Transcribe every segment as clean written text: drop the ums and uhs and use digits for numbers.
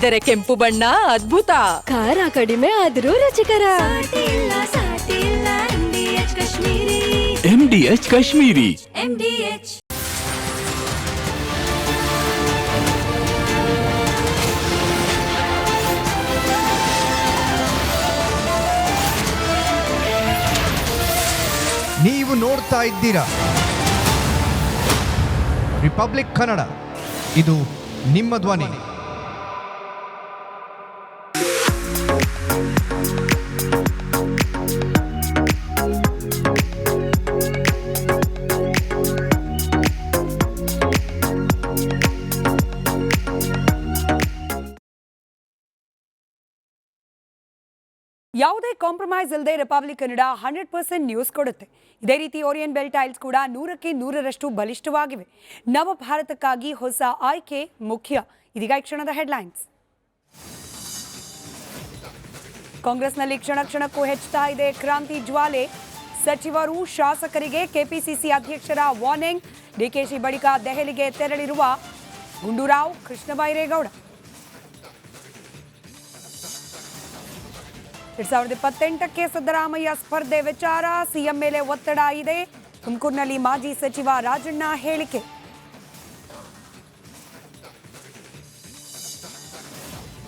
ಆದರೆ ಕೆಂಪು ಬಣ್ಣ ಅದ್ಭುತ. ಖಾರ ಕಡಿಮೆ ಆದ್ರೂ ರುಚಿಕರ. MDH ಕಾಶ್ಮೀರಿ. ನೀವು ನೋಡ್ತಾ ಇದ್ದೀರಾ ರಿಪಬ್ಲಿಕ್ ಕನ್ನಡ. ಇದು ನಿಮ್ಮ ಧ್ವನಿ. ಯಾವುದೇ ಕಾಂಪ್ರಮೈಸ್ ಇಲ್ಲದೆ ರಿಪಬ್ಲಿಕ್ ಕನ್ನಡ 100% ನ್ಯೂಸ್ ಕೊಡುತ್ತೆ. ಇದೇ ರೀತಿ ಓರಿಯನ್ ಬೆಲ್ ಟೈಲ್ಸ್ ಕೂಡ 100ಕ್ಕೆ 100ರಷ್ಟು ಬಲಿಷ್ಠವಾಗಿವೆ. ನವ ಭಾರತಕ್ಕಾಗಿ ಹೊಸ ಆಯ್ಕೆ ಮುಖ್ಯ. ಇದೀಗ ಈ ಕ್ಷಣದ ಹೆಡ್ಲೈನ್ಸ್. ಕಾಂಗ್ರೆಸ್ನಲ್ಲಿ ಕ್ಷಣ ಕ್ಷಣಕ್ಕೂ ಹೆಚ್ಚುತ್ತಾ ಇದೆ ಕ್ರಾಂತಿ ಜ್ವಾಲೆ. ಸಚಿವರು ಶಾಸಕರಿಗೆ ಕೆಪಿಸಿಸಿ ಅಧ್ಯಕ್ಷರ ವಾರ್ನಿಂಗ್. ಡಿಕೆಶಿ ಬಳಿಕ ದೆಹಲಿಗೆ ತೆರಳಿರುವ ಗುಂಡೂರಾವ್ ಕೃಷ್ಣ ಬೈರೇಗೌಡ. 2028ಕ್ಕೆ ಸಿದ್ದರಾಮಯ್ಯ ಸ್ಪರ್ಧೆ ವಿಚಾರ ಸಿಎಂ ಮೇಲೆ ಒತ್ತಡ ಇದೆ. ತುಮಕೂರಿನಲ್ಲಿ ಮಾಜಿ ಸಚಿವ ರಾಜಣ್ಣ ಹೇಳಿಕೆ.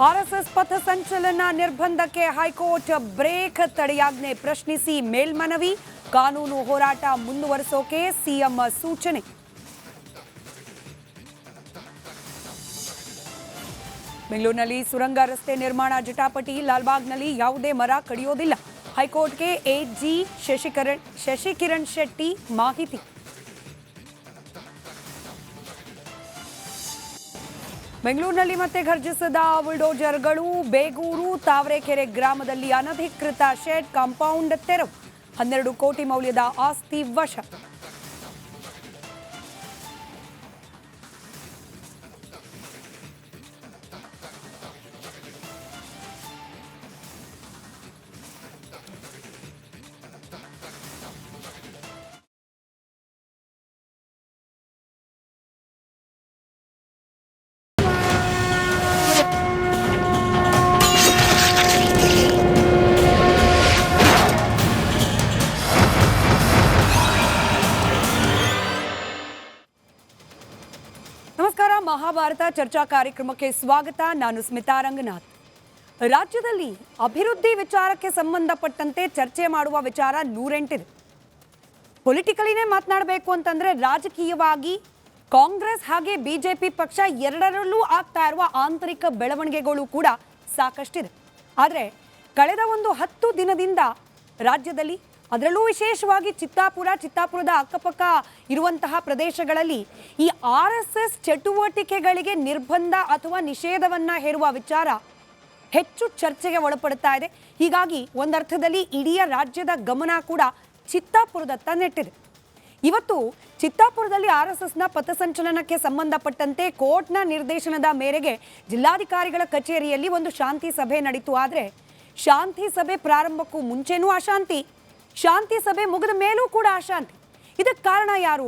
ಆರ್ಎಸ್ಎಸ್ ಪಥಸಂಚಲನ ನಿರ್ಬಂಧಕ್ಕೆ ಹೈಕೋರ್ಟ್ ಬ್ರೇಕ್. ತಡೆಯಾಜ್ಞೆ ಪ್ರಶ್ನಿಸಿ ಮೇಲ್ಮನವಿ. ಕಾನೂನು ಹೋರಾಟ ಮುಂದುವರಿಸೋಕೆ ಸಿಎಂ ಸೂಚನೆ. ಬೆಂಗಳೂರಿನಲ್ಲಿ ಸುರಂಗ ರಸ್ತೆ ನಿರ್ಮಾಣ ಜಟಾಪಟಿ. ಲಾಲ್ಬಾಗ್ನಲ್ಲಿ ಯಾವುದೇ ಮರ ಕಡಿಯೋದಿಲ್ಲ. ಹೈಕೋರ್ಟ್ಗೆ ಎಜಿ ಶಶಿಕಿರಣ್ ಶೆಟ್ಟಿ ಮಾಹಿತಿ. ಬೆಂಗಳೂರಿನಲ್ಲಿ ಮತ್ತೆ ಘರ್ಜಿಸಿದ ಬುಲ್ಡೋಜರ್ಗಳು. ಬೇಗೂರು ತಾವರೆಕೆರೆ ಗ್ರಾಮದಲ್ಲಿ ಅನಧಿಕೃತ ಶೆಡ್ ಕಾಂಪೌಂಡ್ ತೆರವು. 12 ಕೋಟಿ ಮೌಲ್ಯದ ಆಸ್ತಿ ವಶ. ಮಹಾಭಾರತ ಚರ್ಚಾ ಕಾರ್ಯಕ್ರಮಕ್ಕೆ ಸ್ವಾಗತ. ನಾನು ಸ್ಮಿತಾ ರಂಗನಾಥ್. ರಾಜ್ಯದಲ್ಲಿ ಅಭಿವೃದ್ಧಿ ವಿಚಾರಕ್ಕೆ ಸಂಬಂಧಪಟ್ಟಂತೆ ಚರ್ಚೆ ಮಾಡುವ ವಿಚಾರ 108 ಇದೆ. ಪೊಲಿಟಿಕಲಿನೇ ಮಾತನಾಡಬೇಕು ಅಂತಂದ್ರೆ ರಾಜಕೀಯವಾಗಿ ಕಾಂಗ್ರೆಸ್ ಹಾಗೆ ಬಿಜೆಪಿ ಪಕ್ಷ ಎರಡರಲ್ಲೂ ಆಗ್ತಾ ಇರುವ ಆಂತರಿಕ ಬೆಳವಣಿಗೆಗಳು ಕೂಡ ಸಾಕಷ್ಟಿದೆ. ಆದರೆ ಕಳೆದ ಒಂದು 10 ದಿನದಿಂದ ರಾಜ್ಯದಲ್ಲಿ, ಅದರಲ್ಲೂ ವಿಶೇಷವಾಗಿ ಚಿತ್ತಾಪುರದ ಅಕ್ಕಪಕ್ಕ ಇರುವಂತಹ ಪ್ರದೇಶಗಳಲ್ಲಿ ಈ RSS ಚಟುವಟಿಕೆಗಳಿಗೆ ನಿರ್ಬಂಧ ಅಥವಾ ನಿಷೇಧವನ್ನ ಹೇರುವ ವಿಚಾರ ಹೆಚ್ಚು ಚರ್ಚೆಗೆ ಒಳಪಡುತ್ತಾ ಇದೆ. ಹೀಗಾಗಿ ಒಂದರ್ಥದಲ್ಲಿ ಇಡೀ ರಾಜ್ಯದ ಗಮನ ಕೂಡ ಚಿತ್ತಾಪುರದತ್ತ ನೆಟ್ಟಿದೆ. ಇವತ್ತು ಚಿತ್ತಾಪುರದಲ್ಲಿ RSSನ ಪಥಸಂಚಲನಕ್ಕೆ ಸಂಬಂಧಪಟ್ಟಂತೆ ಕೋರ್ಟ್ನ ನಿರ್ದೇಶನದ ಮೇರೆಗೆ ಜಿಲ್ಲಾಧಿಕಾರಿಗಳ ಕಚೇರಿಯಲ್ಲಿ ಒಂದು ಶಾಂತಿ ಸಭೆ ನಡೀತು. ಆದರೆ ಶಾಂತಿ ಸಭೆ ಪ್ರಾರಂಭಕ್ಕೂ ಮುಂಚೆನೂ ಅಶಾಂತಿ, ಶಾಂತಿ ಸಭೆ ಮುಗಿದ ಮೇಲೂ ಕೂಡ ಅಶಾಂತಿ. ಇದಕ್ಕೆ ಕಾರಣ ಯಾರು?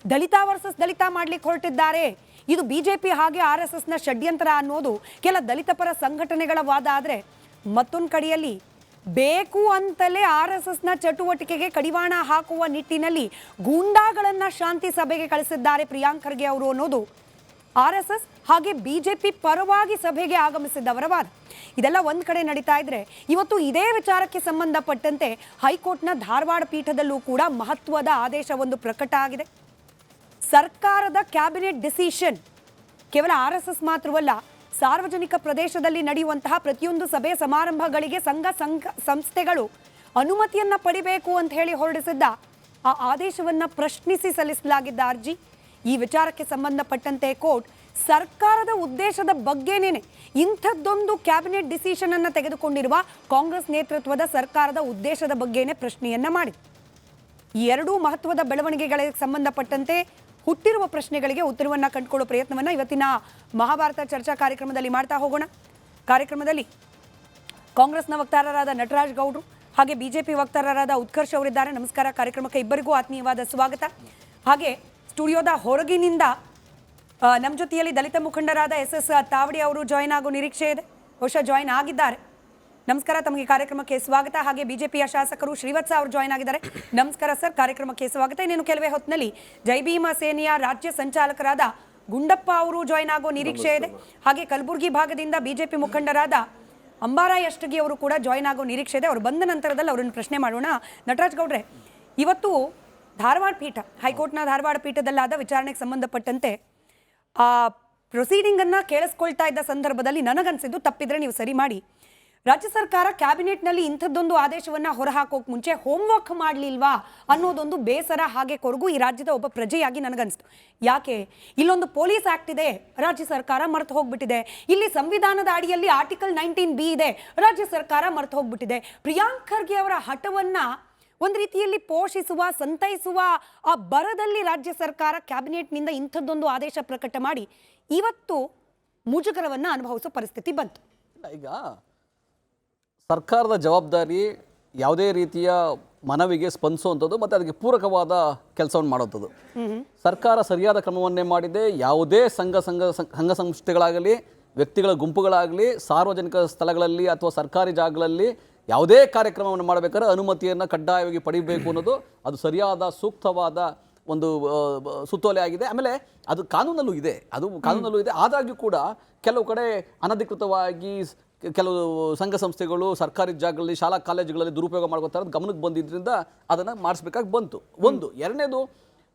ದಲಿತ ವರ್ಸಸ್ ದಲಿತ ಮಾಡ್ಲಿಕ್ಕೆ ಹೊರಟಿದ್ದಾರೆ. ಇದು ಬಿಜೆಪಿ ಹಾಗೆ RSSನ ಷಡ್ಯಂತ್ರ ಅನ್ನೋದು ಕೆಲ ದಲಿತ ಪರ ಸಂಘಟನೆಗಳ ವಾದ. ಆದರೆ ಮತ್ತೊಂದು ಕಡೆಯಲ್ಲಿ ಬೇಕು ಅಂತಲೇ RSSನ ಚಟುವಟಿಕೆಗೆ ಕಡಿವಾಣ ಹಾಕುವ ನಿಟ್ಟಿನಲ್ಲಿ ಗೂಂಡಾಗಳನ್ನ ಶಾಂತಿ ಸಭೆಗೆ ಕಳಿಸಿದ್ದಾರೆ ಪ್ರಿಯಾಂಕ್ ಖರ್ಗೆ ಅವರು ಅನ್ನೋದು RSS ಹಾಗೆ ಬಿಜೆಪಿ ಪರವಾಗಿ ಸಭೆಗೆ ಆಗಮಿಸಿದ್ದವರ ವಾದ. ಇದೆಲ್ಲ ಒಂದ್ ಕಡೆ ನಡೀತಾ ಇದ್ರೆ, ಇವತ್ತು ಇದೇ ವಿಚಾರಕ್ಕೆ ಸಂಬಂಧಪಟ್ಟಂತೆ ಹೈಕೋರ್ಟ್ನ ಧಾರವಾಡ ಪೀಠದಲ್ಲೂ ಕೂಡ ಮಹತ್ವದ ಆದೇಶವೊಂದು ಪ್ರಕಟ ಆಗಿದೆ. ಸರ್ಕಾರದ ಕ್ಯಾಬಿನೆಟ್ ಡಿಸಿಷನ್ ಕೇವಲ RSS ಮಾತ್ರವಲ್ಲ, ಸಾರ್ವಜನಿಕ ಪ್ರದೇಶದಲ್ಲಿ ನಡೆಯುವಂತಹ ಪ್ರತಿಯೊಂದು ಸಭೆ ಸಮಾರಂಭಗಳಿಗೆ ಸಂಘ ಸಂಸ್ಥೆಗಳು ಅನುಮತಿಯನ್ನ ಪಡಿಬೇಕು ಅಂತ ಹೇಳಿ ಹೊರಡಿಸಿದ್ದ ಆ ಆದೇಶವನ್ನ ಪ್ರಶ್ನಿಸಿ ಸಲ್ಲಿಸಲಾಗಿದ್ದ ಅರ್ಜಿ. ಈ ವಿಚಾರಕ್ಕೆ ಸಂಬಂಧಪಟ್ಟಂತೆ ಕೋರ್ಟ್ ಸರ್ಕಾರದ ಉದ್ದೇಶದ ಬಗ್ಗೆನೇನೆ ಇಂಥದ್ದೊಂದು ಕ್ಯಾಬಿನೆಟ್ ಡಿಸಿಷನ್ ಅನ್ನು ತೆಗೆದುಕೊಂಡಿರುವ ಕಾಂಗ್ರೆಸ್ ನೇತೃತ್ವದ ಸರ್ಕಾರದ ಉದ್ದೇಶದ ಬಗ್ಗೆನೇ ಪ್ರಶ್ನೆಯನ್ನ ಮಾಡಿದೆ. ಈ ಎರಡೂ ಮಹತ್ವದ ಬೆಳವಣಿಗೆಗಳಿಗೆ ಸಂಬಂಧಪಟ್ಟಂತೆ ಹುಟ್ಟಿರುವ ಪ್ರಶ್ನೆಗಳಿಗೆ ಉತ್ತರವನ್ನ ಕಂಡುಕೊಳ್ಳೋ ಪ್ರಯತ್ನವನ್ನ ಇವತ್ತಿನ ಮಹಾಭಾರತ ಚರ್ಚಾ ಕಾರ್ಯಕ್ರಮದಲ್ಲಿ ಮಾಡ್ತಾ ಹೋಗೋಣ. ಕಾರ್ಯಕ್ರಮದಲ್ಲಿ ಕಾಂಗ್ರೆಸ್ನ ವಕ್ತಾರರಾದ ನಟರಾಜ್ ಗೌಡ್ರು ಹಾಗೆ ಬಿಜೆಪಿ ವಕ್ತಾರರಾದ ಉತ್ಕರ್ಷ್ ಅವರಿದ್ದಾರೆ. ನಮಸ್ಕಾರ. ಕಾರ್ಯಕ್ರಮಕ್ಕೆ ಇಬ್ಬರಿಗೂ ಆತ್ಮೀಯವಾದ ಸ್ವಾಗತ. ಹಾಗೆ ಸ್ಟುಡಿಯೋದ ಹೊರಗಿನಿಂದ ನಮ್ಮ ಜೊತೆಯಲ್ಲಿ ದಲಿತ ಮುಖಂಡರಾದ SS ತಾವಡಿ ಅವರು ಜಾಯಿನ್ ಆಗೋ ನಿರೀಕ್ಷೆ ಇದೆ, ಬಹುಶಃ ಜಾಯಿನ್ ಆಗಿದ್ದಾರೆ. ನಮಸ್ಕಾರ, ತಮಗೆ ಕಾರ್ಯಕ್ರಮಕ್ಕೆ ಸ್ವಾಗತ. ಹಾಗೆ ಬಿಜೆಪಿಯ ಶಾಸಕರು ಶ್ರೀವತ್ಸ ಅವರು ಜಾಯಿನ್ ಆಗಿದ್ದಾರೆ. ನಮಸ್ಕಾರ ಸರ್, ಕಾರ್ಯಕ್ರಮಕ್ಕೆ ಸ್ವಾಗತ. ಇನ್ನೇನು ಕೆಲವೇ ಹೊತ್ತಿನಲ್ಲಿ ಜೈ ಭೀಮ ಸೇನೆಯ ರಾಜ್ಯ ಸಂಚಾಲಕರಾದ ಗುಂಡಪ್ಪ ಅವರು ಜಾಯಿನ್ ಆಗೋ ನಿರೀಕ್ಷೆ ಇದೆ. ಹಾಗೆ ಕಲಬುರಗಿ ಭಾಗದಿಂದ ಬಿಜೆಪಿ ಮುಖಂಡರಾದ ಅಂಬಾರಾಯ್ ಅಷ್ಟಗಿ ಅವರು ಕೂಡ ಜಾಯಿನ್ ಆಗೋ ನಿರೀಕ್ಷೆ ಇದೆ. ಅವರು ಬಂದ ನಂತರದಲ್ಲಿ ಅವರನ್ನು ಪ್ರಶ್ನೆ ಮಾಡೋಣ. ನಟರಾಜ್ ಗೌಡ್ರೆ, ಇವತ್ತು ಧಾರವಾಡ ಪೀಠ, ಹೈಕೋರ್ಟ್ನ ಧಾರವಾಡ ಪೀಠದಲ್ಲಾದ ವಿಚಾರಣೆಗೆ ಸಂಬಂಧಪಟ್ಟಂತೆ ಆ ಪ್ರೊಸೀಡಿಂಗನ್ನು ಕೇಳಿಸ್ಕೊಳ್ತಾ ಇದ್ದ ಸಂದರ್ಭದಲ್ಲಿ ನನಗನ್ಸಿದ್ದು, ತಪ್ಪಿದ್ರೆ ನೀವು ಸರಿ ಮಾಡಿ, ರಾಜ್ಯ ಸರ್ಕಾರ ಕ್ಯಾಬಿನೆಟ್ನಲ್ಲಿ ಇಂಥದ್ದೊಂದು ಆದೇಶವನ್ನು ಹೊರಹಾಕೋಕೆ ಮುಂಚೆ ಹೋಮ್ವರ್ಕ್ ಮಾಡಲಿಲ್ವಾ ಅನ್ನೋದೊಂದು ಬೇಸರ ಹಾಗೆ ಕೊರಗು ಈ ರಾಜ್ಯದ ಒಬ್ಬ ಪ್ರಜೆಯಾಗಿ ನನಗನ್ನಿಸ್ತು. ಯಾಕೆ? ಇಲ್ಲೊಂದು ಪೊಲೀಸ್ ಆಕ್ಟ್ ಇದೆ, ರಾಜ್ಯ ಸರ್ಕಾರ ಮರೆತು ಹೋಗ್ಬಿಟ್ಟಿದೆ. ಇಲ್ಲಿ ಸಂವಿಧಾನದ ಅಡಿಯಲ್ಲಿ ಆರ್ಟಿಕಲ್ 19B ಇದೆ, ರಾಜ್ಯ ಸರ್ಕಾರ ಮರೆತು ಹೋಗ್ಬಿಟ್ಟಿದೆ. ಪ್ರಿಯಾಂಕ್ ಖರ್ಗೆ ಅವರ ಹಠವನ್ನು ಒಂದು ರೀತಿಯಲ್ಲಿ ಪೋಷಿಸುವ, ಸಂತೈಸುವ ಆ ಬರದಲ್ಲಿ ರಾಜ್ಯ ಸರ್ಕಾರ ಕ್ಯಾಬಿನೆಟ್ನಿಂದ ಇಂಥದ್ದೊಂದು ಆದೇಶ ಪ್ರಕಟ ಮಾಡಿ ಇವತ್ತು ಮುಜುಗರವನ್ನು ಅನುಭವಿಸೋ ಪರಿಸ್ಥಿತಿ ಬಂತು. ಈಗ ಸರ್ಕಾರದ ಜವಾಬ್ದಾರಿ ಯಾವುದೇ ರೀತಿಯ ಮನವಿಗೆ ಸ್ಪಂದಿಸುವಂಥದ್ದು ಮತ್ತು ಅದಕ್ಕೆ ಪೂರಕವಾದ ಕೆಲಸವನ್ನು ಮಾಡುವಂಥದ್ದು. ಸರ್ಕಾರ ಸರಿಯಾದ ಕ್ರಮವನ್ನೇ ಮಾಡಿದೆ. ಯಾವುದೇ ಸಂಘ ಸಂಸ್ಥೆಗಳಾಗಲಿ, ವ್ಯಕ್ತಿಗಳ ಗುಂಪುಗಳಾಗಲಿ, ಸಾರ್ವಜನಿಕ ಸ್ಥಳಗಳಲ್ಲಿ ಅಥವಾ ಸರ್ಕಾರಿ ಜಾಗಗಳಲ್ಲಿ ಯಾವುದೇ ಕಾರ್ಯಕ್ರಮವನ್ನು ಮಾಡಬೇಕಾದ್ರೆ ಅನುಮತಿಯನ್ನು ಕಡ್ಡಾಯವಾಗಿ ಪಡಿಬೇಕು ಅನ್ನೋದು ಅದು ಸರಿಯಾದ ಸೂಕ್ತವಾದ ಒಂದು ಸುತ್ತೋಲೆ ಆಗಿದೆ. ಆಮೇಲೆ ಅದು ಕಾನೂನಲ್ಲೂ ಇದೆ. ಆದಾಗ್ಯೂ ಕೂಡ ಕೆಲವು ಕಡೆ ಅನಧಿಕೃತವಾಗಿ ಕೆಲವು ಸಂಘ ಸಂಸ್ಥೆಗಳು ಸರ್ಕಾರಿ ಜಾಗಗಳಲ್ಲಿ, ಶಾಲಾ ಕಾಲೇಜುಗಳಲ್ಲಿ ದುರುಪಯೋಗ ಮಾಡ್ಕೊತಾರೆ, ಗಮನಕ್ಕೆ ಬಂದಿದ್ದರಿಂದ ಅದನ್ನು ಮಾಡಿಸ್ಬೇಕಾಗಿ ಬಂತು. ಎರಡನೇದು,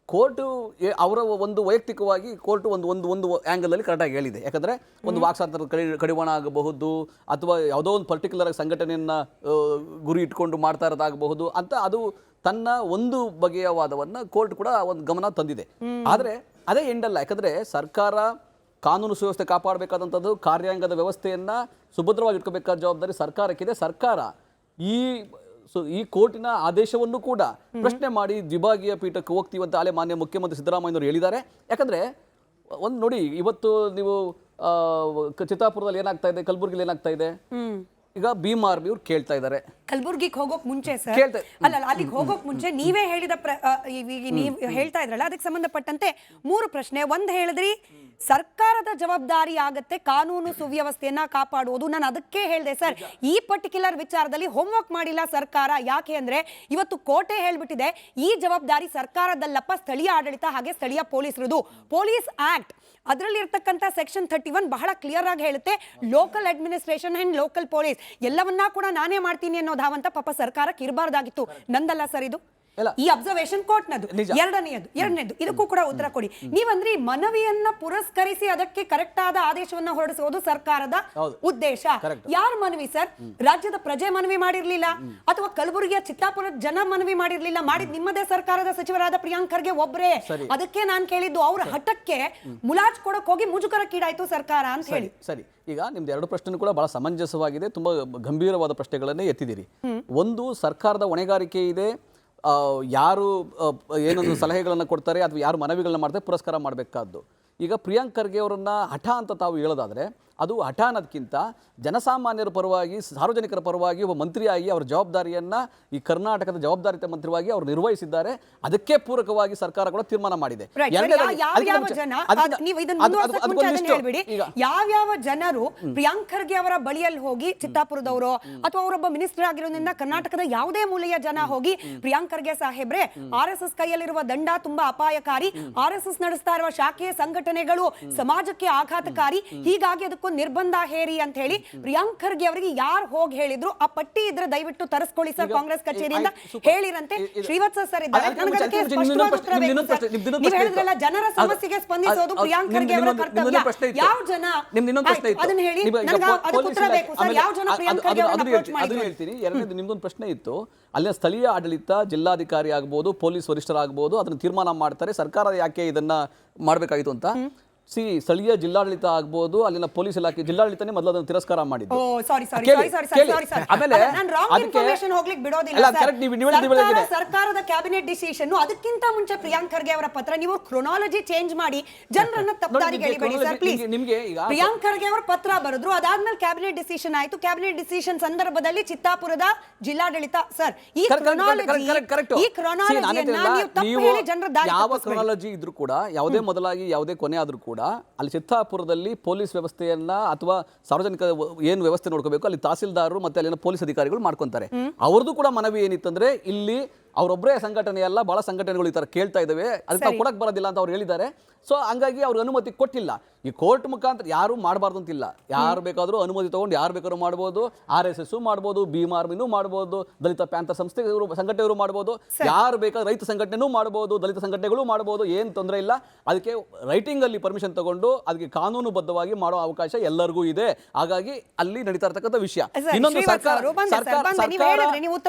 ಕೋರ್ಟು ಅವರ ಒಂದು ವೈಯಕ್ತಿಕವಾಗಿ ಕೋರ್ಟು ಒಂದು ಆ್ಯಂಗಲಲ್ಲಿ ಕರೆಕ್ಟಾಗಿ ಹೇಳಿದೆ. ಯಾಕಂದರೆ ಒಂದು ವಾಕ್ಸ್ವಾತಂತ್ರ್ಯ ಕಡಿವಾಣ ಆಗಬಹುದು, ಅಥವಾ ಯಾವುದೋ ಒಂದು ಪರ್ಟಿಕ್ಯುಲರ್ ಸಂಘಟನೆಯನ್ನು ಗುರಿ ಇಟ್ಕೊಂಡು ಮಾಡ್ತಾ ಇರೋದಾಗಬಹುದು ಅಂತ, ಅದು ತನ್ನ ಒಂದು ಬಗೆಯ ವಾದವನ್ನು ಕೋರ್ಟ್ ಕೂಡ ಒಂದು ಗಮನ ತಂದಿದೆ. ಆದರೆ ಅದೇ ಎಂಡಲ್ಲ. ಯಾಕಂದರೆ ಸರ್ಕಾರ ಕಾನೂನು ಸುವ್ಯವಸ್ಥೆ ಕಾಪಾಡಬೇಕಾದಂಥದ್ದು, ಕಾರ್ಯಾಂಗದ ವ್ಯವಸ್ಥೆಯನ್ನು ಸುಭದ್ರವಾಗಿ ಇಟ್ಕೋಬೇಕಾದ ಜವಾಬ್ದಾರಿ ಸರ್ಕಾರಕ್ಕಿದೆ. ಸರ್ಕಾರ ಈ ಕೋರ್ಟಿನ ಆದೇಶವನ್ನು ಕೂಡ ಪ್ರಶ್ನೆ ಮಾಡಿ ವಿಭಾಗೀಯ ಪೀಠಕ್ಕೆ ಹೋಗ್ತೀವಂತ ಅಲೆ ಮಾನ್ಯ ಮುಖ್ಯಮಂತ್ರಿ ಸಿದ್ದರಾಮಯ್ಯನವರು ಹೇಳಿದ್ದಾರೆ. ಯಾಕಂದರೆ ಒಂದು ನೋಡಿ, ಇವತ್ತು ನೀವು ಚಿತ್ತಾಪುರದಲ್ಲಿ ಏನಾಗ್ತಾ ಇದೆ, ಕಲಬುರಗಿಲಿ ಏನಾಗ್ತಾ ಇದೆ, ಈಗ ಭೀಮಾರ್ಮಿ ಅವ್ರು ಕೇಳ್ತಾ ಇದ್ದಾರೆ. ಕಲಬುರ್ಗಿಗೆ ಹೋಗೋಕ್ ಮುಂಚೆ ಸರ್, ಅಲ್ಲ ಅಲ್ಲಿಗೆ ಹೋಗೋಕ್ ಮುಂಚೆ ನೀವೇ ಹೇಳಿದ ನೀವು ಹೇಳ್ತಾ ಇದ್ರಲ್ಲ, ಅದಕ್ಕೆ ಸಂಬಂಧಪಟ್ಟಂತೆ 3 ಪ್ರಶ್ನೆ. ಒಂದು ಹೇಳಿದ್ರಿ, ಸರ್ಕಾರದ ಜವಾಬ್ದಾರಿ ಆಗತ್ತೆ ಕಾನೂನು ಸುವ್ಯವಸ್ಥೆಯನ್ನ ಕಾಪಾಡುವುದು. ನಾನು ಅದಕ್ಕೆ ಹೇಳಿದೆ ಸರ್, ಈ ಪರ್ಟಿಕ್ಯುಲರ್ ವಿಚಾರದಲ್ಲಿ ಹೋಮ್ವರ್ಕ್ ಮಾಡಿಲ್ಲ ಸರ್ಕಾರ. ಯಾಕೆ ಅಂದ್ರೆ ಇವತ್ತು ಕೋರ್ಟೇ ಹೇಳ್ಬಿಟ್ಟಿದೆ, ಈ ಜವಾಬ್ದಾರಿ ಸರ್ಕಾರದಲ್ಲಪ್ಪ, ಸ್ಥಳೀಯ ಆಡಳಿತ ಹಾಗೆ ಸ್ಥಳೀಯ ಪೊಲೀಸರದು. ಪೊಲೀಸ್ ಆಕ್ಟ್ ಅದರಲ್ಲಿ ಇರ್ತಕ್ಕಂಥ ಸೆಕ್ಷನ್ 31 ಬಹಳ ಕ್ಲಿಯರ್ ಆಗಿ ಹೇಳುತ್ತೆ, local administration and local police ಎಲ್ಲವನ್ನ ಕೂಡ ನಾನೇ ಮಾಡ್ತೀನಿ ಅನ್ನೋ ಧಾವಂತ ಪಾಪ ಸರ್ಕಾರಕ್ಕೆ ಇರಬಾರ್ದಾಗಿತ್ತು. ನಂದಲ್ಲ ಸರ್ ಇದು, ಈ ಅಬ್ಸರ್ವೇಷನ್ ಕೋರ್ಟ್ ನದು. ಎರಡನೇದು ಇದಕ್ಕೂ ಕೂಡ ಉತ್ತರ ಕೊಡಿ. ನೀವಂದ್ರಿ ಮನವಿಯನ್ನ ಪುರಸ್ಕರಿಸಿ ಅದಕ್ಕೆ ಕರೆಕ್ಟ್ ಆದ ಆದೇಶವನ್ನ ಹೊರಡಿಸುವುದು ಸರ್ಕಾರದ ಉದ್ದೇಶ. ಯಾರ ಮನವಿ ಸರ್? ರಾಜ್ಯದ ಪ್ರಜೆ ಮನವಿ ಮಾಡಿರ್ಲಿಲ್ಲ, ಅಥವಾ ಕಲಬುರಗಿಯ ಚಿತ್ತಾಪುರದ ಜನ ಮನವಿ ಮಾಡಿರ್ಲಿಲ್ಲ. ಮಾಡಿದ್ ನಿಮ್ಮದೇ ಸರ್ಕಾರದ ಸಚಿವರಾದ ಪ್ರಿಯಾಂಕ್ ಖರ್ಗೆ ಒಬ್ರೇ. ಅದಕ್ಕೆ ನಾನು ಕೇಳಿದ್ದು, ಅವ್ರ ಹಠಕ್ಕೆ ಮುಲಾಜ್ ಕೊಡಕ್ ಹೋಗಿ ಮುಜುಗರಕ್ಕೀಡಾಯ್ತು ಸರ್ಕಾರ ಅಂತ ಹೇಳಿ. ಸರಿ, ಈಗ ನಿಮ್ದು 2 ಪ್ರಶ್ನೆ ಕೂಡ ಬಹಳ ಸಮಂಜಸವಾಗಿದೆ. ತುಂಬಾ ಗಂಭೀರವಾದ ಪ್ರಶ್ನೆಗಳನ್ನೇ ಎತ್ತಿದ್ದೀರಿ. ಒಂದು, ಸರ್ಕಾರದ ಹೊಣೆಗಾರಿಕೆ ಇದೆ. ಯಾರು ಏನೊಂದು ಸಲಹೆಗಳನ್ನು ಕೊಡ್ತಾರೆ ಅಥವಾ ಯಾರು ಮನವಿಗಳನ್ನ ಮಾಡ್ತಾರೆ ಪುರಸ್ಕಾರ ಮಾಡಬೇಕಾದ್ದು. ಈಗ ಪ್ರಿಯಾಂಕ್ ಖರ್ಗೆ ಅವರನ್ನ ಹಠ ಅಂತ ತಾವು ಹೇಳೋದಾದರೆ, ಅದು ಹಠ ಅನ್ನೋದಕ್ಕಿಂತ ಜನಸಾಮಾನ್ಯರ ಪರವಾಗಿ, ಸಾರ್ವಜನಿಕರ ಪರವಾಗಿ ಒಬ್ಬ ಮಂತ್ರಿಯಾಗಿ ಅವರ ಜವಾಬ್ದಾರಿಯನ್ನು ಈ ಕರ್ನಾಟಕದ ಜವಾಬ್ದಾರಿತ ಮಂತ್ರಿಯಾಗಿ ಅವರು ನಿರ್ವಹಿಸಿದ್ದಾರೆ. ಅದಕ್ಕೆ ಪೂರಕವಾಗಿ ಸರ್ಕಾರ ಕೂಡ ತೀರ್ಮಾನ ಮಾಡಿದೆ. ಯಾವ್ಯಾವ ಜನರು ಪ್ರಿಯಾಂಕ್ ಖರ್ಗೆ ಅವರ ಬಳಿಯಲ್ಲಿ ಹೋಗಿ, ಚಿತ್ತಾಪುರದವರು ಅಥವಾ ಅವರೊಬ್ಬ ಮಿನಿಸ್ಟರ್ ಆಗಿರೋದ್ರಿಂದ ಕರ್ನಾಟಕದ ಯಾವುದೇ ಮೂಲೆಯ ಜನ ಹೋಗಿ, ಪ್ರಿಯಾಂಕ್ ಖರ್ಗೆ ಸಾಹೇಬ್ರೆ, RSS ಕೈಯಲ್ಲಿರುವ ದಂಡ ತುಂಬಾ ಅಪಾಯಕಾರಿ, RSS ನಡೆಸ್ತಾ ಇರುವ ಶಾಖೆಯ ಸಂಘಟನೆಗಳು ಸಮಾಜಕ್ಕೆ ಆಘಾತಕಾರಿ, ಹೀಗಾಗಿ ಅದಕ್ಕೆ ನಿರ್ಬಂಧ ಹೇರಿ ಅಂತ ಹೇಳಿ ಪ್ರಿಯಾಂಕ್ ಖರ್ಗೆ ಅವರಿಗೆ ಯಾರು ಹೋಗಿ ಹೇಳಿದ್ರು, ಆ ಪಟ್ಟಿ ಇದ್ರೆ ದಯವಿಟ್ಟು ತರಿಸ್ಕೊಳ್ಳಿ ಸರ್, ಕಾಂಗ್ರೆಸ್ ಕಚೇರಿಯಿಂದ ಹೇಳಿರಂತೆ. ಶ್ರೀವತ್ಸ ಸರ್ ಇದ್ದಾರೆ, ಜನರ ಸಮಸ್ಯೆಗೆ ಸ್ಪಂದಿಸೋದು ಪ್ರಿಯಾಂಕ್ ಖರ್ಗೆ ಅವರ ಕರ್ತವ್ಯ. ಯಾವ ಜನ ಅದನ್ನ ಹೇಳಿ, ಉತ್ತರ ಬೇಕು ಸರ್. ಯಾವ ಜನ ಪ್ರಿಯಾಂಕ್ ಖರ್ಗೆ ಅವರನ್ನ ಅಪ್ರೋಚ್ ಮಾಡಿದ್ರು ಹೇಳ್ತೀನಿ. ಎರಡನೇದು, ನಿಮ್ದೊಂದು ಪ್ರಶ್ನೆ ಇತ್ತು, ಅಲ್ಲಿನ ಸ್ಥಳೀಯ ಆಡಳಿತ, ಜಿಲ್ಲಾಧಿಕಾರಿ ಆಗ್ಬೋದು, ಪೊಲೀಸ್ ವರಿಷ್ಠರಾಗಬಹುದು, ಅದನ್ನು ತೀರ್ಮಾನ ಮಾಡ್ತಾರೆ. ಸರ್ಕಾರ ಯಾಕೆ ಇದನ್ನ ಮಾಡಬೇಕಾಗಿತ್ತು ಅಂತ. ಸ್ಥಳೀಯ ಜಿಲ್ಲಾಡಳಿತ ಆಗ್ಬೋದು, ಅಲ್ಲಿನ ಪೊಲೀಸ್ ಇಲಾಖೆ, ಜಿಲ್ಲಾಡಳಿತನೇ ಮೊದಲು ಅದನ್ನು ತಿರಸ್ಕಾರ ಮಾಡಿದ್ದು. ಸರ್ಕಾರದ ಕ್ಯಾಬಿನೆಟ್ ಡಿಸಿಷನ್, ಅದಕ್ಕಿಂತ ಮುಂಚೆ ಪ್ರಿಯಾಂಕ್ ಖರ್ಗೆ ಅವರ ಪತ್ರ, ನೀವು ಕ್ರೊನಾಲಜಿ ಚೇಂಜ್ ಮಾಡಿ ಜನರನ್ನ ತಪ್ಪದಾರಿಗೆ ಎಳಿಬೇಡಿ ಸರ್ ಪ್ಲೀಸ್. ಪ್ರಿಯಾಂಕ್ ಖರ್ಗೆ ಅವರ ಪತ್ರ ಬರೆದ್ರು, ಅದಾದ್ಮೇಲೆ ಕ್ಯಾಬಿನೆಟ್ ಡಿಸಿಷನ್ ಆಯ್ತು. ಕ್ಯಾಬಿನೆಟ್ ಡಿಸಿಷನ್ ಸಂದರ್ಭದಲ್ಲಿ ಚಿತ್ತಾಪುರದ ಜಿಲ್ಲಾಡಳಿತ ಸರ್, ಈ ಕ್ರೊನಾಲಜಿ ಯಾವ ಕ್ರೊನಾಲಜಿ ಇದ್ರೂ ಕೂಡ, ಯಾವುದೇ ಮೊದಲಾಗಿ ಯಾವುದೇ ಕೊನೆ ಆದ್ರೂ ಕೂಡ ಕೂಡ ಅಲ್ಲಿ ಚಿತ್ತಾಪುರದಲ್ಲಿ ಪೊಲೀಸ್ ವ್ಯವಸ್ಥೆಯನ್ನ ಅಥವಾ ಸಾರ್ವಜನಿಕ ಏನು ವ್ಯವಸ್ಥೆ ನೋಡ್ಕೋಬೇಕು ಅಲ್ಲಿ ತಹಸೀಲ್ದಾರರು ಮತ್ತೆ ಅಲ್ಲಿನ ಪೊಲೀಸ್ ಅಧಿಕಾರಿಗಳು ಮಾಡ್ಕೊಂತಾರೆ. ಅವ್ರದ್ದು ಕೂಡ ಮನವಿ ಏನಿತ್ತಂದ್ರೆ ಇಲ್ಲಿ ಅವರೊಬ್ಬರೇ ಸಂಘಟನೆ ಅಲ್ಲ, ಬಹಳ ಸಂಘಟನೆಗಳು ಈ ತರ ಕೇಳ್ತಾ ಇದ್ದಾವೆ, ಅದಕ್ಕೆ ನಾವು ಕೊಡಕ್ ಬರೋದಿಲ್ಲ ಅಂತ ಅವ್ರು ಹೇಳಿದ್ದಾರೆ. ಸೊ ಹಂಗಾಗಿ ಅವ್ರಿಗೆ ಅನುಮತಿ ಕೊಟ್ಟಿಲ್ಲ. ಈ ಕೋರ್ಟ್ ಮುಖಾಂತರ ಯಾರು ಮಾಡಬಾರ್ದು ಅಂತಿಲ್ಲ, ಯಾರು ಬೇಕಾದರೂ ಅನುಮತಿ ತಗೊಂಡು ಯಾರು ಬೇಕಾದ್ರೂ ಮಾಡ್ಬೋದು. RSS ಮಾಡ್ಬೋದು, ಭೀಮ್ ಆರ್ಮಿನೂ ಮಾಡ್ಬೋದು, ದಲಿತ ಪ್ಯಾಂಥರ್ ಸಂಘಟನೆಗಳು ಮಾಡ್ಬೋದು, ಯಾರು ಬೇಕಾದ್ರೆ ರೈತ ಸಂಘಟನೆನೂ ಮಾಡ್ಬೋದು, ದಲಿತ ಸಂಘಟನೆಗಳು ಮಾಡ್ಬೋದು, ಏನು ತೊಂದರೆ ಇಲ್ಲ. ಅದಕ್ಕೆ ರೈಟಿಂಗ್ ಅಲ್ಲಿ ಪರ್ಮಿಷನ್ ತಗೊಂಡು ಅದಕ್ಕೆ ಕಾನೂನುಬದ್ಧವಾಗಿ ಮಾಡೋ ಅವಕಾಶ ಎಲ್ಲರಿಗೂ ಇದೆ. ಹಾಗಾಗಿ ಅಲ್ಲಿ ನಡೀತಾ ಇರ್ತಕ್ಕಂಥ ವಿಷಯ. ಇನ್ನೊಂದು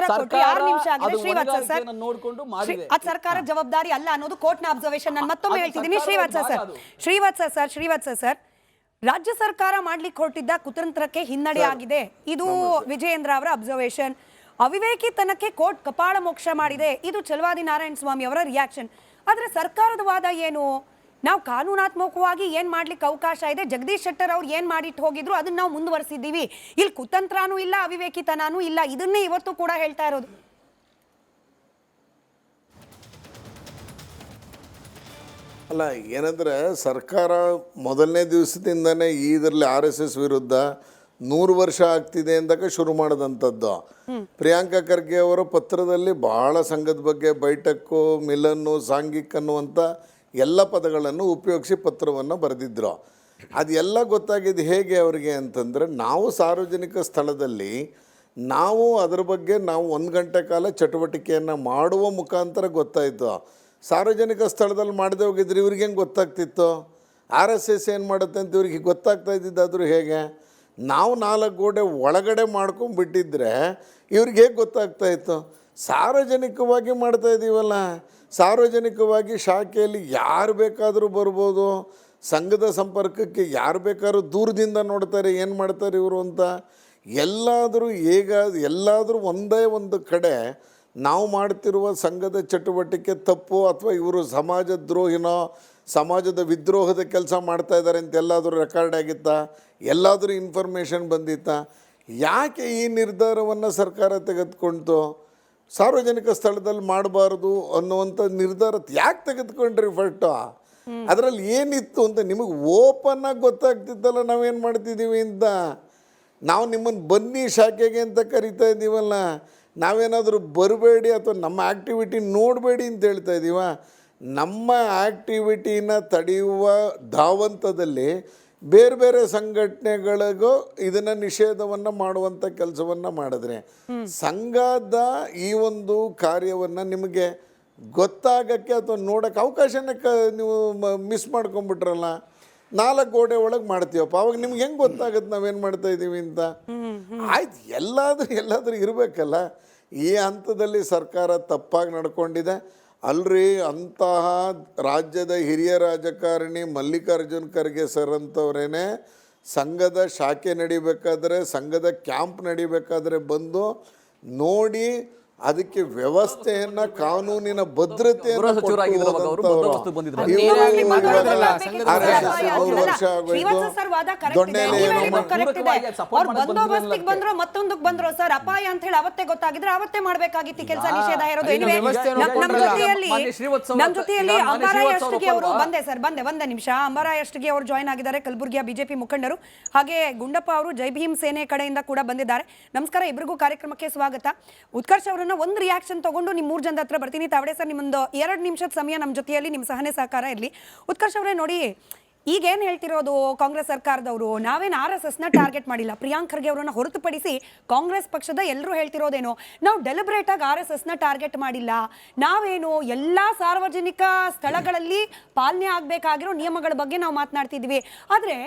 ನೋಡ್ಕೊಂಡು ಮಾಡಿದೆ, ಸರ್ಕಾರ ಜವಾಬ್ದಾರಿ ಅಲ್ಲ ಅನ್ನೋದು ಕೋರ್ಟ್ನ ಅಬ್ಸರ್ವೇಷನ್. ನಾನು ಮತ್ತೊಮ್ಮೆ ಹೇಳ್ತಿದ್ದೀನಿ ಶ್ರೀವತ್ಸ ಸರ್, ರಾಜ್ಯ ಸರ್ಕಾರ ಮಾಡ್ಲಿಕ್ಕೆ ಹೊರಟಿದ್ದ ಕುತಂತ್ರಕ್ಕೆ ಹಿನ್ನಡೆ ಆಗಿದೆ. ಇದು ವಿಜಯೇಂದ್ರ ಅವರ ಅಬ್ಸರ್ವೇಷನ್. ಅವಿವೇಕಿತನಕ್ಕೆ ಕೋರ್ಟ್ ಕಪಾಳ ಮೋಕ್ಷ ಮಾಡಿದೆ, ಇದು ಚಲವಾದಿ ನಾರಾಯಣ ಸ್ವಾಮಿ ಅವರ ರಿಯಾಕ್ಷನ್. ಆದ್ರೆ ಸರ್ಕಾರದ ವಾದ ಏನು? ನಾವು ಕಾನೂನಾತ್ಮಕವಾಗಿ ಏನ್ ಮಾಡ್ಲಿಕ್ಕೆ ಅವಕಾಶ ಇದೆ, ಜಗದೀಶ್ ಶೆಟ್ಟರ್ ಅವ್ರು ಏನ್ ಮಾಡಿಟ್ಟು ಹೋಗಿದ್ರು ಅದನ್ನ ನಾವು ಮುಂದುವರಿಸಿದ್ದೀವಿ. ಇಲ್ಲಿ ಕುತಂತ್ರನೂ ಇಲ್ಲ, ಅವಿವೇಕಿತನೂ ಇಲ್ಲ. ಇದನ್ನೇ ಇವತ್ತು ಕೂಡ ಹೇಳ್ತಾ ಇರೋದು. ಅಲ್ಲ, ಏನಂದರೆ ಸರ್ಕಾರ ಮೊದಲನೇ ದಿವಸದಿಂದನೇ ಇದರಲ್ಲಿ RSS ವಿರುದ್ಧ 100 ವರ್ಷ ಆಗ್ತಿದೆ ಅಂದಾಗ ಶುರು ಮಾಡಿದಂಥದ್ದು. ಪ್ರಿಯಾಂಕಾ ಖರ್ಗೆ ಅವರ ಪತ್ರದಲ್ಲಿ ಭಾಳ ಸಂಘದ ಬಗ್ಗೆ ಬೈಠಕ್ಕು, ಮಿಲನ್ನು, ಸಾಂಘಿಕ್ ಅನ್ನುವಂಥ ಎಲ್ಲ ಪದಗಳನ್ನು ಉಪಯೋಗಿಸಿ ಪತ್ರವನ್ನು ಬರೆದಿದ್ರು. ಅದೆಲ್ಲ ಗೊತ್ತಾಗಿದ್ದು ಹೇಗೆ ಅವರಿಗೆ ಅಂತಂದರೆ, ನಾವು ಸಾರ್ವಜನಿಕ ಸ್ಥಳದಲ್ಲಿ ನಾವು ಅದರ ಬಗ್ಗೆ ನಾವು 1 ಗಂಟೆ ಕಾಲ ಚಟುವಟಿಕೆಯನ್ನು ಮಾಡುವ ಮುಖಾಂತರ ಗೊತ್ತಾಯಿತು. ಸಾರ್ವಜನಿಕ ಸ್ಥಳದಲ್ಲಿ ಮಾಡದೆ ಹೋಗಿದ್ರೆ ಇವ್ರಿಗೆ ಹೆಂಗೆ ಗೊತ್ತಾಗ್ತಿತ್ತು? RSS ಏನು ಮಾಡುತ್ತೆ ಅಂತ ಇವ್ರಿಗೆ ಗೊತ್ತಾಗ್ತಾ ಇದ್ದಿದ್ದಾದರೂ ಹೇಗೆ? ನಾವು 4 ಗೋಡೆ ಒಳಗಡೆ ಮಾಡ್ಕೊಂಡ್ಬಿಟ್ಟಿದ್ರೆ ಇವ್ರಿಗೆ ಹೇಗೆ ಗೊತ್ತಾಗ್ತಾ ಇತ್ತು? ಸಾರ್ವಜನಿಕವಾಗಿ ಮಾಡ್ತಾ ಇದ್ದೀವಲ್ಲ, ಸಾರ್ವಜನಿಕವಾಗಿ ಶಾಖೆಯಲ್ಲಿ ಯಾರು ಬೇಕಾದರೂ ಬರ್ಬೋದು, ಸಂಘದ ಸಂಪರ್ಕಕ್ಕೆ ಯಾರು ಬೇಕಾದ್ರೂ ದೂರದಿಂದ ನೋಡ್ತಾರೆ ಏನು ಮಾಡ್ತಾರೆ ಇವರು ಅಂತ. ಎಲ್ಲಾದರೂ ಒಂದೇ ಒಂದು ಕಡೆ ನಾವು ಮಾಡ್ತಿರುವ ಸಂಘದ ಚಟುವಟಿಕೆ ತಪ್ಪು ಅಥವಾ ಇವರು ಸಮಾಜ ದ್ರೋಹಿನೋ ಸಮಾಜದ ವಿದ್ರೋಹದ ಕೆಲಸ ಮಾಡ್ತಾ ಇದ್ದಾರೆ ಅಂತ ಎಲ್ಲಾದರೂ ರೆಕಾರ್ಡ್ ಆಗಿತ್ತಾ? ಎಲ್ಲಾದರೂ ಇನ್ಫಾರ್ಮೇಷನ್ ಬಂದಿತ್ತಾ? ಯಾಕೆ ಈ ನಿರ್ಧಾರವನ್ನು ಸರ್ಕಾರ ತೆಗೆದುಕೊಂತು? ಸಾರ್ವಜನಿಕ ಸ್ಥಳದಲ್ಲಿ ಮಾಡಬಾರ್ದು ಅನ್ನುವಂಥ ನಿರ್ಧಾರ ಯಾಕೆ ತೆಗೆದುಕೊಂಡ್ರಿ ಫಸ್ಟು? ಅದರಲ್ಲಿ ಏನಿತ್ತು ಅಂತ ನಿಮಗೆ ಓಪನ್ನಾಗಿ ಗೊತ್ತಾಗ್ತಿತ್ತಲ್ಲ ನಾವೇನು ಮಾಡ್ತಿದ್ದೀವಿ ಅಂತ. ನಾವು ನಿಮ್ಮನ್ನು ಬನ್ನಿ ಶಾಖೆಗೆ ಅಂತ ಕರಿತಾ ಇದ್ದೀವಲ್ಲ, ನಾವೇನಾದರೂ ಬರಬೇಡಿ ಅಥವಾ ನಮ್ಮ ಆ್ಯಕ್ಟಿವಿಟಿ ನೋಡಬೇಡಿ ಅಂತ ಹೇಳ್ತಾ ಇದ್ದೀವ? ನಮ್ಮ ಆ್ಯಕ್ಟಿವಿಟಿನ ತಡೆಯುವ ಧಾವಂತದಲ್ಲಿ ಬೇರೆ ಬೇರೆ ಸಂಘಟನೆಗಳಿಗೂ ಇದನ್ನು ನಿಷೇಧವನ್ನು ಮಾಡುವಂಥ ಕೆಲಸವನ್ನು ಮಾಡಿದ್ರೆ ಸಂಘದ ಈ ಒಂದು ಕಾರ್ಯವನ್ನು ನಿಮಗೆ ಗೊತ್ತಾಗಕ್ಕೆ ಅಥವಾ ನೋಡೋಕ್ಕೆ ಅವಕಾಶನೇ ನೀವು ಮಿಸ್ ಮಾಡ್ಕೊಂಬಿಟ್ರಲ್ಲ. 4 ಗೋಡೆ ಒಳಗೆ ಮಾಡ್ತೀವಪ್ಪ, ಅವಾಗ ನಿಮ್ಗೆ ಹೆಂಗೆ ಗೊತ್ತಾಗುತ್ತೆ ನಾವೇನು ಮಾಡ್ತಾ ಇದ್ದೀವಿ ಅಂತ? ಆಯ್ತು, ಎಲ್ಲಾದರೂ ಇರಬೇಕಲ್ಲ. ಈ ಹಂತದಲ್ಲಿ ಸರ್ಕಾರ ತಪ್ಪಾಗಿ ನಡ್ಕೊಂಡಿದೆ ಅಲ್ರಿ. ಅಂತಹ ರಾಜ್ಯದ ಹಿರಿಯ ರಾಜಕಾರಣಿ ಮಲ್ಲಿಕಾರ್ಜುನ್ ಖರ್ಗೆ ಸರ್ ಅಂತವ್ರೇ ಸಂಘದ ಶಾಖೆ ನಡಿಬೇಕಾದ್ರೆ, ಸಂಘದ ಕ್ಯಾಂಪ್ ನಡಿಬೇಕಾದ್ರೆ ಬಂದು ನೋಡಿ ಅದಕ್ಕೆ ವ್ಯವಸ್ಥೆಯನ್ನ, ಕಾನೂನಿನ ಭದ್ರತೆಯನ್ನು ಮತ್ತೊಂದಕ್ಕೆ ಬಂದ್ರು ಸರ್ ಅಪಾಯ ಅಂತ ಹೇಳಿ ಅವತ್ತೇ ಗೊತ್ತಾಗಿದ್ರೆ ಅವತ್ತೇ ಮಾಡ್ಬೇಕಾಗಿತ್ತು ಕೆಲಸ. ನಿಷೇಧ ಇರೋದು. ನಮ್ಮ ಜೊತೆಯಲ್ಲಿ ಅಂಬಾರಾಯಷ್ಟಿಗೆ ಅವರು ಒಂದೇ ನಿಮಿಷ. ಅಂಬಾರಾಯಷ್ಟಿಗೆ ಅವರು ಜಾಯ್ನ್ ಆಗಿದ್ದಾರೆ, ಕಲಬುರಗಿಯ ಬಿಜೆಪಿ ಮುಖಂಡರು. ಹಾಗೆ ಗುಂಡಪ್ಪ ಅವರು ಜೈ ಭೀಮ್ ಸೇನೆ ಕಡೆಯಿಂದ ಕೂಡ ಬಂದಿದ್ದಾರೆ. ನಮಸ್ಕಾರ, ಇಬ್ಬರಿಗೂ ಕಾರ್ಯಕ್ರಮಕ್ಕೆ ಸ್ವಾಗತ. ಉತ್ಕರ್ಷ್ ಅವರನ್ನ ಒಂದು ರಿಯಾಕ್ಷನ್ ತಗೊಂಡು ನಿಮ್ಮ 3 ಜನದ ಹತ್ರ ಬರ್ತೀನಿ. ತಾವಡೆ ಸರ್, ನಿಮ್ಮೊಂದು 2 ನಿಮಿಷದ ಸಮಯ ನಮ್ಮ ಜೊತೆಯಲ್ಲಿ ನಿಮ್ಮ ಸಹನೆ ಸಹಕಾರ ಇರಲಿ. ಉತ್ಕರ್ಷ್ ಅವರೇ, ನೋಡಿ ಈಗೇನು ಹೇಳ್ತಿರೋದು ಕಾಂಗ್ರೆಸ್ ಸರ್ಕಾರದವರು, ನಾವೇನು RSSನ ಟಾರ್ಗೆಟ್ ಮಾಡಿಲ್ಲ. ಪ್ರಿಯಾಂಕ್ ಖರ್ಗೆ ಅವರನ್ನ ಹೊರತುಪಡಿಸಿ ಕಾಂಗ್ರೆಸ್ ಪಕ್ಷದ ಎಲ್ಲರೂ ಹೇಳ್ತಿರೋದೇನೋ, ನಾವು ಡೆಲಿಬ್ರೇಟ್ ಆಗಿ RSSನ ಟಾರ್ಗೆಟ್ ಮಾಡಿಲ್ಲ, ನಾವೇನು ಎಲ್ಲ ಸಾರ್ವಜನಿಕ ಸ್ಥಳಗಳಲ್ಲಿ ಪಾಲನೆ ಆಗಬೇಕಾಗಿರೋ ನಿಯಮಗಳ ಬಗ್ಗೆ ನಾವು ಮಾತನಾಡ್ತಿದ್ವಿ. ಆದರೆ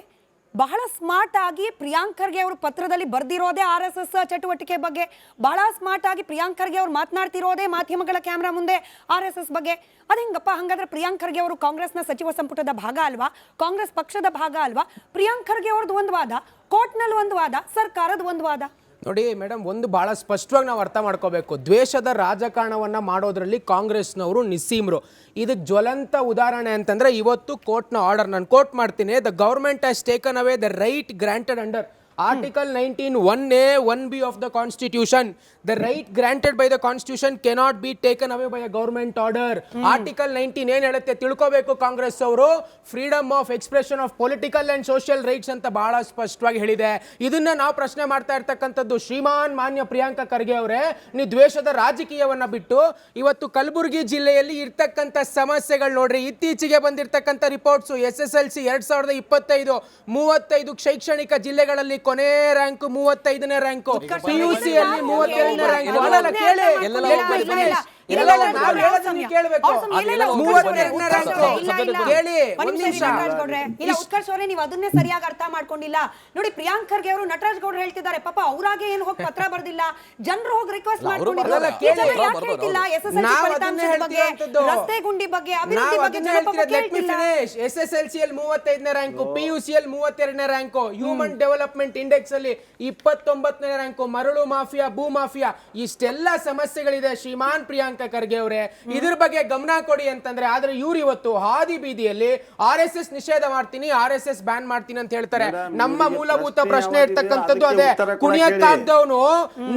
ಬಹಳ ಸ್ಮಾರ್ಟ್ ಆಗಿ ಪ್ರಿಯಾಂಕ್ ಖರ್ಗೆ ಅವರು ಪತ್ರದಲ್ಲಿ ಬರ್ದಿರೋದೇ RSS ಚಟುವಟಿಕೆ ಬಗ್ಗೆ. ಬಹಳ ಸ್ಮಾರ್ಟ್ ಆಗಿ ಪ್ರಿಯಾಂಕ್ ಖರ್ಗೆ ಅವರು ಮಾತನಾಡ್ತಿರೋದೇ ಮಾಧ್ಯಮಗಳ ಕ್ಯಾಮ್ರಾ ಮುಂದೆ RSS ಬಗ್ಗೆ. ಅದೇಂಗಪ್ಪ? ಹಾಗಾದ್ರೆ ಪ್ರಿಯಾಂಕ್ ಖರ್ಗೆ ಅವರು ಕಾಂಗ್ರೆಸ್ನ ಸಚಿವ ಸಂಪುಟದ ಭಾಗ ಅಲ್ವಾ? ಕಾಂಗ್ರೆಸ್ ಪಕ್ಷದ ಭಾಗ ಅಲ್ವಾ? ಪ್ರಿಯಾಂಕ್ ಖರ್ಗೆ ಅವ್ರದ್ದು ಒಂದು ವಾದ, ಕೋರ್ಟ್ನಲ್ಲಿ ಒಂದು ವಾದ, ಸರ್ಕಾರದ ಒಂದು ವಾದ. ನೋಡಿ ಮೇಡಮ್, ಒಂದು ಭಾಳ ಸ್ಪಷ್ಟವಾಗಿ ನಾವು ಅರ್ಥ ಮಾಡ್ಕೋಬೇಕು. ದ್ವೇಷದ ರಾಜಕಾರಣವನ್ನು ಮಾಡೋದ್ರಲ್ಲಿ ಕಾಂಗ್ರೆಸ್ನವರು ನಿಸ್ಸೀಮರು. ಇದಕ್ಕೆ ಜ್ವಲಂತ ಉದಾಹರಣೆ ಅಂತಂದರೆ ಇವತ್ತು ಕೋರ್ಟ್ನ ಆರ್ಡರ್ ನಾನು ಕೋರ್ಟ್ ಮಾಡ್ತೀನಿ. The government has taken away the right granted under Article 19 1A 1B of the Constitution, the right granted by the Constitution cannot be taken away by a government order. Article 19 ಏನ್ ಹೇಳುತ್ತೆ ತಿಳ್ಕೋಬೇಕು ಕಾಂಗ್ರೆಸ್ ಅವರು. Freedom of expression of political and social rights ಅಂತ ಬಹಳ ಸ್ಪಷ್ಟವಾಗಿ ಹೇಳಿದೆ. ಇದನ್ನ ನಾವು ಪ್ರಶ್ನೆ ಮಾಡ್ತಾ ಇರ್ತಕ್ಕಂಥದ್ದು ಶ್ರೀಮಾನ್ ಮಾನ್ಯ ಪ್ರಿಯಾಂಕಾ ಖರ್ಗೆ ಅವರೇ, ನೀವು ದ್ವೇಷದ ರಾಜಕೀಯವನ್ನ ಬಿಟ್ಟು ಇವತ್ತು ಕಲಬುರಗಿ ಜಿಲ್ಲೆಯಲ್ಲಿ ಇರ್ತಕ್ಕಂಥ ಸಮಸ್ಯೆಗಳು ನೋಡ್ರಿ. ಇತ್ತೀಚೆಗೆ ಬಂದಿರತಕ್ಕಂಥ ರಿಪೋರ್ಟ್ಸ್ SSLC 2025 35 ಶೈಕ್ಷಣಿಕ ಜಿಲ್ಲೆಗಳಲ್ಲಿ ಕೊನೆ ರ್ಯಾಂಕ್ 35ನೇ ರ್ಯಾಂಕ್, PUC ಅಲ್ಲಿ 37ನೇ ರ್ಯಾಂಕ್. ಅಲ್ಲ ಕೇಳಿ, ಉತ್ಕರ್ಷ್ ಅವರೇ, ನೀವು ಅದನ್ನೇ ಸರಿಯಾಗಿ ಅರ್ಥ ಮಾಡ್ಕೊಂಡಿಲ್ಲ ನೋಡಿ. ಪ್ರಿಯಾಂಕ್ ಖರ್ಗೆ ಅವರು ನಟರಾಜ್ ಗೌಡ್ರು ಹೇಳ್ತಿದ್ದಾರೆ, ಪಾಪ ಅವ್ರಾಗೆ ಏನು ಹೋಗಿ ಪತ್ರ ಬರ್ದಿಲ್ಲ, ಜನರು ಹೋಗಿ ರಿಕ್ವೆಸ್ಟ್ ಮಾಡ್ಕೊಂಡಿದ್ದಾರೆ. ರಸ್ತೆ ಗುಂಡಿ ಬಗ್ಗೆ, ಅಭಿವೃದ್ಧಿ ಬಗ್ಗೆ SSLC ಅಲ್ಲಿ 35ನೇ ರ್ಯಾಂಕ್, PUC ಅಲ್ಲಿ 32ನೇ ರ್ಯಾಂಕ್, ಹ್ಯೂಮನ್ ಡೆವಲಪ್ಮೆಂಟ್ ಇಂಡೆಕ್ಸ್ ಅಲ್ಲಿ 29ನೇ ರ್ಯಾಂಕ್, ಮರಳು ಮಾಫಿಯಾ, ಭೂ ಮಾಫಿಯಾ, ಇಷ್ಟೆಲ್ಲ ಸಮಸ್ಯೆಗಳಿದೆ ಶ್ರೀಮಾನ್ ಪ್ರಿಯಾಂಕ ಖರ್ಗೆ ಅವರೇ. ಇದ್ರ ಬಗ್ಗೆ ಗಮನ ಕೊಡಿ ಅಂತಂದ್ರೆ, ಆದ್ರೆ ಇವ್ರು ಇವತ್ತು ಹಾದಿ ಬೀದಿಯಲ್ಲಿ RSS ನಿಷೇಧ ಮಾಡ್ತೀನಿ, RSS ಬ್ಯಾನ್ ಮಾಡ್ತೀನಿ ಅಂತ ಹೇಳ್ತಾರೆ. ನಮ್ಮ ಮೂಲಭೂತ ಪ್ರಶ್ನೆ ಇರ್ತಕ್ಕಂಥದ್ದು ಅದೇ, ಕುಣಿಯಕ್ಕಾಗ್ದವನು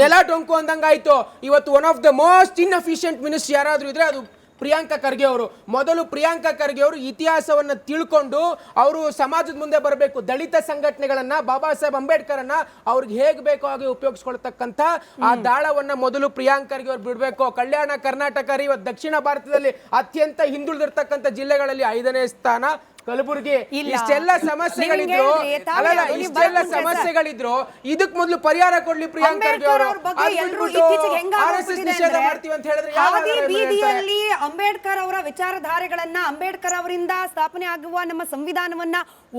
ನೆಲ ಟೊಂಕು ಅಂದಂಗಾಯ್ತು. ಇವತ್ತು one of the most inefficient minister ಯಾರಾದ್ರೂ ಇದ್ರೆ ಅದು ಪ್ರಿಯಾಂಕಾ ಖರ್ಗೆ ಅವರು. ಮೊದಲು ಪ್ರಿಯಾಂಕಾ ಖರ್ಗೆ ಅವರು ಇತಿಹಾಸವನ್ನ ತಿಳ್ಕೊಂಡು ಅವರು ಸಮಾಜದ ಮುಂದೆ ಬರಬೇಕು. ದಲಿತ ಸಂಘಟನೆಗಳನ್ನ, ಬಾಬಾ ಸಾಹೇಬ್ ಅಂಬೇಡ್ಕರ್ ಅನ್ನ ಅವ್ರಿಗೆ ಹೇಗ್ ಬೇಕೋ ಹಾಗೆ ಉಪಯೋಗಿಸ್ಕೊಳ್ತಕ್ಕಂಥ ಆ ದಾಳವನ್ನ ಮೊದಲು ಪ್ರಿಯಾಂಕಾ ಖರ್ಗೆ ಅವ್ರು ಬಿಡ್ಬೇಕು. ಕಲ್ಯಾಣ ಕರ್ನಾಟಕ ಇವತ್ತು ದಕ್ಷಿಣ ಭಾರತದಲ್ಲಿ ಅತ್ಯಂತ ಹಿಂದುಳಿದಿರ್ತಕ್ಕಂಥ ಜಿಲ್ಲೆಗಳಲ್ಲಿ 5ನೇ ಸ್ಥಾನ ಕಲಬುರಗಿ. ಇಷ್ಟೆಲ್ಲ ಸಮಸ್ಯೆಗಳಿದ್ರು ಇದಕ್ ಮೊದಲು ಪರಿಹಾರ ಕೊಡ್ಲಿ ಪ್ರಿಯಾಂಕಾ ಖರ್ಗೆ ಅವರು. ಬೀದಿಯಲ್ಲಿ ಅಂಬೇಡ್ಕರ್ ಅವರ ವಿಚಾರಧಾರೆಗಳನ್ನ, ಅಂಬೇಡ್ಕರ್ ಅವರಿಂದ ಸ್ಥಾಪನೆ ಆಗುವ ನಮ್ಮ ಸಂವಿಧಾನವನ್ನ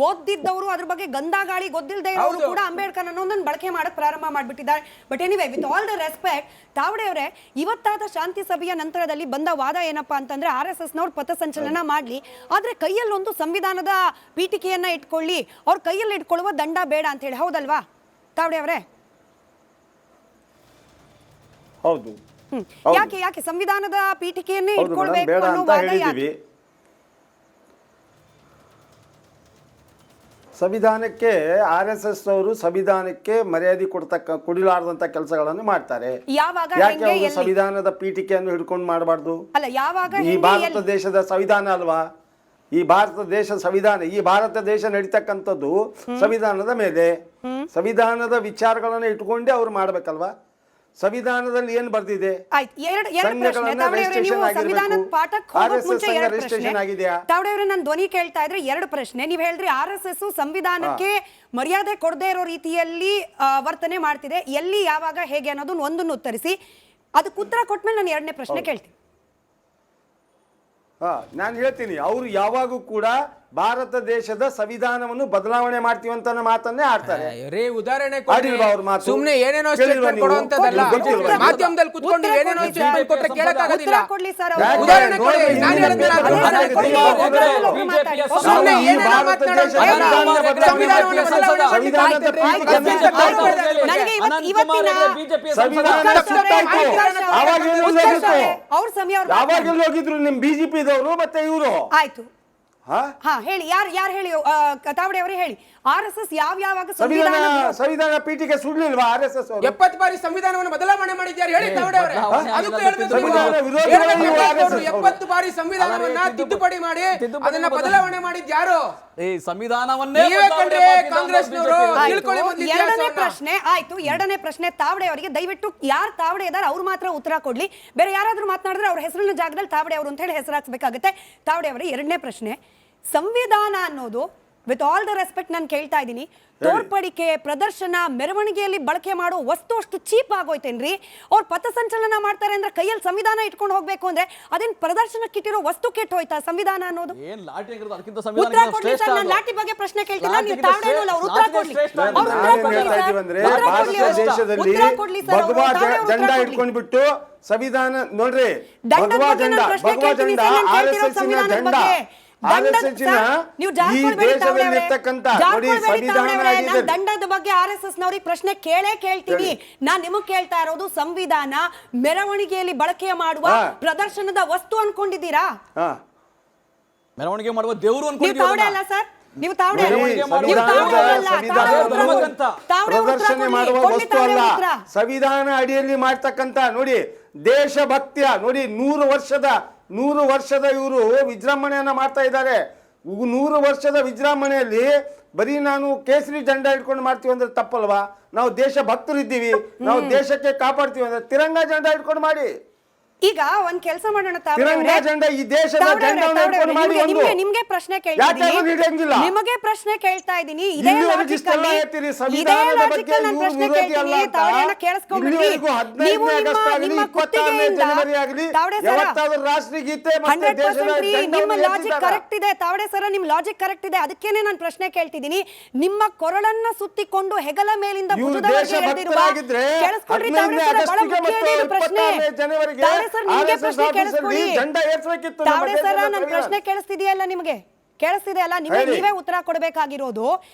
ಓದಿದ್ದವರು, ಅದ್ರ ಬಗ್ಗೆ ಗಂಧ ಗಾಳಿ ಗೊತ್ತಿಲ್ಲದೆ ಇರೋರು ಕೂಡ ಅಂಬೇಡ್ಕರ್ ಅನ್ನೋದನ್ನ ಬಳಕೆ ಮಾಡಕ್ ಪ್ರಾರಂಭ ಮಾಡ್ಬಿಟ್ಟಿದ್ದಾರೆ. But anyway, with all the respect, Tawde ಅವರೇ, ಇವತ್ತಾದ ಶಾಂತಿ ಸಭೆಯ ನಂತರದಲ್ಲಿ ಬಂದ ವಾದ ಏನಪ್ಪಾ ಅಂತಂದ್ರೆ, RSS ನವ್ರು ಪಥಸಂಚಲನ ಮಾಡ್ಲಿ, ಆದ್ರೆ ಕೈಯಲ್ಲಿ ಒಂದು ಸಂವಿಧಾನದ ಪೀಠಿಕೆಯನ್ನ ಇಟ್ಕೊಳ್ಳಿ, ಅವ್ರ ಕೈಯಲ್ಲಿ ಇಟ್ಕೊಳ್ಳುವ ದಂಡ ಬೇಡ ಅಂತ ಹೇಳಿ. ಹೌದಲ್ವಾ ತಾವಡೆ ಅವರೇ? ಹೌದು. ಯಾಕೆ ಸಂವಿಧಾನದ ಪೀಠಿಕೆಯನ್ನೇ ಇಟ್ಕೊಳ್ಬೇಕು ಅನ್ನೋ ವಾದ ಯಾಕೆ? ಸಂವಿಧಾನಕ್ಕೆ RSS ಅವರು ಸಂವಿಧಾನಕ್ಕೆ ಮರ್ಯಾದೆ ಕೊಡಲಾರದಂತ ಕೆಲಸಗಳನ್ನು ಮಾಡ್ತಾರೆ. ಯಾಕೆ ಅವರು ಸಂವಿಧಾನದ ಪೀಠಿಕೆಯನ್ನು ಹಿಡ್ಕೊಂಡು ಮಾಡಬಾರ್ದು? ಅಲ್ಲ, ಯಾವಾಗ ಈ ಭಾರತ ದೇಶದ ಸಂವಿಧಾನ ಅಲ್ವಾ? ಈ ಭಾರತ ದೇಶ ಸಂವಿಧಾನ, ಈ ಭಾರತ ದೇಶ ನಡೀತಕ್ಕಂಥದ್ದು ಸಂವಿಧಾನದ ಮೇಲೆ. ಸಂವಿಧಾನದ ವಿಚಾರಗಳನ್ನು ಇಟ್ಕೊಂಡೇ ಅವ್ರು ಮಾಡ್ಬೇಕಲ್ವಾ? ಸಂವಿಧಾನದಲ್ಲಿ ಏನ್ ಬರ್ದಿದೆ? ನಾನು ಧ್ವನಿ ಕೇಳ್ತಾ ಇದ್ರೆ 2 ಪ್ರಶ್ನೆ. ನೀವ್ ಹೇಳಿದ್ರಿ RSS ಸಂವಿಧಾನಕ್ಕೆ ಮರ್ಯಾದೆ ಕೊಡದೇ ಇರೋ ರೀತಿಯಲ್ಲಿ ವರ್ತನೆ ಮಾಡ್ತಿದೆ, ಎಲ್ಲಿ, ಯಾವಾಗ, ಹೇಗೆ ಅನ್ನೋದನ್ನ ಒಂದನ್ನು ಉತ್ತರಿಸಿ. ಅದಕ್ಕೆ ಉತ್ತರ ಕೊಟ್ಮೇಲೆ ನಾನು 2ನೇ ಪ್ರಶ್ನೆ ಕೇಳ್ತೀನಿ. ನಾನು ಹೇಳ್ತೀನಿ, ಅವರು ಯಾವಾಗೂ ಕೂಡ ಭಾರತ ದೇಶದ ಸಂವಿಧಾನವನ್ನು ಬದಲಾವಣೆ ಮಾಡ್ತೀವಿ ಅಂತ ಮಾತನ್ನೇ ಆಡ್ತಾರೆ. ಉದಾಹರಣೆ ಸುಮ್ನೆ ಏನೇನೋ ಸ್ಟೇಟ್ಮೆಂಟ್ ಕೊಡುವಂತದಲ್ಲ, ಮಾಧ್ಯಮದಲ್ಲಿ ಕುತ್ಕೊಂಡು ಏನೇನೋ ಸ್ಟೇಟ್ಮೆಂಟ್ ಕೊಟ್ಟರೆ ಕೇಳಕ್ಕಾಗೋದಿಲ್ಲ. ಉದಾಹರಣೆ ಕೊಡಿ. ನಾನು ಹೇಳ್ತೀನಿ, ಸುಮ್ನೆ ಏನೇನೋ ಮಾತನಾಡೋದು ಯಾವಾಗೆಲ್ಲ ಹೋಗಿದ್ರು ನಿಮ್ ಬಿಜೆಪಿದವರು ಮತ್ತೆ ಇವರು. ಆಯ್ತು, ಹೇಳಿ, ಯಾರು ಹೇಳಿ, ತಾವಡೆ ಅವರೇ ಹೇಳಿ. RSS ಯಾವಾಗ ಸಂವಿಧಾನ ಪೀಠಿಕೆ ಸುಡ್ಲಿಲ್ವಾ? RSS 70 ಬಾರಿ ಸಂವಿಧಾನವನ್ನು ಬದಲಾವಣೆ ಮಾಡಿದ್ದಾರೆ ಹೇಳಿ ತಾವಡೆ ಅವರೇ. ಅದಕ್ಕೂ ಹೇಳ್ಬೇಕು, 70 ಬಾರಿ ಸಂವಿಧಾನವನ್ನ ತಿದ್ದುಪಡಿ ಮಾಡಿ ಅದನ್ನ ಬದಲಾವಣೆ ಮಾಡಿದ್ ಯಾರು? ಈ ಸಂವಿಧಾನವನ್ನೇ ಕಾಂಗ್ರೆಸ್ನವರು. 2ನೇ ಪ್ರಶ್ನೆ ಆಯ್ತು. 2ನೇ ಪ್ರಶ್ನೆ ತಾವಡೆ ಅವರಿಗೆ. ದಯವಿಟ್ಟು ಯಾರು ತಾವಡೆ ಇದ್ದಾರೆ ಅವ್ರು ಮಾತ್ರ ಉತ್ತರ ಕೊಡ್ಲಿ. ಬೇರೆ ಯಾರಾದ್ರೂ ಮಾತನಾಡಿದ್ರೆ ಅವ್ರ ಹೆಸರಿನ ಜಾಗದಲ್ಲಿ ತಾವಡೆ ಅವರು ಅಂತ ಹೇಳಿ ಹೆಸರು ಹಾಕ್ಸ್ಬೇಕಾಗತ್ತೆ. ತಾವಡೆ ಅವರೇ, 2ನೇ ಪ್ರಶ್ನೆ. ಸಂವಿಧಾನ ಅನ್ನೋದು, ವಿತ್ ಆಲ್ ದ ರೆಸ್ಪೆಕ್ಟ್ ನಾನು ಕೇಳ್ತಾ ಇದ್ದೀನಿ, ತೋರ್ಪಡಿಕೆ, ಪ್ರದರ್ಶನ, ಮೆರವಣಿಗೆಯಲ್ಲಿ ಬಳಕೆ ಮಾಡೋ ವಸ್ತು ಅಷ್ಟು ಚೀಪ್ ಆಗೋಯ್ತೇನ್ರಿ? ಅವ್ರು ಪಥಸಂಚಲನ ಮಾಡ್ತಾರೆ ಅಂದ್ರೆ ಕೈಯಲ್ಲಿ ಸಂವಿಧಾನ ಇಟ್ಕೊಂಡು ಹೋಗ್ಬೇಕು ಅಂದ್ರೆ ಅದೇನ್ ಪ್ರದರ್ಶನಕ್ಕೆ ಇಟ್ಟಿರೋ ವಸ್ತು ಕೆಟ್ಟು ಹೋಯ್ತಾ ಸಂವಿಧಾನ ಅನ್ನೋದು? ಉತ್ತರ ಕೊಡ್ಲಿ ಸರ್. ನಾನು ಲಾಠಿ ಬಗ್ಗೆ ಪ್ರಶ್ನೆ ಕೇಳ್ತಿಲ್ಲ, ನೀವು ತಾವಡೆ ಅನ್ನೋಲ್ಲ, ಅವ್ರು ಉತ್ತರ ಕೊಡ್ಲಿ. ಭಾರತ ದೇಶದಲ್ಲಿ ಭಗವಾ ಜೆಂಡ ಇಟ್ಕೊಂಡ್ಬಿಟ್ಟು ಸಂವಿಧಾನ ನೋಡ್ರಿ, ಭಗವಾ ಜೆಂಡ RSS ಜೆಂಡ ದಂಡದ ಬಗ್ಗೆ RSS ನವರಿಗೆ ಪ್ರಶ್ನೆ ಕೇಳ್ತೀನಿ. ನಾನ್ ನಿಮಗ್ ಕೇಳ್ತಾ ಇರೋದು, ಸಂವಿಧಾನ ಮೆರವಣಿಗೆಯಲ್ಲಿ ಬಳಕೆ ಮಾಡುವ ಪ್ರದರ್ಶನದ ವಸ್ತು ಅನ್ಕೊಂಡಿದ್ದೀರಾ? ಮೆರವಣಿಗೆ ಮಾಡುವ ದೇವರು ಅಲ್ಲ ಸರ್? ನೀವು ತಾವಡೆ ನೋಡಿ, ನೀವು ತಾವಡೆ ಅಲ್ಲ, ತಾವಡೆ ಉತ್ತರ ಕೊಡಿ. ಧರ್ಮಗ್ರಂಥ. ತಾವಡೆ ಉತ್ತರ ಪ್ರದರ್ಶನ ಕೊಡಿ. ಮಾಡುವ ಕೊಡಿ ವಸ್ತು ತಾವಡೆ ಅಲ್ಲ. ಉತ್ತರ. ಸಂವಿಧಾನ ಅಡಿಯಲ್ಲಿ ಮಾಡ್ತಕ್ಕಂಥ ನೋಡಿ ದೇಶಭಕ್ತಿಯ ನೋಡಿ 100 ವರ್ಷದ ಇವರು ವಿಜೃಂಭಣೆಯನ್ನ ಮಾಡ್ತಾ ಇದ್ದಾರೆ. 100 ವರ್ಷದ ವಿಜೃಂಭಣೆಯಲ್ಲಿ ಬರೀ ನಾನು ಕೇಸರಿ ಜೆಂಡಾ ಇಟ್ಕೊಂಡು ಮಾಡ್ತೀವಿ ಅಂದ್ರೆ ತಪ್ಪಲ್ವಾ? ನಾವು ದೇಶ ಭಕ್ತರಿದ್ದೀವಿ, ನಾವು ದೇಶಕ್ಕೆ ಕಾಪಾಡ್ತೀವಿ ಅಂದ್ರೆ ತಿರಂಗ ಜೆಂಡಾ ಇಟ್ಕೊಂಡು ಮಾಡಿ. ಈಗ ಒಂದ್ ಕೆಲಸ ಮಾಡೋಣ ತಾವಡೆ ತಿರಂಗ ಅವರೇ. ಜೆಂಡಾ ಈ ದೇಶದ ತಾವಡೆ ಅವರೇ, ಜೆಂಡಾವನ್ನು ತಾವಡೆ ಅವರೇ, ಇಟ್ಕೊಂಡು ಮಾಡಿ ಒಂದು. ನಿಮ್ಗೆ ಪ್ರಶ್ನೆ ಯಾಕೆ ಅದು ಕೇಳ್ತಿದ್ದೀನಿ. ಹಿಡಿಯಂಗಿಲ್ಲ? ನಿಮಗೆ ಪ್ರಶ್ನೆ ಕೇಳ್ತಾ ಇದ್ದೀನಿ. ಇದೇ ಇಲ್ಲಿವರೆಗೂ ಲಾಜಿಕ್ ಇಷ್ಟೆಲ್ಲ ಅಲ್ಲಿ ಹೇಳ್ತೀರಿ, ಇದೇ ಸಂವಿಧಾನದ ಲಾಜಿಕ್ ಬಗ್ಗೆ ಅಲ್ಲಿ ನಾನು ಇವ್ರು ಪ್ರಶ್ನೆ ವಿರೋಧಿ ಅಲ್ಲ ಕೇಳ್ತೀನಿ. ಅಂತ. ತಾವಡೆಯನ್ನ ಕೇಳಿಸ್ಕೊಂಡ್ಬಿಡಿ. ಇಲ್ಲಿವರೆಗೂ ನೀವು 15ನೇ ಆಗಸ್ಟ್ ಆಗಲಿ, ನಿಮ್ಮ 26ನೇ ಕುತ್ತಿಗೆಯಿಂದ ಜನವರಿ ಆಗಲಿ, ತಾವಡೆ ಸರ ಯಾವತ್ತಾದ್ರೂ ರಾಷ್ಟ್ರಗೀತೆ ಮತ್ತೆ ದೇಶದ 100% ನಿಮ್ಮ ಜೆಂಡಾವನ್ನು ಲಾಜಿಕ್ ಎತ್ತಿದ್ದಾರಾ? ಕರೆಕ್ಟ್ ಇದೆ. ತಾವಡೆ ಸರ ನಿಮ್ ಲಾಜಿಕ್ ಕರೆಕ್ಟ್ ಇದೆ. ಅದಕ್ಕೇನೆ ನಾನು ಪ್ರಶ್ನೆ ಕೇಳ್ತಿದ್ದೀನಿ. ನಿಮ್ಮ ಕೊರಳನ್ನ ಸುತ್ತಿಕೊಂಡು ಹೆಗಲ ಮೇಲಿಂದ ಇವ್ರು ಭುಜದವರೆಗೆ ಎಳೆದಿರುವ ದೇಶಭಕ್ತರಾಗಿದ್ರೆ ಕೇಳಿಸ್ಕೊಳ್ರಿ ತಾವಡೆ 15ನೇ ಸರ, ಬಹಳ ಆಗಸ್ಟ್ಗೆ ಮುಖ್ಯ ಇದೆ ಇದು ಮತ್ತು ಪ್ರಶ್ನೆ. 26ನೇ ಜನವರಿಗೆ ತಾವಡೆ ಸರ್ ನಿಮಗೆ ಪ್ರಶ್ನೆ ಕೇಳಿಸ್ಕೊಳ್ಳಿ. ಜೆಂಡಾ ಏರ್ಸಬೇಕಿತ್ತು ನಮ್ಮ ತಾವಡೆ ಸರ ದೇಶದ ನನ್ನ ಪ್ರಶ್ನೆ ಕೇಳಿಸ್ತಿದೆಯಲ್ಲ ನಿಮಗೆ? ಕೇಳಿಸ್ತಿದೆಯಲ್ಲ? ಹೇಳಿ. ನೀವೇ ಉತ್ತರ ಕೊಡಬೇಕಾಗಿರೋದು.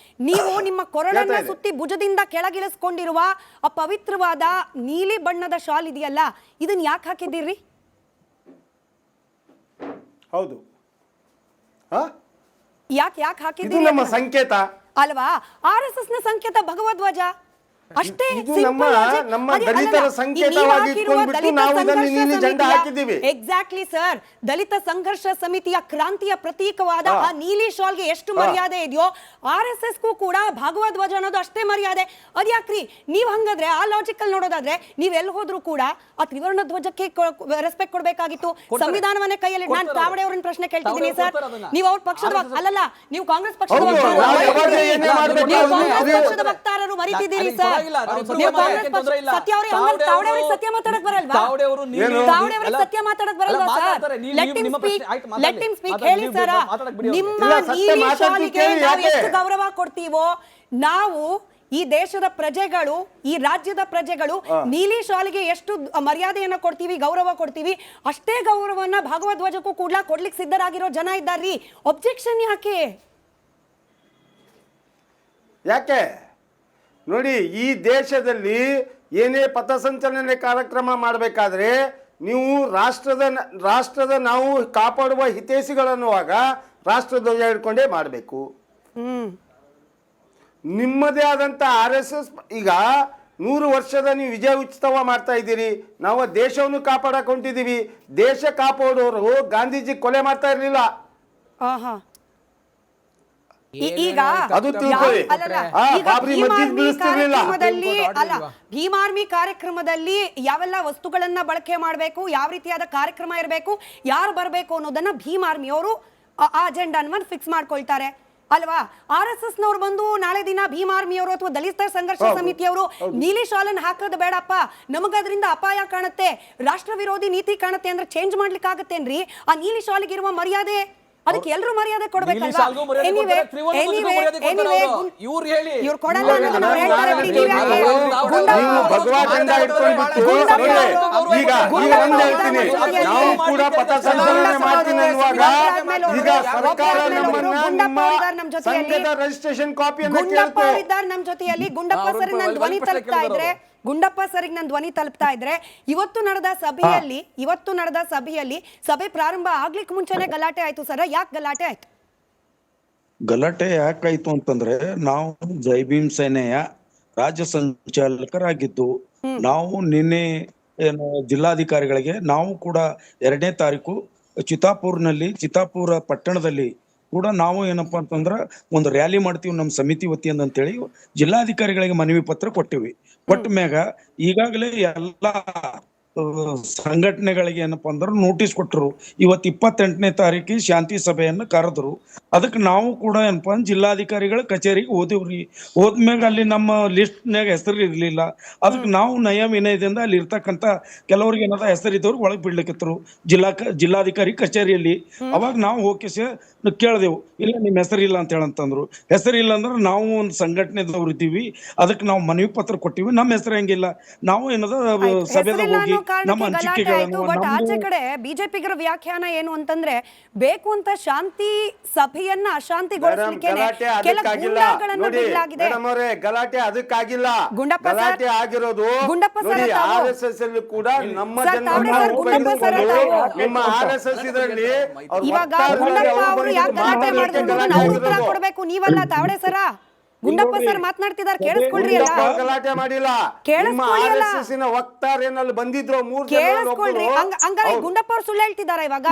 ನೀವು ನಿಮ್ಮ ಕೊರಳನ್ನ ಕೇಳ್ತಾ ಇದೆ. ಸುತ್ತಿ ಭುಜದಿಂದ ಕೆಳಗಿಳಿಸ್ಕೊಂಡಿರುವ ಆ ಪವಿತ್ರವಾದ ನೀಲಿ ಬಣ್ಣದ ಶಾಲ್ ಇದೆಯಲ್ಲ, ಇದನ್ನ ಯಾಕೆ ಹಾಕಿದ್ದೀರಿ? ಹೌದು. ಹಾ? ಯಾಕೆ ಇದು ಹಾಕಿದ್ದೀರಿ ನಮ್ಮ ಅದನ್ನ? ಸಂಕೇತ. ಅಲ್ವಾ? RSS ನ ಸಂಕೇತ ಭಗವಧ್ವಜ ಅಷ್ಟೇ. ಇದು ನಮ್ಮ ದಲಿತರ ಸಂಕೇತವಾಗಿ ಇಟ್ಕೊಂಡ್ಬಿಟ್ಟು ನಾವು ಇದನ್ನು ನೀಲಿ ಜೆಂಡಾ ಹಾಕಿದ್ದೀವಿ. Exactly sir. ದಲಿತ ಸಂಘರ್ಷ ಸಮಿತಿಯ ಕ್ರಾಂತಿಯ ಪ್ರತೀಕವಾದ ಆ ನೀಲಿ ಶಾಲ್ಗೆ ಎಷ್ಟು ಮರ್ಯಾದೆ ಇದೆಯೋ RSS ಗೂ ಕೂಡ ಭಾಗವಧ್ವಜ ಅನ್ನೋದು ಅಷ್ಟೇ ಮರ್ಯಾದೆ. ಅದ್ಯಾಕ್ರಿ ನೀವು ಹಂಗಾದ್ರೆ ಆ ಲಾಜಿಕಲ್ ನೋಡೋದಾದ್ರೆ ನೀವ್ ಎಲ್ಲಿ ಹೋದ್ರು ಕೂಡ ಆ ತ್ರಿವರ್ಣ ಧ್ವಜಕ್ಕೆ ರೆಸ್ಪೆಕ್ಟ್ ಕೊಡ್ಬೇಕಾಗಿತ್ತು. ಸಂವಿಧಾನವನ್ನೇ ಕೈಯಲ್ಲಿ. ನಾನು ತಾವಡೆ ಅವ್ರನ್ನ ಪ್ರಶ್ನೆ ಕೇಳ್ತಿದ್ದೀನಿ ಸರ್. ನೀವು ಅವ್ರ ಪಕ್ಷದ ಅಲ್ಲಲ್ಲ, ನೀವು ಕಾಂಗ್ರೆಸ್ ಪಕ್ಷದ ವಕ್ತಾರರು ಮರಿತಿದ್ದೀರಿ ಸರ್. ಸತ್ಯ ಅವ್ರಿಗೆ ಸತ್ಯ ಮಾತಾಡಕ್ ಬರಲ್ವಾ? ತಾವಡೆ ಅವ್ರಿಗೆ ಸತ್ಯ ಮಾತಾಡಕ್ ಬರಲ್ವಾ ಸರ್? Let him speak. ಹೇಳಿ ಸರ್, ನಿಮ್ಮ ನೀಲಿ ಶಾಲಿಗೆ ನಾವು ಎಷ್ಟು ಗೌರವ ಕೊಡ್ತೀವೋ, ನಾವು ಈ ದೇಶದ ಪ್ರಜೆಗಳು, ಈ ರಾಜ್ಯದ ಪ್ರಜೆಗಳು ನೀಲಿ ಶಾಲಿಗೆ ಎಷ್ಟು ಮರ್ಯಾದೆಯನ್ನ ಕೊಡ್ತೀವಿ, ಗೌರವ ಕೊಡ್ತೀವಿ, ಅಷ್ಟೇ ಗೌರವವನ್ನ ಭಾಗವಧ್ವಜಕ್ಕೂ ಕೂಡ ಕೊಡ್ಲಿಕ್ಕೆ ಸಿದ್ಧರಾಗಿರೋ ಜನ ಇದ್ದಾರ್ರಿ. ಒಬ್ಜೆಕ್ಷನ್ ಯಾಕೆ ನೋಡಿ, ಈ ದೇಶದಲ್ಲಿ ಏನೇ ಪಥಸಂಚಲನೆ ಕಾರ್ಯಕ್ರಮ ಮಾಡಬೇಕಾದ್ರೆ ನೀವು ರಾಷ್ಟ್ರದ ನಾವು ಕಾಪಾಡುವ ಹಿತೈಷಿಗಳನ್ನುವಾಗ ರಾಷ್ಟ್ರಧ್ವಜ ಹಿಡ್ಕೊಂಡೇ ಮಾಡಬೇಕು. ನಿಮ್ಮದೇ ಆದಂಥ RSS ಈಗ 100 ವರ್ಷದ ನೀವು ವಿಜಯ ಉತ್ಸವ ಮಾಡ್ತಾ ಇದ್ದೀರಿ. ನಾವು ದೇಶವನ್ನು ಕಾಪಾಡಕ್ ಹೊಂಟಿದ್ದೀವಿ. ದೇಶ ಕಾಪಾಡೋರು ಗಾಂಧೀಜಿ ಕೊಲೆ ಮಾಡ್ತಾ ಇರಲಿಲ್ಲ. ಈಗ ಅದು ತಿಳ್ಕೊಳ್ಳಿ. ಭೀಮಾರ್ಮಿ ಕಾರ್ಯಕ್ರಮದಲ್ಲಿ ಯಾವೆಲ್ಲ ವಸ್ತುಗಳನ್ನ ಬಳಕೆ ಮಾಡಬೇಕು, ಯಾವ ರೀತಿಯಾದ ಕಾರ್ಯಕ್ರಮ ಇರಬೇಕು, ಯಾರು ಬರಬೇಕು ಅನ್ನೋದನ್ನ ಭೀಮಾರ್ಮಿಯವರು ಆ ಅಜೆಂಡಾನ ಫಿಕ್ಸ್ ಮಾಡ್ಕೊಳ್ತಾರೆ ಅಲ್ವಾ? RSS ನವ್ರು ಬಂದು ನಾಳೆ ದಿನ ಭೀಮಾರ್ಮಿಯವರು ಅಥವಾ ದಲಿತ ಸಂಘರ್ಷ ಸಮಿತಿಯವರು ನೀಲಿ ಶಾಲನ್ನು ಹಾಕೋದು ಬೇಡಪ್ಪ, ನಮಗದ್ರಿಂದ ಅಪಾಯ ಕಾಣುತ್ತೆ, ರಾಷ್ಟ್ರ ವಿರೋಧಿ ನೀತಿ ಕಾಣುತ್ತೆ ಅಂದ್ರೆ ಚೇಂಜ್ ಮಾಡ್ಲಿಕ್ಕೆ ಆಗತ್ತೇನ್ರಿ? ಆ ನೀಲಿ ಶಾಲಿಗಿರುವ ಮರ್ಯಾದೆ ಅದಕ್ಕೆ ಎಲ್ಲರೂ ಮರ್ಯಾದೆ ಕೊಡ್ಬೇಕಲ್ವಾ? ಇವ್ರು ಕೊಡಲ್ಲ ಅನ್ನೋದು ನಾವು ಹೇಳ್ತಾರೆ ಬಿಡಿ. ಈಗ ಹೇಳ್ತೀನಿ, ನಾವು ಕೂಡ ಪಥಸಂಚಲನೆ ಮಾಡ್ತೀನಿ ಅನ್ನುವಾಗ ಈಗ ಸರ್ಕಾರ ನಮ್ಮನ್ನ ಸಂಘದ ರಿಜಿಸ್ಟ್ರೇಷನ್ ಕಾಪಿಯನ್ನು ಕೇಳ್ತು. ನಮ್ ಜೊತೆಯಲ್ಲಿ ಗುಂಡಪ್ಪ ಸರ್ ನನ್ನ ಧ್ವನಿ ತಲುಪ್ತಾ ಇದ್ರೆ, ಗುಂಡಪ್ಪ ಸರಿಗೆ ನನ್ನ ಧ್ವನಿ ತಲುಪ್ತಾ ಇದ್ರೆ, ಇವತ್ತು ನಡೆದ ಸಭೆಯಲ್ಲಿ ಸಭೆ ಪ್ರಾರಂಭ ಆಗ್ಲಿಕ್ಕೆ ಮುಂಚೆನೆ ಗಲಾಟೆ ಆಯ್ತು ಸರ್. ಯಾಕೆ ಗಲಾಟೆ ಆಯ್ತು? ಗಲಾಟೆ ಯಾಕಾಯ್ತು ಅಂತಂದ್ರೆ, ನಾವು ಜೈ ಭೀಮ್ ಸೇನೆಯ ರಾಜ್ಯ ಸಂಚಾಲಕರಾಗಿದ್ದು, ನಾವು ನಿನ್ನೆ ಜಿಲ್ಲಾಧಿಕಾರಿಗಳಿಗೆ ನಾವು ಕೂಡ 2ನೇ ತಾರೀಕು ಚಿತ್ತಾಪುರ ಪಟ್ಟಣದಲ್ಲಿ ಕೂಡ ನಾವು ಏನಪ್ಪಾ ಅಂತಂದ್ರ ಒಂದು ರ್ಯಾಲಿ ಮಾಡ್ತೀವಿ ನಮ್ಮ ಸಮಿತಿ ವತಿಯಿಂದ ಅಂತೇಳಿ ಜಿಲ್ಲಾಧಿಕಾರಿಗಳಿಗೆ ಮನವಿ ಪತ್ರ ಕೊಟ್ಟಿವಿ. ಕೊಟ್ಟ ಮ್ಯಾಗ ಈಗಾಗಲೇ ಎಲ್ಲಾ ಸಂಘಟನೆಗಳಿಗೆ ಏನಪ್ಪಾ ಅಂದ್ರೆ ನೋಟಿಸ್ ಕೊಟ್ಟರು. ಇವತ್ತು 28ನೇ ತಾರೀಕಿಗೆ ಶಾಂತಿ ಸಭೆಯನ್ನು ಕರೆದ್ರು. ಅದಕ್ಕೆ ನಾವು ಕೂಡ ಏನಪ್ಪಾ ಜಿಲ್ಲಾಧಿಕಾರಿಗಳ ಕಚೇರಿಗೆ ಹೋದಿವ್ರಿ. ಹೋದ್ಮ್ಯಾಗ ಅಲ್ಲಿ ನಮ್ಮ ಲಿಸ್ಟ್ನಾಗ ಹೆಸರು ಇರ್ಲಿಲ್ಲ. ಅದಕ್ಕೆ ನಾವು ನಯ ವಿನಯದಿಂದ ಅಲ್ಲಿ ಇರ್ತಕ್ಕಂಥ ಕೆಲವ್ರಿಗೆ ಏನದ ಹೆಸರಿದ್ದವ್ರಿಗೆ ಒಳಗೆ ಬಿಡ್ಲಿಕ್ಕಿದ್ರು ಜಿಲ್ಲಾಧಿಕಾರಿ ಕಚೇರಿಯಲ್ಲಿ. ಅವಾಗ ನಾವು ಹೋಗಿ ಕೇಳ್ದೆವು, ಇಲ್ಲ ನಿಮ್ಮ ಹೆಸರಿಲ್ಲ ಅಂತ ಹೇಳಂತಂದ್ರು. ಹೆಸರಿಲ್ಲ ಅಂದ್ರೆ ನಾವು ಒಂದು ಸಂಘಟನೆದವ್ರು ಇದ್ದೀವಿ, ಅದಕ್ಕೆ ನಾವು ಮನವಿ ಪತ್ರ ಕೊಟ್ಟಿವಿ, ನಮ್ಮ ಹೆಸರು ಹೆಂಗಿಲ್ಲ, ನಾವು ಏನದ ಸಭೆದಾಗ ಹೋಗಿ ನಮ್ಮ ಅನಿಸಿಕೆಗಳನ್ನು. ಬಟ್ ಆಚೆ ಕಡೆ ಬಿಜೆಪಿಗರ ವ್ಯಾಖ್ಯಾನ ಏನು ಅಂತಂದ್ರೆ, ಬೇಕು ಅಂತ ಶಾಂತಿ ಸಭೆಯನ್ನ ಅಶಾಂತಿಗೊಳಿಸಲಿಕ್ಕೆ ಕೆಲ ಗೂಂಡಾಗಳನ್ನ ಬಿಡಲಾಗಿದೆ. ಗಲಾಟೆ ಅದಕ್ಕಾಗಿಲ್ಲ, ಗುಂಡಪ್ಪ ಗಲಾಟೆ ಆಗಿರೋದು RSS ಅಲ್ಲಿ ಕೂಡ ನಮ್ಮ ನಿಮ್ಮ RSS ಇದರಲ್ಲಿ ಇವಾಗ ಗುಂಡಪ್ಪರು ಯಾಕೆ ಗಲಾಟೆ ಮಾಡಿದ್ರು ಅನ್ನೋದನ್ನ ಅವ್ರು ಉತ್ತರ ಕೊಡ್ಬೇಕು, ನೀವಲ್ಲ. ತಾವಡೆ ಸರ ಗುಂಡಪ್ಪ ಸರ್ ಮಾತನಾಡ್ತಿದ್ದಾರೆ, ಕೇಳಿಸ್ಕೊಳ್ರಿ ಅಲ್ಲ. ಗಲಾಟೆ ಮಾಡಿಲ್ಲ. ಕೇಳಿಸ್ಕೊಳ್ಳಿ ವಕ್ತಾರೇನಲ್ಲಿ ಬಂದಿದ್ರು 3 ಜನ ಕೇಳಿಸ್ಕೊಳ್ರಿ. ಹಂಗಾರೆ ಗುಂಡಪ್ಪ ಅವ್ರು ಸುಳ್ಳು ಹೇಳ್ತಿದಾರ ಇವಾಗ?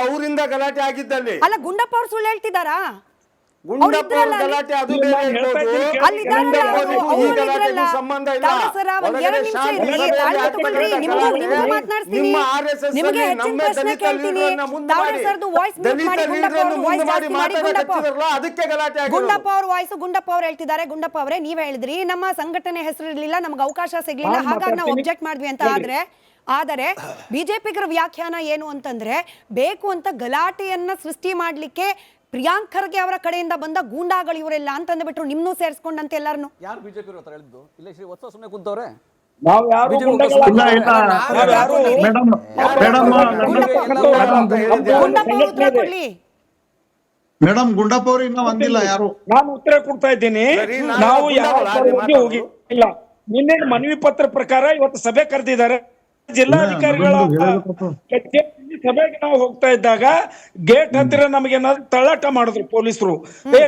ಅವರಿಂದ ಗಲಾಟೆ ಆಗಿದ್ದಲ್ಲಿ ಅಲ್ಲ, ಗುಂಡಪ್ಪ ಅವ್ರು ಸುಳ್ಳು ಹೇಳ್ತಿದಾರಾ? ಗುಂಡಪ್ಪ ಅವ್ರ ಗಲಾಟೆ ಅದು ಬೇರೆ ಇರ್ಬೋದು. ಈ ಗಲಾಟೆಗೂ ಸಂಬಂಧ ಇಲ್ಲ. ನಿಮ್ಮ RSS ಅಲ್ಲಿ ನಮ್ಮ ದಲಿತ ಲೀಡರ್ನ ಮುಂದೆ ಮಾಡಿ ದಲಿತ ಲೀಡರ್ನ ಮುಂದೆ ಮಾಡಿ ಮಾತಾಡಕತ್ತಿದ್ರಲ್ಲ, ಅದಕ್ಕೆ ಗಲಾಟೆ ಆಗಿದೆ. ಗುಂಡಪ್ಪ ಅವ್ರ ವಾಯ್ಸ್ ಗುಂಡಪ್ಪ ಅವ್ರು ಹೇಳ್ತಿದ್ದಾರೆ. ಗುಂಡಪ್ಪ ಅವರೇ, ನೀವ್ ಹೇಳಿದ್ರಿ ನಮ್ಮ ಸಂಘಟನೆ ಹೆಸರು ಇರ್ಲಿಲ್ಲ, ನಮ್ಗೆ ಅವಕಾಶ ಸಿಗ್ಲಿಲ್ಲ, ಹಾಗಾಗಿ ನಾವು ಒಬ್ಜೆಕ್ಟ್ ಮಾಡಿದ್ವಿ ಅಂತ. ಆದರೆ ಬಿಜೆಪಿಗರ ವ್ಯಾಖ್ಯಾನ ಏನು ಅಂತಂದ್ರೆ, ಬೇಕು ಅಂತ ಗಲಾಟೆಯನ್ನ ಸೃಷ್ಟಿ ಮಾಡ್ಲಿಕ್ಕೆ ಪ್ರಿಯಾಂಕ್ ಖರ್ಗೆ ಅವರ ಕಡೆಯಿಂದ ಬಂದ ಗೂಂಡಾಗಳು ಇವರೆಲ್ಲ ಅಂತ ಅಂದ್ಬಿಟ್ರು, ನಿಮ್ನೂ ಸೇರಿಸ್ಕೊಂಡಂತೆ ಎಲ್ಲಾರನು. ಯಾರು ಬಿಜೆಪಿ ಹತ್ರ ಹೇಳಿದ್ದು? ಇಲ್ಲ ಶ್ರೀ ವತ್ಸ ಸುಮ್ಮನೆ ಕುಂತವ್ರೆ. ನಾವ್ ಯಾರು ಮೇಡಮ್ ಗುಂಡಪ್ಪ ಅವ್ರು ಇನ್ನ ಒಂದಿಲ್ಲ ಯಾರು. ನಾನು ಉತ್ತರ ಕೊಡ್ತಾ ಇದ್ದೀನಿ. ನಾವು ಯಾವ ಹೋಗಿಲ್ಲ. ನಿನ್ನೆ ಮನವಿ ಪತ್ರ ಪ್ರಕಾರ ಇವತ್ತು ಸಭೆ ಕರೆದಿದ್ದಾರೆ. ಜಿಲ್ಲಾಧಿಕಾರಿಗಳ ಸಭೆಗೆ ನಾವು ಹೋಗ್ತಾ ಇದ್ದಾಗ ಗೇಟ್ ಹತ್ತಿರ ನಮಗೆ ತಳ್ಳಾಟ ಮಾಡಿದ್ರು ಪೊಲೀಸರು.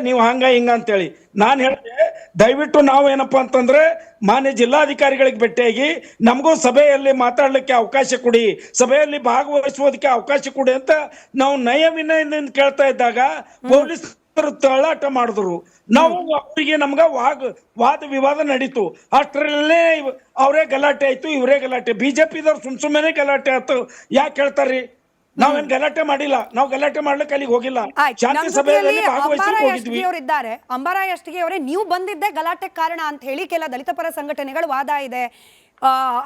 ನೀವು ಹಂಗ ಹಿಂಗ ಅಂತೇಳಿ ನಾನ್ ಹೇಳಿದೆ, ದಯವಿಟ್ಟು ನಾವು ಏನಪ್ಪಾ ಅಂತಂದ್ರೆ ಮಾನ್ಯ ಜಿಲ್ಲಾಧಿಕಾರಿಗಳಿಗೆ ಭೇಟಿಯಾಗಿ ನಮಗೂ ಸಭೆಯಲ್ಲಿ ಮಾತಾಡ್ಲಿಕ್ಕೆ ಅವಕಾಶ ಕೊಡಿ, ಸಭೆಯಲ್ಲಿ ಭಾಗವಹಿಸುವುದಕ್ಕೆ ಅವಕಾಶ ಕೊಡಿ ಅಂತ ನಾವು ನಯ ವಿನಯದಿಂದ ಕೇಳ್ತಾ ಇದ್ದಾಗ ಪೊಲೀಸ್ ತಳ್ಳಾಟ ಮಾಡಿದ್ರು. ನಾವು ಅವರಿಗೆ ನಮ್ಗ ವಾದ ವಿವಾದ ನಡೀತು. ಅಷ್ಟರಲ್ಲೇ ಅವರೇ ಗಲಾಟೆ ಆಯ್ತು, ಇವರೇ ಗಲಾಟೆ. ಬಿಜೆಪಿದವ್ರು ಸುಮ್ಮನೆ ಗಲಾಟೆ ಆಯ್ತು. ಯಾಕೆ ಹೇಳ್ತಾರ್ರಿ? ನಾವೇನ್ ಗಲಾಟೆ ಮಾಡಿಲ್ಲ, ನಾವು ಗಲಾಟೆ ಮಾಡ್ಲಿಕ್ಕೆ ಅಲ್ಲಿಗೆ ಹೋಗಿಲ್ಲ. ಶಾಂತಿ ಸಭೆಯಲ್ಲಿ ಭಾಗವಹಿಸಿದ್ದಾರೆ. ಅಂಬಾರಾಯ್ ಅಷ್ಟಿಗೆ ಅವರೇ, ನೀವು ಬಂದಿದ್ದೆ ಗಲಾಟೆ ಕಾರಣ ಅಂತ ಹೇಳಿ ಕೆಲ ದಲಿತ ಪರ ಸಂಘಟನೆಗಳು ವಾದ ಇದೆ.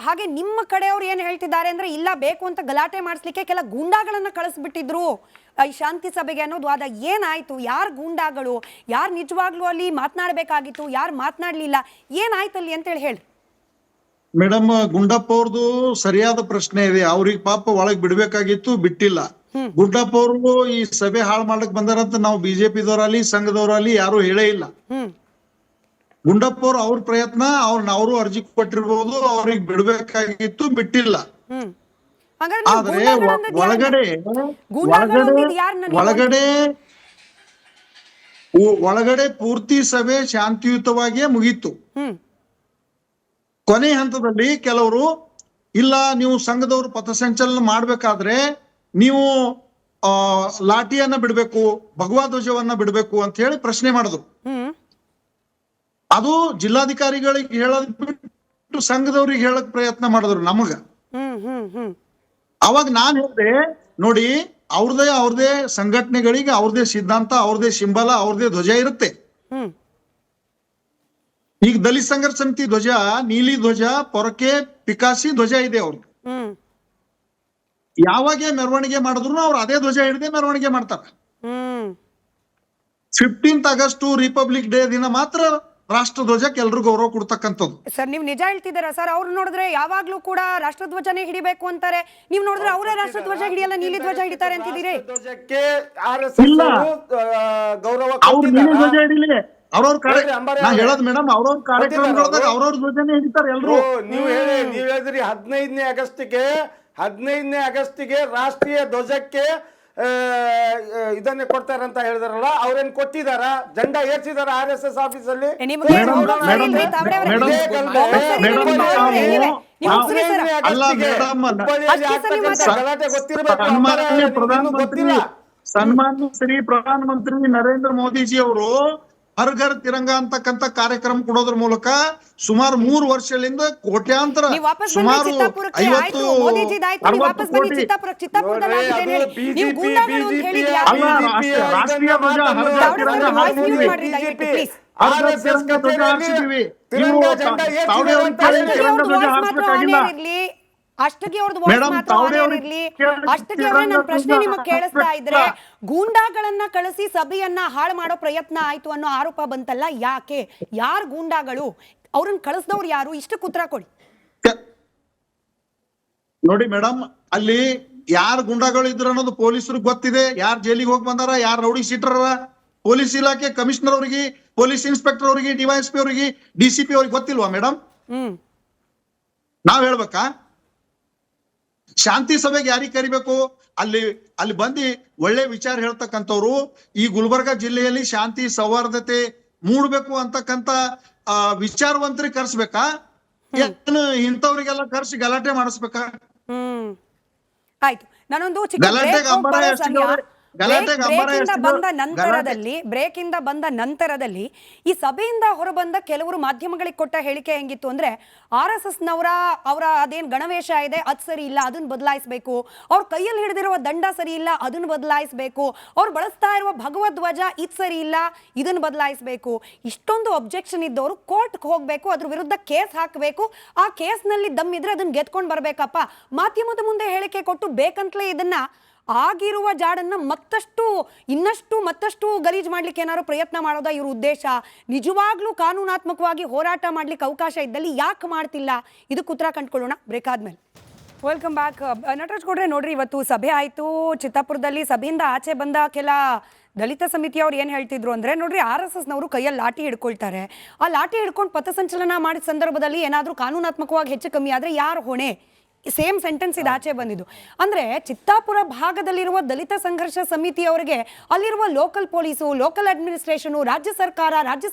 ಹಾಗೆ ನಿಮ್ಮ ಕಡೆಯವ್ರು ಏನ್ ಹೇಳ್ತಿದ್ದಾರೆ ಅಂದ್ರೆ, ಇಲ್ಲ ಬೇಕು ಅಂತ ಗಲಾಟೆ ಮಾಡಿಸ್ಲಿಕ್ಕೆ ಕೆಲ ಗೂಂಡಾಗಳನ್ನ ಕಳಿಸ್ಬಿಟ್ಟಿದ್ರು ಈ ಶಾಂತಿ ಸಭೆಗೆ ಅನ್ನೋದು ವಾದ. ಏನಾಯ್ತು? ಯಾರು ಗೂಂಡಾಗಳು? ಯಾರು ನಿಜವಾಗ್ಲೂ ಅಲ್ಲಿ ಮಾತನಾಡಬೇಕಾಗಿತ್ತು, ಯಾರು ಮಾತನಾಡ್ಲಿಲ್ಲ, ಏನಾಯ್ತಲ್ಲಿ ಅಂತೇಳಿ ಹೇಳಿ. ಮೇಡಮ್ ಗುಂಡಪ್ಪ ಅವ್ರದ್ದು ಸರಿಯಾದ ಪ್ರಶ್ನೆ ಇದೆ. ಅವ್ರಿಗೆ ಪಾಪ ಒಳಗ್ ಬಿಡ್ಬೇಕಾಗಿತ್ತು, ಬಿಟ್ಟಿಲ್ಲ. ಗುಂಡಪ್ಪ ಅವರು ಈ ಸಭೆ ಹಾಳು ಮಾಡ್ಲಿಕ್ ಬಂದಾರಂತ ನಾವು ಬಿಜೆಪಿದವರಲ್ಲಿ ಸಂಘದವರಲ್ಲಿ ಯಾರು ಹೇಳೇ ಇಲ್ಲ. ಗುಂಡಪ್ಪ ಅವ್ರ ಪ್ರಯತ್ನ, ಅವರು ಅರ್ಜಿ ಕೊಟ್ಟಿರ್ಬೋದು, ಅವ್ರಿಗೆ ಬಿಡ್ಬೇಕಾಗಿತ್ತು, ಬಿಟ್ಟಿಲ್ಲ. ಆದ್ರೆ ಒಳಗಡೆ ಪೂರ್ತಿ ಸಭೆ ಶಾಂತಿಯುತವಾಗಿಯೇ ಮುಗೀತು. ಕೊನೆ ಹಂತದಲ್ಲಿ ಕೆಲವರು ಇಲ್ಲ, ನೀವು ಸಂಘದವರು ಪಥಸಂಚಲನ ಮಾಡ್ಬೇಕಾದ್ರೆ ನೀವು ಲಾಠಿಯನ್ನ ಬಿಡ್ಬೇಕು, ಭಗವಾ ಧ್ವಜವನ್ನ ಬಿಡ್ಬೇಕು ಅಂತ ಹೇಳಿ ಪ್ರಶ್ನೆ ಮಾಡಿದ್ರು. ಅದು ಜಿಲ್ಲಾಧಿಕಾರಿಗಳಿಗೆ ಹೇಳೋದ್ ಬಿಟ್ಟು ಸಂಘದವ್ರಿಗೆ ಹೇಳಕ್ ಪ್ರಯತ್ನ ಮಾಡಿದ್ರು ನಮಗ. ಅವಾಗ ನಾನ್ ಹೇಳ್ದೆ, ನೋಡಿ ಅವ್ರದೇ ಸಂಘಟನೆಗಳಿಗೆ ಅವ್ರದೇ ಸಿದ್ಧಾಂತ, ಅವ್ರದೇ ಸಿಂಬಲ, ಅವ್ರದೇ ಧ್ವಜ ಇರುತ್ತೆ. ಈಗ ದಲಿತ ಸಂಘರ್ಷ ಸಮಿತಿ ಧ್ವಜ ನೀಲಿ ಧ್ವಜ, ಪೊರಕೆ, ಪಿಕಾಸಿ ಧ್ವಜ ಇದೆ ಅವ್ರಿಗೆ. ಯಾವಾಗ ಮೆರವಣಿಗೆ ಮಾಡಿದ್ರು ಅವ್ರು ಅದೇ ಧ್ವಜ ಹಿಡಿದೇ ಮೆರವಣಿಗೆ ಮಾಡ್ತಾರ. 15th ಆಗಸ್ಟ್ ರಿಪಬ್ಲಿಕ್ ಡೇ ದಿನ ಮಾತ್ರ ರಾಷ್ಟ್ರ ಧ್ವಜಕ್ಕೆ ಎಲ್ರು ಗೌರವ ಕೊಡ್ತಕ್ಕಂಥದ್ದು. ಸರ್, ನೀವು ನಿಜ ಹೇಳ್ತಿದ್ದೀರಾ ಸರ್? ಅವ್ರು ನೋಡಿದ್ರೆ ಯಾವಾಗ್ಲೂ ಕೂಡ ರಾಷ್ಟ್ರ ಧ್ವಜನೇ ಹಿಡಿಬೇಕು ಅಂತಾರೆ. ನೀವು ನೋಡಿದ್ರೆ ಅವರೇ ರಾಷ್ಟ್ರ ಧ್ವಜ ಹಿಡಿಯಲ್ಲ, ನೀಲಿ ಧ್ವಜ ಹಿಡಿತಾರೆ ಅಂತಿದ್ದೀರಿ. ಗೌರವ ಧ್ವಜ ಹಿಡಿಲಿ ನಾ ಹೇಳೋದು ಮೇಡಮ್, ಅವ್ರವ್ರ ಕಾರ್ಯಕ್ರಮಗಳದಾಗ ಅವ್ರವ್ರ ಧ್ವಜನೇ ಹಿಡಿತಾರೆ ಎಲ್ರು. ನೀವು ಹೇಳಿದ್ರಿ 15ನೇ ಆಗಸ್ಟಿಗೆ ರಾಷ್ಟ್ರೀಯ ಧ್ವಜಕ್ಕೆ ಇದನ್ನೇ ಕೊಡ್ತಾರಂತ ಹೇಳಿದಾರಲ್ಲ, ಅವ್ರೇನ್ ಕೊಟ್ಟಿದಾರ? ಜೆಂಡಾ ಏರ್ಸಿದಾರ RSS ಆಫೀಸ್ ಅಲ್ಲಿ? ಸನ್ಮಾನ್ಯ ಶ್ರೀ ಪ್ರಧಾನಮಂತ್ರಿ ನರೇಂದ್ರ ಮೋದಿಜಿ ಅವರು ಹರ್ ಘರ್ ತಿರಂಗ ಅಂತಕ್ಕಂಥ ಕಾರ್ಯಕ್ರಮ ಕೊಡೋದ್ರ ಮೂಲಕ ಸುಮಾರು 3 ವರ್ಷಗಳಿಂದ ಕೋಟ್ಯಾಂತರ, ಸುಮಾರು 50-60 ಕೋಟಿ ರಾಷ್ಟ್ರೀಯ ಧ್ವಜ ಅಷ್ಟಕ್ಕೆ ಅವ್ರದ್ದು ವಾಯ್ಸ್ ಮಾತ್ರ ಇರ್ಲಿ. ಅಷ್ಟಕ್ಕೆ ಅವ್ರೆ ನನ್ನ ಪ್ರಶ್ನೆ ನಿಮಗೆ ಕೇಳಿಸ್ತಾ ಇದ್ರೆ, ಗೂಂಡಾಗಳನ್ನ ಕಳಿಸಿ ಸಭೆಯನ್ನ ಹಾಳು ಮಾಡೋ ಪ್ರಯತ್ನ ಆಯ್ತು ಅನ್ನೋ ಆರೋಪ ಬಂತಲ್ಲ, ಯಾಕೆ? ಯಾರು ಗೂಂಡಾಗಳು? ಅವ್ರನ್ನ ಕಳಿಸಿದವ್ರು ಯಾರು? ಇಷ್ಟಕ್ಕೆ ಉತ್ತರ ಕೊಡಿ. ನೋಡಿ ಮೇಡಮ್, ಅಲ್ಲಿ ಯಾರು ಗುಂಡಾಗಳು ಇದ್ರು ಅನ್ನೋದು ಪೊಲೀಸರಿಗೆ ಗೊತ್ತಿದೆ. ಯಾರು ಜೈಲಿಗೆ ಹೋಗಿ ಬಂದಾರ, ಯಾರು ರೌಡಿ ಶೀಟರ, ಪೊಲೀಸ್ ಇಲಾಖೆ ಕಮಿಷನರ್ ಅವರಿಗೆ, ಪೊಲೀಸ್ ಇನ್ಸ್ಪೆಕ್ಟರ್ ಅವರಿಗೆ, DYSP ಅವರಿಗೆ, DCP ಅವ್ರಿಗೆ ಗೊತ್ತಿಲ್ವಾ ಮೇಡಮ್? ನಾವ್ ಹೇಳ್ಬೇಕಾ? ಶಾಂತಿ ಸಭೆಗೆ ಯಾರಿಗೆ ಕರಿಬೇಕು? ಅಲ್ಲಿ ಬಂದು ಒಳ್ಳೆ ವಿಚಾರ ಹೇಳ್ತಕ್ಕಂಥವ್ರು ಈ ಗುಲ್ಬರ್ಗಾ ಜಿಲ್ಲೆಯಲ್ಲಿ ಶಾಂತಿ ಸೌಹಾರ್ದತೆ ಮೂಡ್ಬೇಕು ಅಂತಕ್ಕಂತ ವಿಚಾರವಂತರಿಗೆ ಕರ್ಸ್ಬೇಕಾ? ಏನು ಇಂಥವ್ರಿಗೆಲ್ಲ ಕರ್ಸಿ ಗಲಾಟೆ ಮಾಡಿಸ್ಬೇಕಾ? ಆಯ್ತು, ನಾನೊಂದು ಚಿಕ್ಕ ಬ್ರೇಕ್ ಇಂದ ಬಂದ ನಂತರದಲ್ಲಿ ಈ ಸಭೆಯಿಂದ ಹೊರಬಂದ ಕೆಲವರು ಮಾಧ್ಯಮಗಳಿಗೆ ಕೊಟ್ಟ ಹೇಳಿಕೆ ಹೆಂಗಿತ್ತು ಅಂದ್ರೆ, RSS ಅವರ ಅದೇನ್ ಗಣವೇಶ ಇದೆ ಅದ್ ಸರಿ ಇಲ್ಲ, ಅದನ್ನ ಬದಲಾಯಿಸಬೇಕು, ಅವ್ರ ಕೈಯಲ್ಲಿ ಹಿಡಿದಿರುವ ದಂಡ ಸರಿ ಇಲ್ಲ, ಅದನ್ನ ಬದಲಾಯಿಸಬೇಕು, ಅವ್ರು ಬಳಸ್ತಾ ಇರುವ ಭಗವಧ್ವಜ ಇದ್ ಸರಿ ಇಲ್ಲ, ಇದನ್ನ ಬದಲಾಯಿಸಬೇಕು. ಇಷ್ಟೊಂದು ಅಬ್ಜೆಕ್ಷನ್ ಇದ್ದವರು ಕೋರ್ಟ್ಗೆ ಹೋಗ್ಬೇಕು, ಅದ್ರ ವಿರುದ್ಧ ಕೇಸ್ ಹಾಕಬೇಕು, ಆ ಕೇಸ್ ನಲ್ಲಿ ದಮ್ಮಿದ್ರೆ ಅದನ್ನ ಗೆದ್ಕೊಂಡ್ ಬರ್ಬೇಕಪ್ಪ. ಮಾಧ್ಯಮದ ಮುಂದೆ ಹೇಳಿಕೆ ಕೊಟ್ಟು ಬೇಕಂತಲೇ ಇದನ್ನ ಆಗಿರುವ ಜಾಡನ್ನ ಮತ್ತಷ್ಟು ಗಲೀಜ್ ಮಾಡ್ಲಿಕ್ಕೆ ಏನಾದ್ರು ಪ್ರಯತ್ನ ಮಾಡೋದಾ ಇವ್ರ ಉದ್ದೇಶ? ನಿಜವಾಗ್ಲೂ ಕಾನೂನಾತ್ಮಕವಾಗಿ ಹೋರಾಟ ಮಾಡ್ಲಿಕ್ಕೆ ಅವಕಾಶ ಇದ್ದಲ್ಲಿ ಯಾಕೆ ಮಾಡ್ತಿಲ್ಲ? ಇದಕ್ಕೆ ಉತ್ತರ ಕಂಡುಕೊಳ್ಳೋಣ ಬ್ರೇಕ್ ಆದ್ಮೇಲೆ. Welcome back. ನಟರಾಜ್ ಗೌಡ್ರೆ, ನೋಡ್ರಿ ಇವತ್ತು ಸಭೆ ಆಯ್ತು ಚಿತ್ತಾಪುರದಲ್ಲಿ. ಸಭೆಯಿಂದ ಆಚೆ ಬಂದ ಕೆಲ ದಲಿತ ಸಮಿತಿಯವ್ರು ಏನ್ ಹೇಳ್ತಿದ್ರು ಅಂದ್ರೆ, ನೋಡ್ರಿ RSSನವರು ಕೈಯಲ್ಲಿ ಲಾಠಿ ಹಿಡ್ಕೊಳ್ತಾರೆ, ಆ ಲಾಠಿ ಹಿಡ್ಕೊಂಡು ಪಥಸಂಚಲನ ಮಾಡಿದ ಸಂದರ್ಭದಲ್ಲಿ ಏನಾದ್ರೂ ಕಾನೂನಾತ್ಮಕವಾಗಿ ಹೆಚ್ಚು ಕಮ್ಮಿ ಆದ್ರೆ ಯಾರು ಹೊಣೆ? ಸೇಮ್ ಸೆಂಟೆನ್ಸ್ ಇದು ಆಚೆ ಬಂದಿದ್ದು. ಅಂದ್ರೆ ಚಿತ್ತಾಪುರ ಭಾಗದಲ್ಲಿರುವ ದಲಿತ ಸಂಘರ್ಷ ಸಮಿತಿಯವರಿಗೆ ಅಲ್ಲಿರುವ ಲೋಕಲ್ ಪೊಲೀಸು, ಲೋಕಲ್ ಅಡ್ಮಿನಿಸ್ಟ್ರೇಷನ್, ರಾಜ್ಯ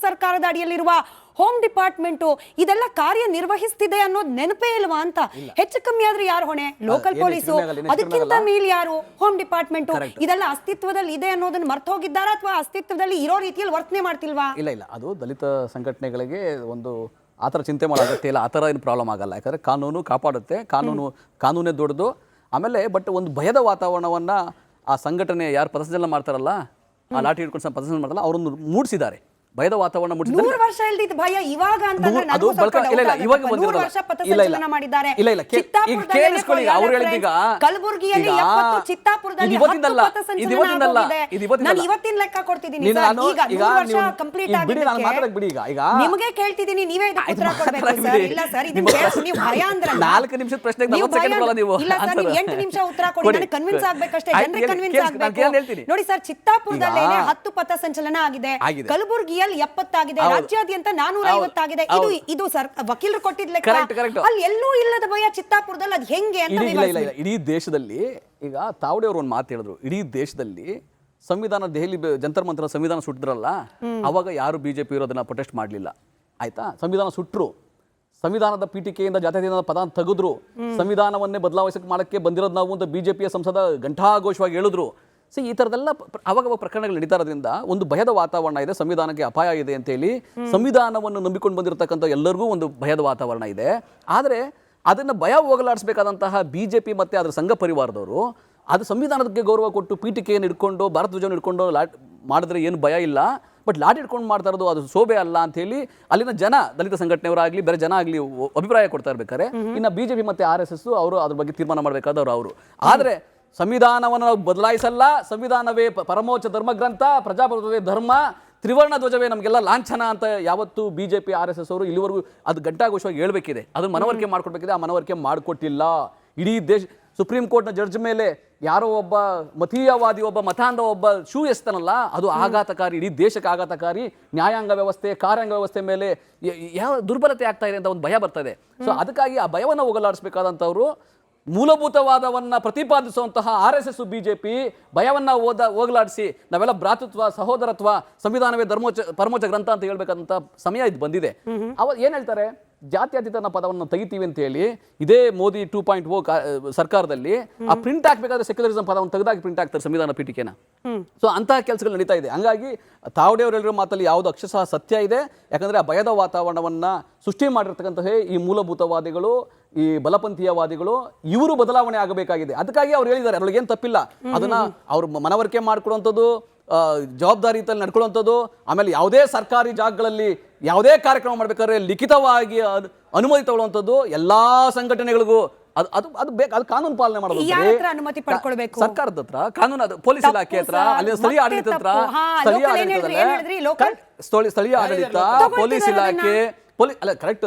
ಸರ್ಕಾರದ ಅಡಿಯಲ್ಲಿರುವ ಹೋಮ್ ಡಿಪಾರ್ಟ್ಮೆಂಟು ಇದೆಲ್ಲ ಕಾರ್ಯ ನಿರ್ವಹಿಸ್ತಿದೆ ಅನ್ನೋದು ನೆನಪೇ ಇಲ್ವಾ ಅಂತ? ಹೆಚ್ಚು ಕಮ್ಮಿ ಆದ್ರೆ ಯಾರು ಹೊಣೆ? ಲೋಕಲ್ ಪೊಲೀಸು, ಅದಕ್ಕಿಂತ ಮೇಲೆ ಯಾರು? Home department. ಇದೆಲ್ಲ ಅಸ್ತಿತ್ವದಲ್ಲಿ ಇದೆ ಅನ್ನೋದನ್ನ ಮರ್ತು ಹೋಗಿದ್ದಾರಾ ಅಥವಾ ಅಸ್ತಿತ್ವದಲ್ಲಿ ಇರೋ ರೀತಿಯಲ್ಲಿ ವರ್ತನೆ ಮಾಡ್ತಿಲ್ವಾ? ಇಲ್ಲ, ಅದು ದಲಿತ ಸಂಘಟನೆಗಳಿಗೆ ಒಂದು ಆ ಥರ ಚಿಂತೆ ಮಾಡೋ ಅಗತ್ಯ ಇಲ್ಲ. ಆ ಥರ ಏನು ಪ್ರಾಬ್ಲಮ್ ಆಗಲ್ಲ. ಯಾಕಂದರೆ ಕಾನೂನು ಕಾಪಾಡುತ್ತೆ, ಕಾನೂನೇ ದೊಡ್ಡದು. ಆಮೇಲೆ ಬಟ್ ಒಂದು ಭಯದ ವಾತಾವರಣವನ್ನು ಆ ಸಂಘಟನೆ ಯಾರು ಪಥಸಂಚಲನ ಮಾಡ್ತಾರಲ್ಲ, ಆ ಲಾಠಿ ಹಿಡ್ಕೊಂಡು ಪಥಸಂಚಲನ ಮಾಡ್ತಾರಲ್ಲ, ಅವರನ್ನು ಮೂಡಿಸಿದ್ದಾರೆ. ಭಯದ ವಾತಾವರಣ ಮೂಡಿಸಿದ್ದಾರೆ. 100 ವರ್ಷ ಇಲ್ದಿದ್ದ ಭಯ ಇವಾಗ ಅಂತಂದ್ರೆ ಅದು ಇವಾಗ ಬಂದಿರೋದು. ಈಗ ಕೇಳಿಸ್ಕೊಳ್ಳಿ, ಅವ್ರು ಹೇಳಿದೀಗ ಕಲಬುರಗಿಯಲ್ಲಿ 70, ಚಿತ್ತಾಪುರದಲ್ಲಿ 10 ಪಥಸಂಚಲನ ಆಗಿದೆ. ನಾನು ಇವತ್ತಿನ ಲೆಕ್ಕ ಕೊಡ್ತಿದ್ದೀನಿ ಸರ್. ಈಗ 100 ವರ್ಷ ಕಂಪ್ಲೀಟ್ ಆಗಿದೆ. ನಿಮಗೆ ಕೇಳ್ತಿದ್ದೀನಿ, ನೀವೇ ಇದಕ್ಕೆ ಉತ್ತರ ಕೊಡಬೇಕು ಸರ್. ಇಲ್ಲ ಸರ್, ಇದನ್ನ ಕೇಳಿಸಿ ನೀವು ಭಯ ಅಂದ್ರೆ 4 ನಿಮಿಷದ ಪ್ರಶ್ನೆಗೆ 40 ಸೆಕೆಂಡ್ ಬರಲ್ಲ ನೀವು. ಇಲ್ಲ ಸರ್, ನೀವು 8 ನಿಮಿಷ ಉತ್ತರ ಕೊಡಿ. ನನಗೆ ಕನ್ವಿನ್ಸ್ ಆಗ್ಬೇಕಷ್ಟೇ, ಜನರಿಗೆ ಕನ್ವಿನ್ಸ್ ಆಗ್ಬೇಕು. ನೋಡಿ ಸರ್, ಚಿತ್ತಾಪುರದಲ್ಲಿ 10 ಪಥಸಂಚಲನ ಆಗಿದೆ, ಕಲಬುರಗಿಯಲ್ಲಿ 70 ಆಗಿದೆ, ರಾಜ್ಯಾದ್ಯಂತ 450 ಆಗಿದೆ. ಇದು ಸರ್ ವಕೀಲರು ಕೊಟ್ಟಿದ್ದ ಲೆಕ್ಕ. ಅಲ್ಲಿ ಎಲ್ಲೂ ಇಲ್ಲದ ಭಯ ಚಿತ್ತಾಪುರದಲ್ಲಿ ಅದು ಹೆಂಗೆ ಅಂತ? ಇಲ್ಲ, ಇಡೀ ದೇಶದಲ್ಲಿ ಈಗ ತಾವಡೆ ಅವರು ಒಂದು ಮಾತು ಹೇಳಿದ್ರು, ಇಡೀ ದೇಶದಲ್ಲಿ ಸಂವಿಧಾನ ದೆಹಲಿ ಜಂತರ್ ಮಂತರ ಸಂವಿಧಾನ ಸುಟ್ಟಿದ್ರಲ್ಲ, ಅವಾಗ ಯಾರು ಬಿಜೆಪಿ ಇರೋದನ್ನ ಪ್ರೊಟೆಸ್ಟ್ ಮಾಡಲಿಲ್ಲ. ಆಯ್ತಾ? ಸಂವಿಧಾನ ಸುಟ್ಟರು, ಸಂವಿಧಾನದ ಪೀಠಿಕೆಯಿಂದ ಜಾತ್ಯತೀತ ಪದ ತೆಗೆದ್ರು, ಸಂವಿಧಾನವನ್ನೇ ಬದಲಾವಣೆ ಮಾಡಕ್ಕೆ ಬಂದಿರೋದು ನಾವು ಅಂತ ಬಿಜೆಪಿಯ ಸಂಸದ ಘಂಟಾಘೋಷವಾಗಿ ಹೇಳಿದ್ರು. ಈ ಥರದೆಲ್ಲ ಅವಾಗ ಪ್ರಕರಣಗಳು ನಡೀತಾ ಇರೋದ್ರಿಂದ ಒಂದು ಭಯದ ವಾತಾವರಣ ಇದೆ, ಸಂವಿಧಾನಕ್ಕೆ ಅಪಾಯ ಇದೆ ಅಂತೇಳಿ ಸಂವಿಧಾನವನ್ನು ನಂಬಿಕೊಂಡು ಬಂದಿರತಕ್ಕಂಥ ಎಲ್ಲರಿಗೂ ಒಂದು ಭಯದ ವಾತಾವರಣ ಇದೆ. ಆದರೆ ಅದನ್ನು ಭಯ ಹೋಗಲಾಡಿಸಬೇಕಾದಂತಹ ಬಿಜೆಪಿ ಮತ್ತು ಅದರ ಸಂಘ ಪರಿವಾರದವರು ಅದು ಸಂವಿಧಾನಕ್ಕೆ ಗೌರವ ಕೊಟ್ಟು ಪೀಠಿಕೆಯನ್ನು ಇಟ್ಕೊಂಡು ಭಾರತ ಧ್ವಜವನ್ನು ಇಟ್ಕೊಂಡು ಮಾಡಿದ್ರೆ ಏನು ಭಯ ಇಲ್ಲ, ಬಟ್ ಲಾಠಿ ಇಟ್ಕೊಂಡು ಮಾಡ್ತಾ ಇರೋದು ಅದು ಶೋಭೆ ಅಲ್ಲ ಅಂತೇಳಿ ಅಲ್ಲಿನ ಜನ, ದಲಿತ ಸಂಘಟನೆಯವರಾಗಲಿ ಬೇರೆ ಜನ ಆಗಲಿ ಅಭಿಪ್ರಾಯ ಕೊಡ್ತಾ ಇರ್ಬೇಕಾದ್ರೆ, ಇನ್ನು ಬಿಜೆಪಿ ಮತ್ತು RSS ಅವರು ಅದ್ರ ಬಗ್ಗೆ ತೀರ್ಮಾನ ಮಾಡಬೇಕಾದವರು ಅವರು. ಆದರೆ ಸಂವಿಧಾನವನ್ನು ಬದಲಾಯಿಸಲ್ಲ, ಸಂವಿಧಾನವೇ ಪರಮೋಚ್ಚ ಧರ್ಮಗ್ರಂಥ, ಪ್ರಜಾಪ್ರಭುತ್ವವೇ ಧರ್ಮ, ತ್ರಿವರ್ಣ ಧ್ವಜವೇ ನಮಗೆಲ್ಲ ಲಾಂಛನ ಅಂತ ಯಾವತ್ತು ಬಿಜೆಪಿ RSS ಅವರು ಇಲ್ಲಿವರೆಗೂ ಅದು ಘಂಟಾಘೋಷವಾಗಿ ಹೇಳಬೇಕಿದೆ, ಅದನ್ನು ಮನವರಿಕೆ ಮಾಡ್ಕೊಡ್ಬೇಕಿದೆ. ಆ ಮನವರಿಕೆ ಮಾಡಿಕೊಟ್ಟಿಲ್ಲ. ಇಡೀ ದೇಶ ಸುಪ್ರೀಂ ಕೋರ್ಟ್ನ ಜಡ್ಜ್ ಮೇಲೆ ಯಾರೋ ಒಬ್ಬ ಮತೀಯವಾದಿ, ಒಬ್ಬ ಮತಾಂಧ ಒಬ್ಬ ಶೂ ಎಸ್ತಾನಲ್ಲ, ಅದು ಆಘಾತಕಾರಿ, ಇಡೀ ದೇಶಕ್ಕೆ ಆಘಾತಕಾರಿ. ನ್ಯಾಯಾಂಗ ವ್ಯವಸ್ಥೆ, ಕಾರ್ಯಾಂಗ ವ್ಯವಸ್ಥೆ ಮೇಲೆ ಯಾವ ದುರ್ಬಲತೆ ಆಗ್ತಾ ಇದೆ ಅಂತ ಒಂದು ಭಯ ಬರ್ತಾ ಇದೆ. ಸೊ ಅದಕ್ಕಾಗಿ ಆ ಭಯವನ್ನು ಹೋಗಲಾಡಿಸಬೇಕಾದಂಥವ್ರು ಮೂಲಭೂತವಾದವನ್ನ ಪ್ರತಿಪಾದಿಸುವಂತಹ RSS ಬಿಜೆಪಿ ಭಯವನ್ನ ಹೋಗಲಾಡಿಸಿ ನಾವೆಲ್ಲ ಭ್ರಾತೃತ್ವ, ಸಹೋದರತ್ವ, ಸಂವಿಧಾನವೇ ಪರಮೋಚ್ಚ ಗ್ರಂಥ ಅಂತ ಹೇಳ್ಬೇಕಂತ ಸಮಯ ಇದು ಬಂದಿದೆ. ಅವ ಏನ್ ಹೇಳ್ತಾರೆ, ಜಾತ್ಯತೀತನ ಪದವನ್ನು ತೆಗಿತೀವಿ ಅಂತ ಹೇಳಿ ಇದೇ ಮೋದಿ 2.0 ಸರ್ಕಾರದಲ್ಲಿ ಆ ಪ್ರಿಂಟ್ ಹಾಕ್ಬೇಕಾದ್ರೆ ಸೆಕ್ಯುಲರಿಸಂ ಪದವನ್ನು ತೆಗೆದಾಗಿ ಪ್ರಿಂಟ್ ಹಾಕ್ತಾರೆ ಸಂವಿಧಾನ ಪೀಠಿಕೆನ. ಸೊ ಅಂತಹ ಕೆಲಸಗಳು ನಡೀತಾ ಇದೆ. ಹಂಗಾಗಿ ತಾವಡೆಯವರು ಹೇಳಿರೋ ಮಾತಲ್ಲಿ ಯಾವುದು ಅಕ್ಷರಶಃ ಸತ್ಯ ಇದೆ. ಯಾಕಂದ್ರೆ ಆ ಭಯದ ವಾತಾವರಣವನ್ನ ಸೃಷ್ಟಿ ಮಾಡಿರ್ತಕ್ಕಂತಹ ಈ ಮೂಲಭೂತವಾದಿಗಳು, ಈ ಬಲಪಂಥೀಯವಾದಿಗಳು, ಇವರು ಬದಲಾವಣೆ ಆಗಬೇಕಾಗಿದೆ. ಅದಕ್ಕಾಗಿ ಅವ್ರು ಹೇಳಿದ್ದಾರೆ, ಅದ್ರೊಳಗೇನು ತಪ್ಪಿಲ್ಲ. ಅದನ್ನ ಅವ್ರು ಮನವರಿಕೆ ಮಾಡ್ಕೊಡುವಂಥದ್ದು, ಜವಾಬ್ದಾರಿಯುತಲ್ಲಿ ನಡ್ಕೊಳ್ಳುವಂಥದ್ದು. ಆಮೇಲೆ ಯಾವುದೇ ಸರ್ಕಾರಿ ಜಾಗಗಳಲ್ಲಿ ಯಾವುದೇ ಕಾರ್ಯಕ್ರಮ ಮಾಡಬೇಕಾದ್ರೆ ಲಿಖಿತವಾಗಿ ಅನುಮತಿ ತಗೊಳ್ಳುವಂಥದ್ದು ಎಲ್ಲಾ ಸಂಘಟನೆಗಳಿಗೂ ಅದು ಕಾನೂನು ಪಾಲನೆ ಮಾಡಬೇಕು. ಸರ್ಕಾರದ ಹತ್ರ ಕಾನೂನು, ಅದು ಪೊಲೀಸ್ ಇಲಾಖೆ ಹತ್ರ, ಅಲ್ಲಿ ಸ್ಥಳೀಯ ಆಡಳಿತ ಹತ್ರ, ಸ್ಥಳೀಯ ಆಡಳಿತ, ಪೊಲೀಸ್ ಇಲಾಖೆ, ಅಲ್ಲ ಕರೆಕ್ಟ್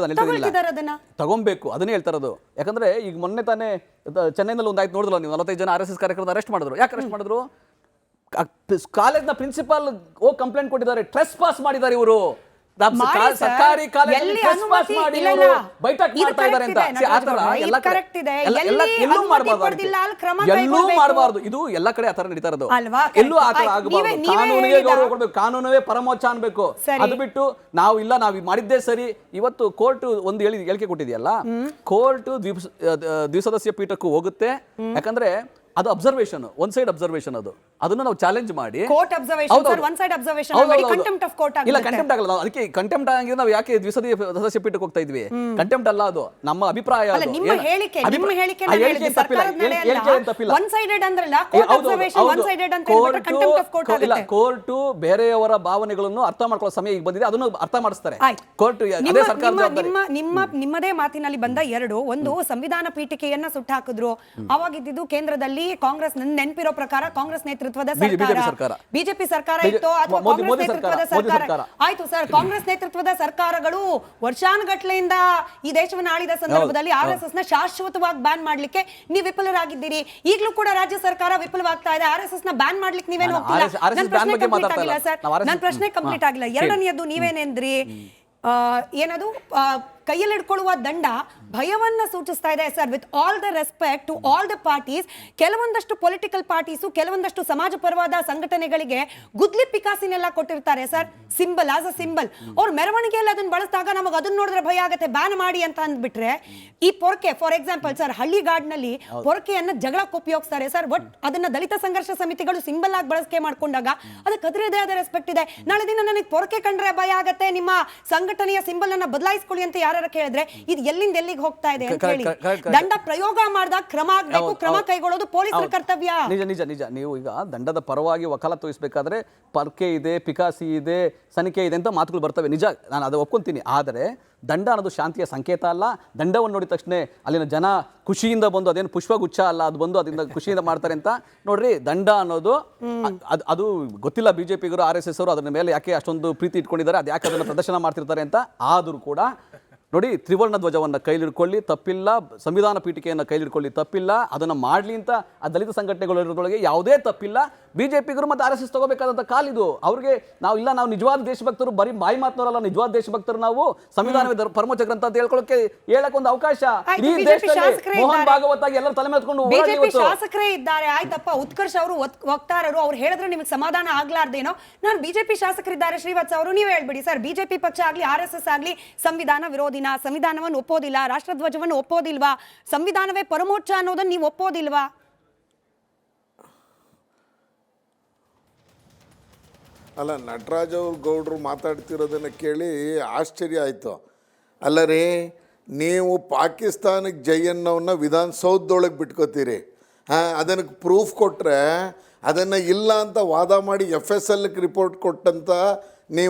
ತಗೊಬೇಕು, ಅದನ್ನೇ ಹೇಳ್ತಾ ಇರೋದು. ಯಾಕಂದ್ರೆ ಈಗ ಮೊನ್ನೆ ತಾನೇ ಚೆನ್ನೈನಲ್ಲಿ ಒಂದಾಯ್ತು ನೋಡಿದ್ರಲ್ಲ ನೀವು, 45 ಜನ RSS ಕಾರ್ಯಕರ್ತರು ಅರೆಸ್ಟ್ ಮಾಡಿದ್ರು. ಯಾಕೆ ಅರೆಸ್ಟ್ ಮಾಡಿದ್ರು? ಕಾಲೇಜ್ನ ಪ್ರಿನ್ಸಿಪಾಲ್ ಕಂಪ್ಲೇಂಟ್ ಕೊಟ್ಟಿದ್ದಾರೆ, ಟ್ರೆಸ್ ಪಾಸ್ ಮಾಡಿದ್ದಾರೆ ಇವರು. ಮಾಡಿ ಸರ್. ಸರ್ಕಾರಿ ಕಾಲೇಜಲ್ಲಿ ಎಲ್ಲಿ trespass ಅನುಮತಿ ಮಾಡಿ ಇಲ್ಲ, ಇವರು ಇಲ್ಲ. ಬೈಠಾಕ್ ಇದು ಮಾಡ್ತಾ ಇದ್ದಾರೆ correct ಅಂತ. ಇದೆ, See, ಆ ಥರ ನಟರಾಜ್ ಎಲ್ಲ ಇದು correct ಇದೆ. ಎಲ್ಲ ಎಲ್ಲಿ ಎಲ್ಲೂ ಅನುಮತಿ ಮಾಡಬಾರ್ದು ಕೊಡ್ತಿಲ್ಲ, ಅಲ್ಲಿ ಕ್ರಮ ಎಲ್ಲೂ ಕೈಗೊಳ್ಬೇಕು. ಮಾಡಬಾರ್ದು. ಇದು ಎಲ್ಲ ಕಡೆ ಆ ಥರ ನಡೀತಾ ಇರೋದು. ಅಲ್ವಾ? ಎಲ್ಲೂ ಆ ಥರ ಆಯ್ತು. ಆಗಬಾರ್ದು. ನೀವೇ ಕಾನೂನಿಗೆ ಹೇಳಿದ- ಗೌರವ ಕೊಡ್ಬೇಕು, ಕಾನೂನವೇ ಪರಮೋಚ್ಚ ಅನ್ಬೇಕು. ಸರಿ. ಅದು ಬಿಟ್ಟು ನಾವು ಮಾಡಿದ್ದೇ ಸರಿ. ಇವತ್ತು ಕೋರ್ಟ್ ಒಂದು ಹೇಳಿಕೆ ಕೊಟ್ಟಿದೆಯಲ್ಲ, ಕೋರ್ಟ್ ದ್ವಿಸದಸ್ಯ ಪೀಠಕ್ಕೂ ಹೋಗುತ್ತೆ. ಯಾಕಂದ್ರೆ ಅದು ಅಬ್ಸರ್ವೇಷನ್, ಒನ್ ಸೈಡ್ ಅಬ್ಸರ್ವೇಷನ್. ಅದನ್ನ ನಾವು ಚಾಲೆಂಜ್ ಮಾಡಿ court observation sir, one side observation ಮಾಡಿ ಕಂಟೆಂಪ್ಟ್ ಆಫ್ ಕೋರ್ಟ್ ಇಲ್ಲ, ಕಂಟೆಂಪ್ಟ್ ಆಗಲ್ಲ. ಅದಕ್ಕೆ ಕಂಟೆಂಪ್ಟ್ ಆಗಿದ್ರೆ ನಾವು ಯಾಕೆ ದ್ವಿಸದಸ್ಯ ಸದಸ್ಯ ಪೀಠಕ್ಕೆ ಹೋಗ್ತಾ ಇದ್ವಿ? ಕಂಟೆಂಪ್ಟ್ ಅಲ್ಲ, ಅದು ನಮ್ಮ ಅಭಿಪ್ರಾಯ. ಅಲ್ಲ, ಅದು. ನಿಮ್ಮ ಏನು? ಹೇಳಿಕೆ ಹೇಳಿಕೆ ಸರ್ಕಾರದ ನಡೆ ಹೇಳಿಕೆ ಏನ್ ತಪ್ಪಿಲ್ಲ. ಒನ್ ಸೈಡೆಡ್ ಅಂದ್ರಲ್ಲ, ಕೋರ್ಟ್ ಅಬ್ಸರ್ವೇಷನ್ ಒನ್ ಸೈಡೆಡ್ ಅಂತ ಹೇಳ್ಬಿಟ್ರೆ ಕಂಟೆಂಪ್ಟ್ ಆಫ್ ಕೋರ್ಟ್ ಇಲ್ಲ, ಆಗುತ್ತೆ. ಕೋರ್ಟ್ ಬೇರೆಯವರ ಭಾವನೆಗಳನ್ನು ಅರ್ಥ ಮಾಡ್ಕೊಳ್ಳೋ ಸಮಯ ಈಗ ಬಂದಿದೆ, ಅದನ್ನು ಅರ್ಥ ಮಾಡಿಸ್ತಾರೆ ಆಯ್ತು. ಕೋರ್ಟ್. ಅದೇ ಸರ್ಕಾರ ಜವಾಬ್ದಾರಿ. ನಿಮ್ಮದೇ ಮಾತಿನಲ್ಲಿ ಬಂದ ಒಂದು ಸಂವಿಧಾನ ಪೀಠಿಕೆಯನ್ನ ಸುಟ್ಟಾಕಿದ್ರು. ಅವಾಗಿದ್ದು ಕೇಂದ್ರದಲ್ಲಿ ಕಾಂಗ್ರೆಸ್, ನೆನಪಿರೋ ಪ್ರಕಾರ ಕಾಂಗ್ರೆಸ್ ನೇತೃತ್ವದ ಸರ್ಕಾರ, ಬಿಜೆಪಿ ಸರ್ಕಾರ ಇತ್ತು ಅಥವಾ ಕಾಂಗ್ರೆಸ್ ನೇತೃತ್ವದ ಸರ್ಕಾರ ಆಯ್ತು ಸರ್. ಕಾಂಗ್ರೆಸ್ ನೇತೃತ್ವದ ಸರ್ಕಾರಗಳು ವರ್ಷಾನುಗಟ್ಲೆಯಿಂದ ಈ ದೇಶವನ್ನು ಆಳಿದ ಸಂದರ್ಭದಲ್ಲಿ RSS ನ ಶಾಶ್ವತವಾಗಿ ಬ್ಯಾನ್ ಮಾಡ್ಲಿಕ್ಕೆ ನೀವು ವಿಫಲರಾಗಿದ್ದೀರಿ. ಈಗಲೂ ಕೂಡ ರಾಜ್ಯ ಸರ್ಕಾರ ವಿಫಲವಾಗ್ತಾ ಇದೆ. RSS ನ ಬ್ಯಾನ್ ಮಾಡ್ಲಿಕ್ಕೆ ನೀವೇನು ಹೋಗ್ತಿಲ್ಲ. ನನ್ನ ಪ್ರಶ್ನೆ ಕಂಪ್ಲೀಟ್ ಆಗಿಲ್ಲ. ಎರಡನೆಯದು ನೀವೇನೇಂದ್ರಿ, ಏನದು ಕೈಯಲ್ಲಿ ಹಿಡ್ಕೊಳ್ಳುವ ದಂಡ ಭಯವನ್ನ ಸೂಚಿಸ್ತಾ ಇದೆ sir. With all the respect to all the parties, ಕೆಲವೊಂದಷ್ಟು ಪೊಲಿಟಿಕಲ್ ಪಾರ್ಟೀಸು, ಕೆಲವೊಂದಷ್ಟು ಸಮಾಜ ಪರವಾದ ಸಂಘಟನೆಗಳಿಗೆ ಗುದ್ಲಿ ಪಿಕಾಸಿನೆಲ್ಲ ಕೊಟ್ಟಿರ್ತಾರೆ ಸರ್, ಸಿಂಬಲ್ ಆಸ್ ಅ ಸಿಂಬಲ್. ಅವ್ರ ಮೆರವಣಿಗೆಯಲ್ಲಿ ಅದನ್ನ ಬಳಸಿದಾಗ ನಮಗೆ ಅದನ್ನ ನೋಡಿದ್ರೆ ಭಯ ಆಗುತ್ತೆ, ಬ್ಯಾನ್ ಮಾಡಿ ಅಂತ ಅಂದ್ಬಿಟ್ರೆ. ಈ ಪೊರ್ಕೆ ಫಾರ್ ಎಕ್ಸಾಂಪಲ್ ಸರ್, ಹಳ್ಳಿಗಾಡಿನಲ್ಲಿ ಪೊರ್ಕೆಯನ್ನ ಜಗಳಕ್ಕೆ ಉಪಯೋಗಿಸ್ತಾರೆ ಸರ್. ಬಟ್ ಅದನ್ನ ದಲಿತ ಸಂಘರ್ಷ ಸಮಿತಿಗಳು ಸಿಂಬಲ್ ಆಗಿ ಬಳಕೆ ಮಾಡ್ಕೊಂಡಾಗ ಅದಕ್ಕೆ ಅದರದೇ ಆದ ರೆಸ್ಪೆಕ್ಟ್ ಇದೆ. ನಾಳೆ ದಿನ ನನಗೆ ಪೊರ್ಕೆ ಕಂಡ್ರೆ ಭಯ ಆಗತ್ತೆ, ನಿಮ್ಮ ಸಂಘಟನೆಯ ಸಿಂಬಲ್ ಅನ್ನ ಬದಲಾಯಿಸ್ಕೊಳ್ಳಿ ಅಂತ ಯಾರು ಕೇಳಿದ್ರೆ ಇದು ಎಲ್ಲಿಂದ ಎಲ್ಲಿಗೆ ಹೋಗ್ತಾ ಇದೆ ಅಂತ ಹೇಳಿ. ದಂಡ ಪ್ರಯೋಗ ಮಾಡಿದಾಗ ಕ್ರಮ ಆಗಬೇಕು, ಕ್ರಮ ಕೈಗೊಳ್ಳೋದು ಪೊಲೀಸರ ಕರ್ತವ್ಯ. ನಿಜ. ನೀವು ಈಗ ದಂಡದ ಪರವಾಗಿ ವಕಾಲತ್ತು ವಹಿಸಬೇಕಾದ್ರೆ ಪರ್ಕೆ ಇದೆ, ಪಿಕಾಸಿ ಇದೆ, ಸನಿಕೆ ಇದೆ ಅಂತ ಮಾತುಗಳು ಬರ್ತವೆ. ನಿಜ, ನಾನು ಅದು ಒಪ್ಕೊಂತೀನಿ. ಆದರೆ ದಂಡ ಅನ್ನೋದು ಶಾಂತಿಯ ಸಂಕೇತ ಅಲ್ಲ. ದಂಡವನ್ನು ನೋಡಿದ ತಕ್ಷಣ ಅಲ್ಲಿನ ಜನ ಖುಷಿಯಿಂದ ಬಂದು, ಅದೇನು ಪುಷ್ಪಗುಚ್ಛ ಅಲ್ಲ, ಅದು ಬಂದು ಅದರಿಂದ ಖುಷಿಯಿಂದ ಮಾಡ್ತಾರೆ ಅಂತ ನೋಡ್ರಿ. ದಂಡ ಅನ್ನೋದು ಅದು ಗೊತ್ತಿಲ್ಲ ಬಿಜೆಪಿಗರು, RSS ಅವರು ಅದರ ಮೇಲೆ ಯಾಕೆ ಅಷ್ಟೊಂದು ಪ್ರೀತಿ ಇಟ್ಕೊಂಡಿದ್ದಾರೆ, ಅದು ಯಾಕೆ ಅದನ್ನು ಪ್ರದರ್ಶನ ಮಾಡ್ತಿರ್ತಾರೆ ಅಂತ. ಆದರೂ ಕೂಡ ನೋಡಿ, ತ್ರಿವರ್ಣ ಧ್ವಜವನ್ನು ಕೈಲಿಡ್ಕೊಳ್ಳಿ ತಪ್ಪಿಲ್ಲ, ಸಂವಿಧಾನ ಪೀಠಿಕೆಯನ್ನು ಕೈಲಿಡ್ಕೊಳ್ಳಿ ತಪ್ಪಿಲ್ಲ, ಅದನ್ನು ಮಾಡಲಿ ಅಂತ ಆ ದಲಿತ ಸಂಘಟನೆಗಳು ಇರೋದ್ರೊಳಗೆ ಯಾವುದೇ ತಪ್ಪಿಲ್ಲ. ಬಿಜೆಪಿಗರು ಮತ್ತು RSS ತಗೋಬೇಕಾದಂಥ ಕಾಲಿದು. ಅವ್ರಿಗೆ ನಾವು ನಿಜವಾದ ದೇಶಭಕ್ತರು, ಬರೀ ಬಾಯಿ ಮಾತನಾಡಲ್ಲ, ನಿಜವಾದ ದೇಶಭಕ್ತರು ನಾವು. ಸಂವಿಧಾನವೇ ಪರಮೋಚ್ಚ ಗ್ರಂಥ ಅಂತ ಹೇಳಕ್ಕೆ ಒಂದು ಅವಕಾಶ ಈ ದೇಶದಲ್ಲಿ. ಮೋಹನ್ ಭಾಗವತ್ ಆಗಿ ಎಲ್ಲರೂ ತಲೆ ಮೇತ್ಕೊಂಡು ಬಿಜೆಪಿ ಶಾಸಕರೇ ಇದ್ದಾರೆ, ಆಯ್ತಪ್ಪ. ಉತ್ಕರ್ಷ್ ಅವರು ವಕ್ತಾರರು, ಅವ್ರು ಹೇಳಿದ್ರೆ ನಿಮಗೆ ಸಮಾಧಾನ ಆಗ್ಲಾರ್ದೇನೋ. ನಾನು ಬಿಜೆಪಿ ಶಾಸಕರಿದ್ದಾರೆ, ಶ್ರೀವತ್ಸ ಅವರು, ನೀವೇ ಹೇಳ್ಬಿಡಿ ಸರ್. ಬಿಜೆಪಿ ಪಕ್ಷ ಆಗ್ಲಿ, RSS ಆಗ್ಲಿ ಸಂವಿಧಾನ ವಿರೋಧಿನ, ಸಂವಿಧಾನವನ್ನು ಒಪ್ಪೋದಿಲ್ಲ, ರಾಷ್ಟ್ರಧ್ವಜವನ್ನು ಒಪ್ಪೋದಿಲ್ವಾ, ಸಂವಿಧಾನವೇ ಪರಮೋಚ್ಚ ಅನ್ನೋದನ್ನ ನೀವು ಒಪ್ಪೋದಿಲ್ವಾ? ಅಲ್ಲ, ನಟರಾಜ್ ಅವ್ರ ಗೌಡ್ರು ಮಾತಾಡ್ತಿರೋದನ್ನು ಕೇಳಿ ಆಶ್ಚರ್ಯ ಆಯಿತು. ಅಲ್ಲ ರೀ, ನೀವು ಪಾಕಿಸ್ತಾನಕ್ಕೆ ಜೈ ಅನ್ನೋನ್ನ ವಿಧಾನಸೌಧದೊಳಗೆ ಬಿಟ್ಕೋತೀರಿ. ಅದನ್ನು ಪ್ರೂಫ್ ಕೊಟ್ಟರೆ ಅದನ್ನು ಇಲ್ಲ ಅಂತ ವಾದ ಮಾಡಿ FSLಗೆ ರಿಪೋರ್ಟ್ ಕೊಟ್ಟಂತ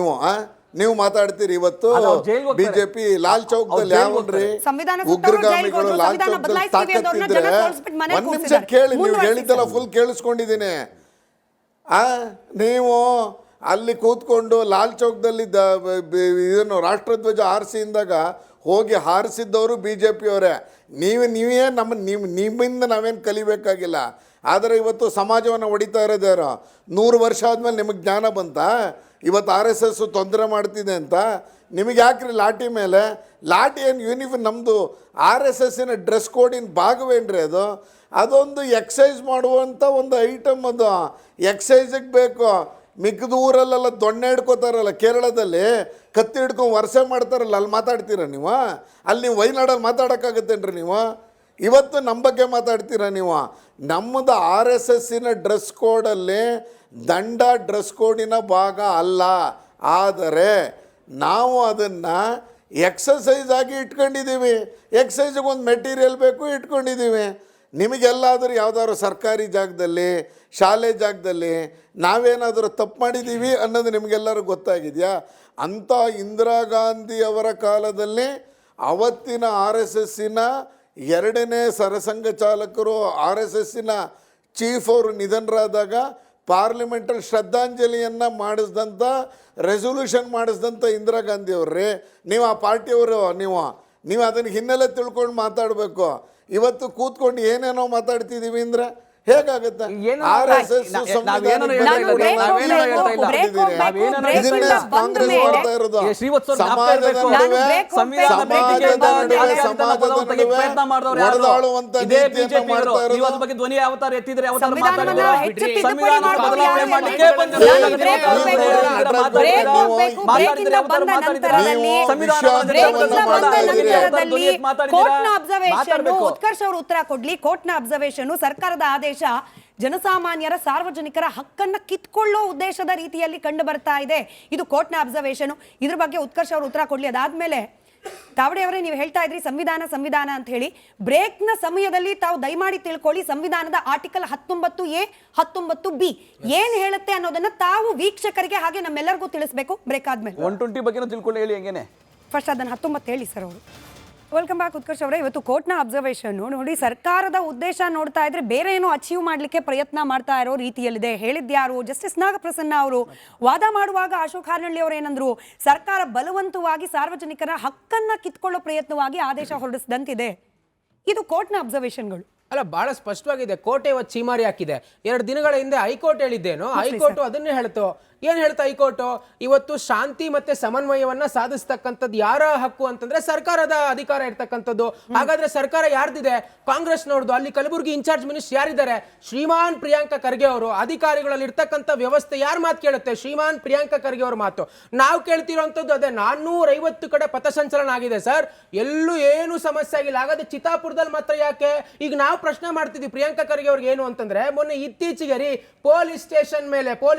ನೀವು ಮಾತಾಡ್ತೀರಿ. ಇವತ್ತು ಬಿಜೆಪಿ ಲಾಲ್ ಚೌಕದಲ್ಲಿ ಯಾವನ್ರಿ ಉಗ್ರಗಾಮಿಗಳು ಲಾಲ್ ಚೌಕದಲ್ಲಿ ತಾಕತ್ತಿದ್ರೆ, ಒಂದು ನಿಮಿಷ ಕೇಳಿ, ನೀವು ಹೇಳಿದ್ದೆಲ್ಲ ಫುಲ್ ಕೇಳಿಸ್ಕೊಂಡಿದ್ದೀನಿ. ನೀವು ಅಲ್ಲಿ ಕೂತ್ಕೊಂಡು ಲಾಲ್ ಚೌಕದಲ್ಲಿ ಇದನ್ನು ರಾಷ್ಟ್ರಧ್ವಜ ಹಾರಿಸಿದಾಗ ಹೋಗಿ ಹಾರಿಸಿದ್ದವರು BJP-ಅವರೇ. ನೀವೇ ನಿಮ್ಮಿಂದ ನಾವೇನು ಕಲಿಬೇಕಾಗಿಲ್ಲ. ಆದರೆ ಇವತ್ತು ಸಮಾಜವನ್ನು ಹೊಡಿತಾ ಇರೋದು ಯಾರು? 100 ವರ್ಷ ಆದಮೇಲೆ ನಿಮಗೆ ಜ್ಞಾನ ಬಂತಾ ಇವತ್ತು RSS ತೊಂದರೆ ಮಾಡ್ತಿದೆ ಅಂತ? ನಿಮಗೆ ಯಾಕ್ರಿ ಲಾಠಿ ಮೇಲೆ ಲಾಠಿ? ಏನು ಯೂನಿಫಾರ್ಮ್ ನಮ್ಮದು RSS-ನ ಡ್ರೆಸ್ ಕೋಡಿನ ಭಾಗವೇನ್ರಿ ಅದು? ಅದೊಂದು ಎಕ್ಸೈಸ್ ಮಾಡುವಂಥ ಒಂದು ಐಟಮ್. ಅದು ಎಕ್ಸೈಸಿಗೆ ಬೇಕು. ಮಿಕ್ಕಿದ ಊರಲ್ಲೆಲ್ಲ ದೊಣ್ಣೆ ಹಿಡ್ಕೋತಾರಲ್ಲ, ಕೇರಳದಲ್ಲಿ ಕತ್ತಿ ಹಿಡ್ಕೊಂಡು ವರ್ಷ ಮಾಡ್ತಾರಲ್ಲ, ಅಲ್ಲಿ ಮಾತಾಡ್ತೀರ ನೀವು? ಅಲ್ಲಿ ನೀವು ವೈನಾಡಲ್ಲಿ ಮಾತಾಡೋಕ್ಕಾಗತ್ತೇನ್ರಿ ನೀವು? ಇವತ್ತು ನಮ್ಮ ಬಗ್ಗೆ ಮಾತಾಡ್ತೀರ ನೀವು? ನಮ್ಮದು RSS-ನ ಡ್ರೆಸ್ ಕೋಡಲ್ಲಿ ದಂಡ ಡ್ರೆಸ್ ಕೋಡಿನ ಭಾಗ ಅಲ್ಲ. ಆದರೆ ನಾವು ಅದನ್ನು ಎಕ್ಸಸೈಸ್ ಆಗಿ ಇಟ್ಕೊಂಡಿದ್ದೀವಿ. ಎಕ್ಸಸೈಜಿಗೆ ಒಂದು ಮೆಟೀರಿಯಲ್ ಬೇಕು, ಇಟ್ಕೊಂಡಿದ್ದೀವಿ. ನಿಮಗೆಲ್ಲಾದರೂ ಯಾವುದಾದ್ರು ಸರ್ಕಾರಿ ಜಾಗದಲ್ಲಿ, ಶಾಲೆ ಜಾಗದಲ್ಲಿ ನಾವೇನಾದರೂ ತಪ್ಪು ಮಾಡಿದ್ದೀವಿ ಅನ್ನೋದು ನಿಮಗೆಲ್ಲರೂ ಗೊತ್ತಾಗಿದೆಯಾ? ಅಂಥ ಇಂದಿರಾ ಗಾಂಧಿಯವರ ಕಾಲದಲ್ಲಿ ಅವತ್ತಿನ RSS-ನ 2ನೇ ಸರಸಂಘ ಚಾಲಕರು, RSS-ನ ಚೀಫ್ ಅವರು ನಿಧನರಾದಾಗ ಪಾರ್ಲಿಮೆಂಟಲ್ಲಿ ಶ್ರದ್ಧಾಂಜಲಿಯನ್ನು ಮಾಡಿಸಿದಂಥ, ರೆಸೊಲ್ಯೂಷನ್ ಮಾಡಿಸಿದಂಥ ಇಂದಿರಾ ಗಾಂಧಿಯವ್ರಿ. ನೀವು ಆ ಪಾರ್ಟಿಯವರು, ನೀವು ಅದನ್ನು ಹಿನ್ನೆಲೆ ತಿಳ್ಕೊಂಡು ಮಾತಾಡಬೇಕು. ಇವತ್ತು ಕೂತ್ಕೊಂಡು ಏನೇನೋ ಮಾತಾಡ್ತಿದ್ದೀವಿ ಅಂದರೆ ಹೇಗಾಗುತ್ತೆ? ಏನು RSS ನಾವೇನೋ ಇದನ್ನೇ ಕಾಂಗ್ರೆಸ್ ಮಾಡ್ತಾ ಇರೋದು. ಸಮಾಜದ ನಡುವೆ ಒಡೆದಾಳುವಂತ ನೀತಿಯನ್ನು ಮಾಡ್ತಾ ಇರೋದು. ಬಗ್ಗೆ ಧ್ವನಿ ಯಾವತ್ತಾರು ಎತ್ತಿದ್ರೆ ಯಾವತ್ತಾರು ಸಂವಿಧಾನವನ್ನ ಮಾತಾಡಿದ್ರೆ ಹೆಚ್ಚು ತಿದ್ದುಪಡಿ ಸಂವಿಧಾನ ಮಾಡ್ಕೊಳ್ಳಿ ಬದಲಾವಣೆ ಆಮೇಲೆ ಮಾಡಲಿಕ್ಕೆ ಬಂದಿರೋ ನಾನು ಬ್ರೇಕ್ ಹೋಗ್ಬೇಕು. ಬ್ರೇಕ್ ಹೋಗ್ಬೇಕು. ಬ್ರೇಕಿಂದ ಬಂದ ನಂತರದಲ್ಲಿ ಕೋರ್ಟ್ನ ಅಬ್ಸರ್ವೇಷನ್ ಉತ್ಕರ್ಷ್ ಅವರು ಉತ್ತರ ಕೊಡ್ಲಿ. ಕೋರ್ಟ್ನ ಅಬ್ಸರ್ವೇಷನ್ ಸರ್ಕಾರದ ಆದೇಶ ಜನಸಾಮಾನ್ಯರ ಸಾರ್ವಜನಿಕರ ಹಕ್ಕನ್ನ ಕಿತ್ಕೊಳ್ಳೋ ಉದ್ದೇಶದ ರೀತಿಯಲ್ಲಿ ಕಂಡು ಬರ್ತಾ ಇದೆ. ಇದು ಕೋರ್ಟ್ನ ಅಬ್ಸರ್ವೇಷನ್. ಇದ್ರ ಬಗ್ಗೆ ಉತ್ಕರ್ಷ್ ಅವರು ಉತ್ತರ ಕೊಡ್ಲಿ. ಅದಾದ್ಮೇಲೆ ತಾವಡೆ ಅವರೇ ನೀವು ಹೇಳ್ತಾ ಇದ್ರಿ ಸಂವಿಧಾನ ಅಂತ ಹೇಳಿ. ಬ್ರೇಕ್ನ ಸಮಯದಲ್ಲಿ ತಾವು ದಯಮಾಡಿ ತಿಳ್ಕೊಳ್ಳಿ, ಸಂವಿಧಾನದ ಆರ್ಟಿಕಲ್ 19A 19B ಏನ್ ಹೇಳುತ್ತೆ ಅನ್ನೋದನ್ನ ತಾವು ವೀಕ್ಷಕರಿಗೆ ಹಾಗೆ ನಮ್ಮೆಲ್ಲರಿಗೂ ತಿಳಿಸಬೇಕು. ಬ್ರೇಕ್ ಆದ್ಮೇಲೆ 120 ಬಗ್ಗೆ ತಿಳ್ಕೊಳ್ಳಿ ಹೇಳಿ ಹೆಂಗೇನೆ. ಫಸ್ಟ್ ಅದನ್ನ 19 ಹೇಳಿ ಸರ್ ಅವರು. ವೆಲ್ಕಮ್ ಬ್ಯಾಕ್ ಉತ್ಕರ್ಷ್ ಅವರೇ. ಇವತ್ತು ಕೋರ್ಟ್ನ ಅಬ್ಸರ್ವೇಷನ್ ನೋಡಿ, ಸರ್ಕಾರದ ಉದ್ದೇಶ ನೋಡ್ತಾ ಇದ್ರೆ ಬೇರೆ ಏನೋ ಅಚೀವ್ ಮಾಡಲಿಕ್ಕೆ ಪ್ರಯತ್ನ ಮಾಡ್ತಾ ಇರೋ ರೀತಿಯಲ್ಲಿದೆ. ಹೇಳಿದ್ಯಾರು? ಜಸ್ಟಿಸ್ ನಾಗಪ್ರಸನ್ನ ಅವರು. ವಾದ ಮಾಡುವಾಗ ಅಶೋಕ್ ಹಾರ್ನಳ್ಳಿ ಅವರು ಏನಂದ್ರು, ಸರ್ಕಾರ ಬಲವಂತವಾಗಿ ಸಾರ್ವಜನಿಕರ ಹಕ್ಕನ್ನ ಕಿತ್ಕೊಳ್ಳೋ ಪ್ರಯತ್ನವಾಗಿ ಆದೇಶ ಹೊರಡಿಸಿದಂತಿದೆ. ಇದು ಕೋರ್ಟ್ನ ಅಬ್ಸರ್ವೇಷನ್ಗಳು. ಅಲ್ಲ, ಬಹಳ ಸ್ಪಷ್ಟವಾಗಿದೆ. ಕೋರ್ಟ್ ಇವತ್ತು ಚೀಮಾರಿ ಹಾಕಿದೆ. 2 ದಿನಗಳ ಹಿಂದೆ ಹೈಕೋರ್ಟ್ ಹೇಳಿದ್ದೇನು, ಹೈಕೋರ್ಟ್ ಅದನ್ನೇ ಹೇಳ್ತು. ಏನ್ ಹೇಳ್ತಾ ಹೈಕೋರ್ಟ್? ಇವತ್ತು ಶಾಂತಿ ಮತ್ತೆ ಸಮನ್ವಯವನ್ನ ಸಾಧಿಸ್ತಕ್ಕಂಥದ್ದು ಯಾರ ಹಕ್ಕು ಅಂತಂದ್ರೆ ಸರ್ಕಾರದ ಅಧಿಕಾರ ಇರ್ತಕ್ಕಂಥದ್ದು. ಹಾಗಾದ್ರೆ ಸರ್ಕಾರ ಯಾರ್ದಿದೆ? ಕಾಂಗ್ರೆಸ್ ನೋಡ್ದು. ಅಲ್ಲಿ ಕಲಬುರಗಿ ಇನ್ಚಾರ್ಜ್ ಮಿನಿಸ್ಟರ್ ಯಾರಿದ್ದಾರೆ? ಶ್ರೀಮಾನ್ ಪ್ರಿಯಾಂಕ ಖರ್ಗೆ ಅವರು. ಅಧಿಕಾರಿಗಳಲ್ಲಿ ಇರ್ತಕ್ಕಂಥ ವ್ಯವಸ್ಥೆ ಯಾರ ಮಾತು ಕೇಳುತ್ತೆ? ಶ್ರೀಮಾನ್ ಪ್ರಿಯಾಂಕ ಖರ್ಗೆ ಅವ್ರ ಮಾತು. ನಾವು ಕೇಳ್ತಿರೋಂಥದ್ದು ಅದೇ. 450 ಕಡೆ ಪಥಸಂಚಲನ ಆಗಿದೆ ಸರ್, ಎಲ್ಲೂ ಏನು ಸಮಸ್ಯೆ ಆಗಿಲ್ಲ. ಹಾಗಾದ್ರೆ ಚಿತ್ತಾಪುರದಲ್ಲಿ ಮಾತ್ರ ಯಾಕೆ? ಈಗ ನಾವು ಪ್ರಶ್ನೆ ಮಾಡ್ತಿದ್ವಿ ಪ್ರಿಯಾಂಕ ಖರ್ಗೆ ಅವ್ರಿಗೆ ಏನು ಅಂತಂದ್ರೆ, ಮೊನ್ನೆ ಇತ್ತೀಚೆಗೆ ಪೊಲೀಸ್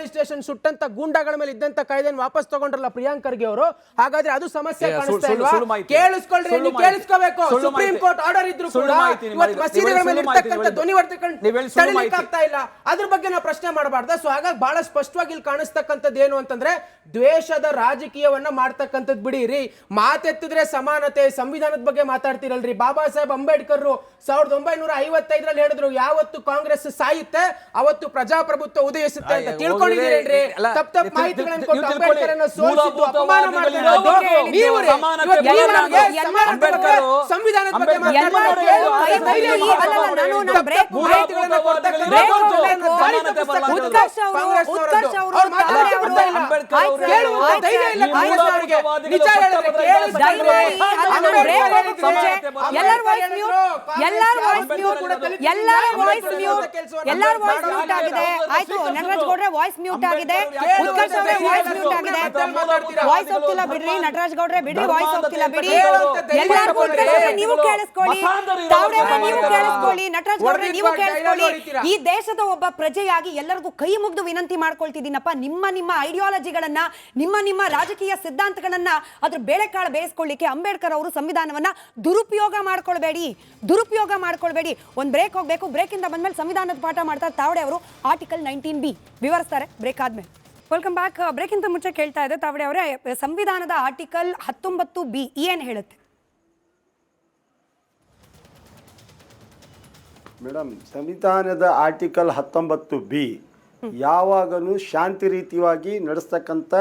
ಸ್ಟೇಷನ್ ಸುಟ್ಟಂತ ಗೂಂಡಾಗಳ ಮೇಲೆ ಇದ್ದಂತ ಕಾಯ್ದೆಯನ್ನು ವಾಪಸ್ ತಗೊಂಡ್ರಲ್ಲ ಪ್ರಿಯಾಂಕ್ ಖರ್ಗೆ ಅವರು. ಹಾಗಾದ್ರೆ ಅದು ಸಮಸ್ಯೆ ಕಾಣಿಸ್ತಾ ಇಲ್ವಾ? ಕೇಳಿಸ್ಕೊಳ್ರಿ, ನೀವು ಕೇಳಿಸ್ಕೋಬೇಕು. ಸುಪ್ರೀಂ ಕೋರ್ಟ್ ಆರ್ಡರ್ ಇದ್ರು ಕೂಡ ಇವತ್ತು ಮಸೀದಿಗಳ ಮೇಲೆ ಇರ್ತಕ್ಕಂಥ ಧ್ವನಿವರ್ಧಕಗಳನ್ನ ತಡೆಯಲಿಕ್ಕೆ ಆಗ್ತಾ ಇಲ್ಲ. ಅದ್ರ ಬಗ್ಗೆ ನಾವು ಪ್ರಶ್ನೆ ಮಾಡಬಾರ್ದ? ಸೊ ಹಾಗಾಗಿ ಬಹಳ ಸ್ಪಷ್ಟವಾಗಿ ಇಲ್ಲಿ ಕಾಣಿಸ್ತಕ್ಕಂಥದ್ದು ಏನು ಅಂತಂದ್ರೆ, ದ್ವೇಷದ ರಾಜಕೀಯವನ್ನ ಮಾಡ್ತಕ್ಕಂಥದ್ದು ಬಿಡಿರಿ. ಮಾತೆತ್ತಿದ್ರೆ ಸಮಾನತೆ, ಸಂವಿಧಾನದ ಬಗ್ಗೆ ಮಾತಾಡ್ತಿರಲ್ರಿ. ಬಾಬಾ ಸಾಹೇಬ್ ಅಂಬೇಡ್ಕರ್ 1955ರಲ್ಲಿ ಹೇಳಿದ್ರು, ಯಾವತ್ತು ಕಾಂಗ್ರೆಸ್ ಸಾಯುತ್ತೆ ಅವತ್ತು ಪ್ರಜಾಪ್ರಭುತ್ವ ಉದಯಿಸುತ್ತೆ ಅಂತ. ತಿಳ್ಕೊಂಡಿದ್ದೀರೇನ್ರಿ? ತಪ್ಪು ಮಾಹಿತಿಗಳನ್ನು ಕೊಟ್ಟು ಅಂಬೇಡ್ಕರನ್ನ ಸೋಲಿಸಿದ್ದು, ಅಪಮಾನ ಮಾಡ್ತಿರೋದು ನೀವು ರೀ. ಸಂವಿಧಾನದ ಬಗ್ಗೆ ಆಯ್ತು, ನಟರಾಜ್ ಗೌಡ್ರೆ ವಾಯ್ಸ್ ಮ್ಯೂಟ್ ಆಗಿದೆ. ಉತ್ಕರ್ಷ್ ಅವರೇ ವಾಯ್ಸ್ ಮ್ಯೂಟ್ ಆಗಿದೆ. ವಾಯ್ಸ್ ಹೋಗ್ತಿಲ್ಲ ಬಿಡ್ರಿ. ನಟರಾಜ್ ಗೌಡ್ರೆ ಬಿಡ್ರಿ, ವಾಯ್ಸ್ ಹೋಗ್ತಿಲ್ಲ ಬಿಡಿ. ಎಲ್ಲರಿಗೂ ನೀವು ಕೇಳಿಸ್ಕೊಳ್ಳಿ. ತಾವಡೆ ಅವರೇ ನೀವು ಕೇಳಿಸ್ಕೊಳ್ಳಿ. ನಟರಾಜ್ ಗೌಡ್ರೆ ನೀವು ಕೇಳಿಸ್ಕೊಳ್ಳಿ. ಈ ದೇಶದ ಒಬ್ಬ ಪ್ರಜೆಯಾಗಿ ಎಲ್ಲರಿಗೂ ಕೈ ಮುಗ್ದು ವಿನಂತಿ ಮಾಡ್ಕೊಳ್ತಿದ್ದೀನಪ್ಪ, ನಿಮ್ಮ ಐಡಿಯಾಲಜಿಗಳನ್ನ, ನಿಮ್ಮ ರಾಜಕೀಯ ಸಿದ್ಧಾಂತಗಳನ್ನ ಅದ್ರ ಬೇಳೆಕಾಳು ಬೇಯಿಸ್ಕೊಳ್ಳಿಕ್ಕೆ ಅಂಬೇಡ್ಕರ್ ಅವರು ಸಂವಿಧಾನವನ್ನ ದುರುಪಯೋಗ ಮಾಡ್ಕೊಳ್ಬೇಡಿ. ಒಂದ್ ಬ್ರೇಕ್ ಹೋಗ್ಬೇಕು. ಬ್ರೇಕ್ ಇಂದ ಬಂದ್ಮೇಲೆ ಸಂವಿಧಾನದ ಪಾಠ ಮಾಡ್ತಾರೆ ತಾವಡೆ ಅವರು. ಆರ್ಟಿಕಲ್ 19B ವಿವರಿಸ್ತಾರೆ ಬ್ರೇಕ್ ಆದ್ಮೇಲೆ. Welcome back. ಬ್ರೇಕ್ ಇಂತ ಮುಂಚೆ ಕೇಳ್ತಾ ಇದೆ ತಾವಡೆ ಅವರೇ, ಸಂವಿಧಾನದ ಆರ್ಟಿಕಲ್ 19B ಏನ್ ಹೇಳುತ್ತೆ? ಮೇಡಮ್, ಸಂವಿಧಾನದ ಆರ್ಟಿಕಲ್ 19B ಯಾವಾಗಲೂ ಶಾಂತಿ ರೀತಿಯಾಗಿ ನಡೆಸ್ತಕ್ಕಂಥ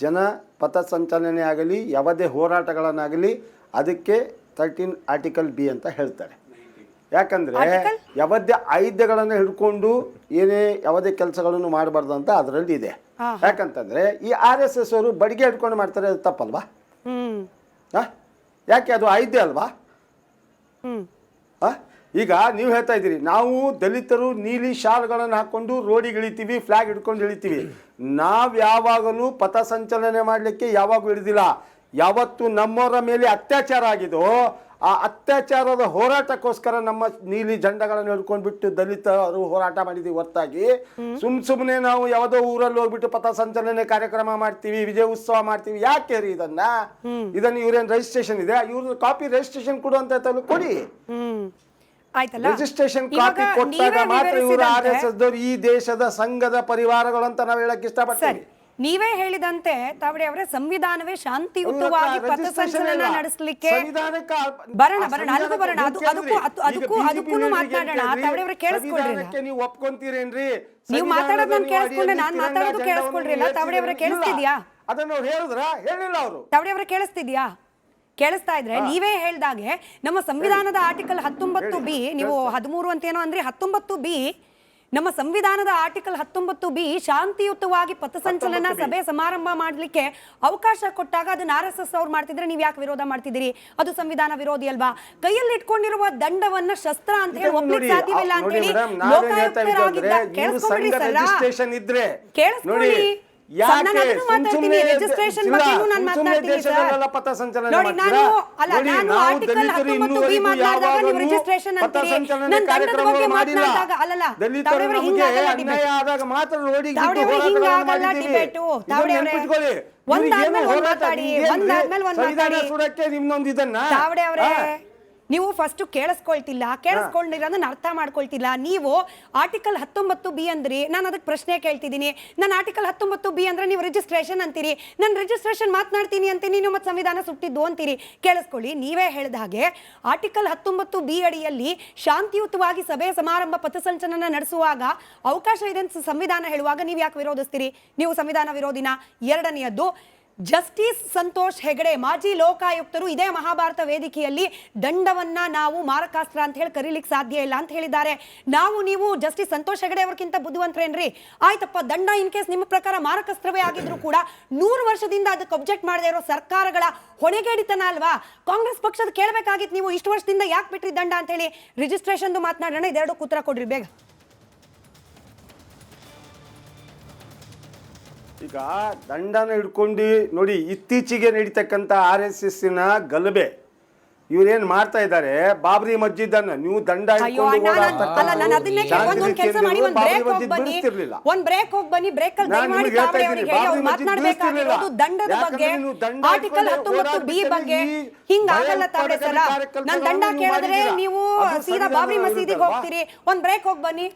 ಜನ ಪಥಸಂಚಲನೆ ಆಗಲಿ, ಯಾವುದೇ ಹೋರಾಟಗಳನ್ನಾಗಲಿ ಅದಕ್ಕೆ 13 ಆರ್ಟಿಕಲ್ B ಅಂತ ಹೇಳ್ತಾರೆ. ಯಾಕಂದರೆ ಯಾವುದೇ ಆಯುಧಗಳನ್ನು ಹಿಡ್ಕೊಂಡು ಯಾವುದೇ ಕೆಲಸಗಳನ್ನು ಮಾಡಬಾರ್ದು ಅಂತ ಅದರಲ್ಲಿ ಇದೆ. ಯಾಕಂತಂದರೆ ಈ RSS ಅವರು ಬಡಿಗೆ ಹಿಡ್ಕೊಂಡು ಮಾಡ್ತಾರೆ, ಅದು ತಪ್ಪಲ್ವಾ? ಯಾಕೆ? ಅದು ಆಯುಧ ಅಲ್ವಾ? ಈಗ ನೀವು ಹೇಳ್ತಾ ಇದ್ದೀರಿ, ನಾವು ದಲಿತರು ನೀಲಿ ಶಾಲ್ಗಳನ್ನು ಹಾಕ್ಕೊಂಡು ರೋಡಿಗೆ ಇಳಿತೀವಿ, ಫ್ಲಾಗ್ ಹಿಡ್ಕೊಂಡು ಇಳಿತೀವಿ. ನಾವು ಯಾವಾಗಲೂ ಪಥಸಂಚಲನೆ ಮಾಡಲಿಕ್ಕೆ ಯಾವಾಗೂ ಇಳಿದಿಲ್ಲ. ಯಾವತ್ತು ನಮ್ಮವರ ಮೇಲೆ ಅತ್ಯಾಚಾರ ಆಗಿದೋ ಆ ಅತ್ಯಾಚಾರದ ಹೋರಾಟಕ್ಕೋಸ್ಕರ ನಮ್ಮ ನೀಲಿ ಜೆಂಡಗಳನ್ನು ಹಿಡ್ಕೊಂಡ್ಬಿಟ್ಟು ದಲಿತರು ಹೋರಾಟ ಮಾಡಿದೀವಿ ಹೊರತಾಗಿ ಸುಮ್ಮನೆ ನಾವು ಯಾವುದೋ ಊರಲ್ಲಿ ಹೋಗ್ಬಿಟ್ಟು ಪಥಸಂಚಲನೆ ಕಾರ್ಯಕ್ರಮ ಮಾಡ್ತೀವಿ, ವಿಜಯ ಉತ್ಸವ ಮಾಡ್ತೀವಿ. ಯಾಕೆ ರೀ ಇದನ್ನ ಇವ್ರೇನ್ ರಿಜಿಸ್ಟ್ರೇಷನ್ ಇದೆ? ಇವ್ರ ಕಾಪಿ ರಿಜಿಸ್ಟ್ರೇಷನ್ ಕೊಡುವಂತ ಕೊಡಿ. ರಿಜಿಸ್ಟ್ರೇಷನ್ ಕಾಪಿ ಕೊಟ್ಟಾಗ ಮಾತ್ರ ಇವರು RSS ದವರು ಈ ದೇಶದ ಸಂಘದ ಪರಿವಾರಗಳು ಅಂತ ನಾವು ಹೇಳಕ್ ಇಷ್ಟಪಡ್ತೀವಿ. ನೀವೇ ಹೇಳಿದಂತೆ ತಾವಡೆ ಅವರೇ, ಸಂವಿಧಾನವೇ ಶಾಂತಿಯುತವಾಗಿ ಪಥಸಂಚಲನ ನಡೆಸಲಿಕ್ಕೆ ಬರೋಣ. ಅದಕ್ಕೂ ಮಾತನಾಡೋಣ. ತಾವಡೆ ಅವರೇ ಕೇಳಿಸ್ಕೊಳ್ರಿ. ನೀವು ಒಪ್ಕೊಂತೀರೇನ್ರಿ? ನೀವು ಮಾತಾಡೋದು ನಾನು ಕೇಳಿಸ್ಕೊಂಡೆ, ನಾನು ಮಾತಾಡೋದು ಕೇಳಿಸ್ಕೊಳ್ರಿ. ತಾವಡೆ ಅವರೇ ಕೇಳಿಸ್ತಿದ್ಯಾ? ಅದನ್ನ ಅವ್ರು ಹೇಳಿದ್ರ? ಹೇಳಿಲ್ಲ ಅವರು. ತಾವಡೆ ಅವರೇ ಕೇಳಿಸ್ತಿದ್ಯಾ? ಕೇಳಿಸ್ತಾ ಇದ್ರೆ ನೀವೇ ಹೇಳ್ದಾಗೆ ನಮ್ಮ ಸಂವಿಧಾನದ ಆರ್ಟಿಕಲ್ 19B, ನೀವು 13 ಅಂತೇನೋ ಅಂದ್ರೆ 19B, ನಮ್ಮ ಸಂವಿಧಾನದ ಆರ್ಟಿಕಲ್ 19B ಶಾಂತಿಯುತವಾಗಿ ಪಥಸಂಚಲನ ಸಭೆ ಸಮಾರಂಭ ಮಾಡ್ಲಿಕ್ಕೆ ಅವಕಾಶ ಕೊಟ್ಟಾಗ ಅದನ್ನ RSS ಅವ್ರು ಮಾಡ್ತಿದ್ರೆ ನೀವ್ ಯಾಕೆ ವಿರೋಧ ಮಾಡ್ತಿದ್ದೀರಿ? ಅದು ಸಂವಿಧಾನ ವಿರೋಧಿ ಅಲ್ವಾ? ಕೈಯಲ್ಲಿ ಇಟ್ಕೊಂಡಿರುವ ದಂಡವನ್ನ ಶಸ್ತ್ರ ಅಂತ ಹೇಳಿ ಒಪ್ಲಿಕ್ಕೆ ಸಾಧ್ಯವಿಲ್ಲ ಅಂತ ಹೇಳಿ ಲೋಕಾಯುಕ್ತರಾಗಿದ್ದ ಕೇಳಿಸ್ಕೊಂಡ್ರಿ ಸರ್, ಕೇಳಿಸ್ಕೊಳ್ಳಿ. ರಿಜಿಸ್ಟ್ರೇಷನ್ ಬಗ್ಗೆನೂ ನಾನು ಮಾತಾಡ್ತೀನಿ ಸರ್. ನೋಡಿ, ನಾನು ಆರ್ಟಿಕಲ್ 19B ಮಾತನಾಡಿದಾಗ ನೀವು ರಿಜಿಸ್ಟ್ರೇಷನ್ ಅಂತೀರಿ, ನಾನು ದಂಡದ ಬಗ್ಗೆ ಮಾತನಾಡಿದಾಗ ಅಲ್ಲಲ್ಲ ಹಿಂಗಾಗಲ್ಲ ಡಿಬೇಟು. ಒಂದಾದ್ಮೇಲೆ ಒಂದ್ ಮಾತಾಡಿ, ಒಂದಾದ್ಮೇಲೆ ಒಂದ್ ಮಾತಾಡಿ. ತಾವಡೆ ಅವರೇ, ನೀವು ಫಸ್ಟ್ ಕೇಳಿಸ್ಕೊಂಡಿರೋದನ್ನ ಅರ್ಥ ಮಾಡ್ಕೊಳ್ತಿಲ್ಲ. ನೀವು ಆರ್ಟಿಕಲ್ 19B ಅಂದ್ರಿ, ನಾನು ಅದಕ್ಕೆ ಪ್ರಶ್ನೆ ಕೇಳ್ತಿದ್ದೀನಿ. ನಾನು ಆರ್ಟಿಕಲ್ 19B ಅಂದ್ರೆ ನೀವು ರಿಜಿಸ್ಟ್ರೇಷನ್ ಅಂತೀರಿ, ನಾನು ರಿಜಿಸ್ಟ್ರೇಷನ್ ಮಾತನಾಡ್ತೀನಿ ಅಂತೀನಿ, ನೀವು ಮತ್ತೆ ಸಂವಿಧಾನ ಸುಟ್ಟಿದ್ದು ಅಂತೀರಿ. ಕೇಳಿಸ್ಕೊಳ್ಳಿ, ನೀವೇ ಹೇಳಿದ ಹಾಗೆ ಆರ್ಟಿಕಲ್ 19B ಅಡಿಯಲ್ಲಿ ಶಾಂತಿಯುತವಾಗಿ ಸಭೆ ಸಮಾರಂಭ ಪಥಸಂಚಲನ ನಡೆಸುವಾಗ ಅವಕಾಶ ಇದೆ ಅಂತ ಸಂವಿಧಾನ ಹೇಳುವಾಗ ನೀವು ಯಾಕೆ ವಿರೋಧಿಸ್ತೀರಿ? ನೀವು ಸಂವಿಧಾನ ವಿರೋಧಿನ? ಎರಡನೆಯದ್ದು, ಜಸ್ಟಿಸ್ ಸಂತೋಷ್ ಹೆಗಡೆ ಮಾಜಿ ಲೋಕಾಯುಕ್ತರು ಇದೇ ಮಹಾಭಾರತ ವೇದಿಕೆಯಲ್ಲಿ ದಂಡವನ್ನ ನಾವು ಮಾರಕಾಸ್ತ್ರ ಅಂತ ಹೇಳಿ ಕರೀಲಿಕ್ಕೆ ಸಾಧ್ಯ ಇಲ್ಲ ಅಂತ ಹೇಳಿದ್ದಾರೆ. ನೀವು ಜಸ್ಟಿಸ್ ಸಂತೋಷ್ ಹೆಗಡೆ ಅವ್ರಕ್ಕಿಂತ ಬುದ್ಧಿವಂತರೇನ್ರಿ? ಆಯ್ತಪ್ಪ, ದಂಡ ಇನ್ ಕೇಸ್ ನಿಮ್ಮ ಪ್ರಕಾರ ಮಾರಕಾಸ್ತ್ರವೇ ಆಗಿದ್ರು ಕೂಡ 100 ವರ್ಷದಿಂದ ಅದಕ್ಕೆ ಅಬ್ಜೆಕ್ಟ್ ಮಾಡದೇ ಇರೋ ಸರ್ಕಾರಗಳ ಹೊಣೆಗೇಡಿತನ ಅಲ್ವಾ? ಕಾಂಗ್ರೆಸ್ ಪಕ್ಷದ ಕೇಳಬೇಕಾಗಿತ್ತು, ನೀವು ಇಷ್ಟು ವರ್ಷದಿಂದ ಯಾಕೆ ಬಿಟ್ರಿ ದಂಡ ಅಂತ ಹೇಳಿ. ರಿಜಿಸ್ಟ್ರೇಷನ್ ಮಾತನಾಡೋಣ, ಇದೆರಡು ಉತ್ತರ ಕೊಡ್ರಿ ಬೇಗ. ಈಗ ದಂಡನ ಹಿಡ್ಕೊಂಡು ನೋಡಿ, ಇತ್ತೀಚೆಗೆ ನಡೀತಕ್ಕಂಥ RSS ಗಲಭೆ ಇವ್ರೇನ್ ಮಾಡ್ತಾ ಇದ್ದಾರೆ, ಬಾಬ್ರಿ ಮಸ್ಜಿದ್ ಅನ್ನ ನೀವು ದಂಡ ದಂಡದ ಬಗ್ಗೆ ಆರ್ಟಿಕಲ್ 19B ಬಗ್ಗೆ ಹಿಂಗಾಗಲ್ಲ ತಾವಡೆ ಸರ. ನಾನು ದಂಡ ಕೇಳಿದ್ರೆ ನೀವು ಸೀದಾ ಬಾಬ್ರಿ ಮಸೀದಿಗೆ ಹೋಗ್ತೀರಿ. ಒಂದ್ ಬ್ರೇಕ್ ಹೋಗಿ ಬನ್ನಿ.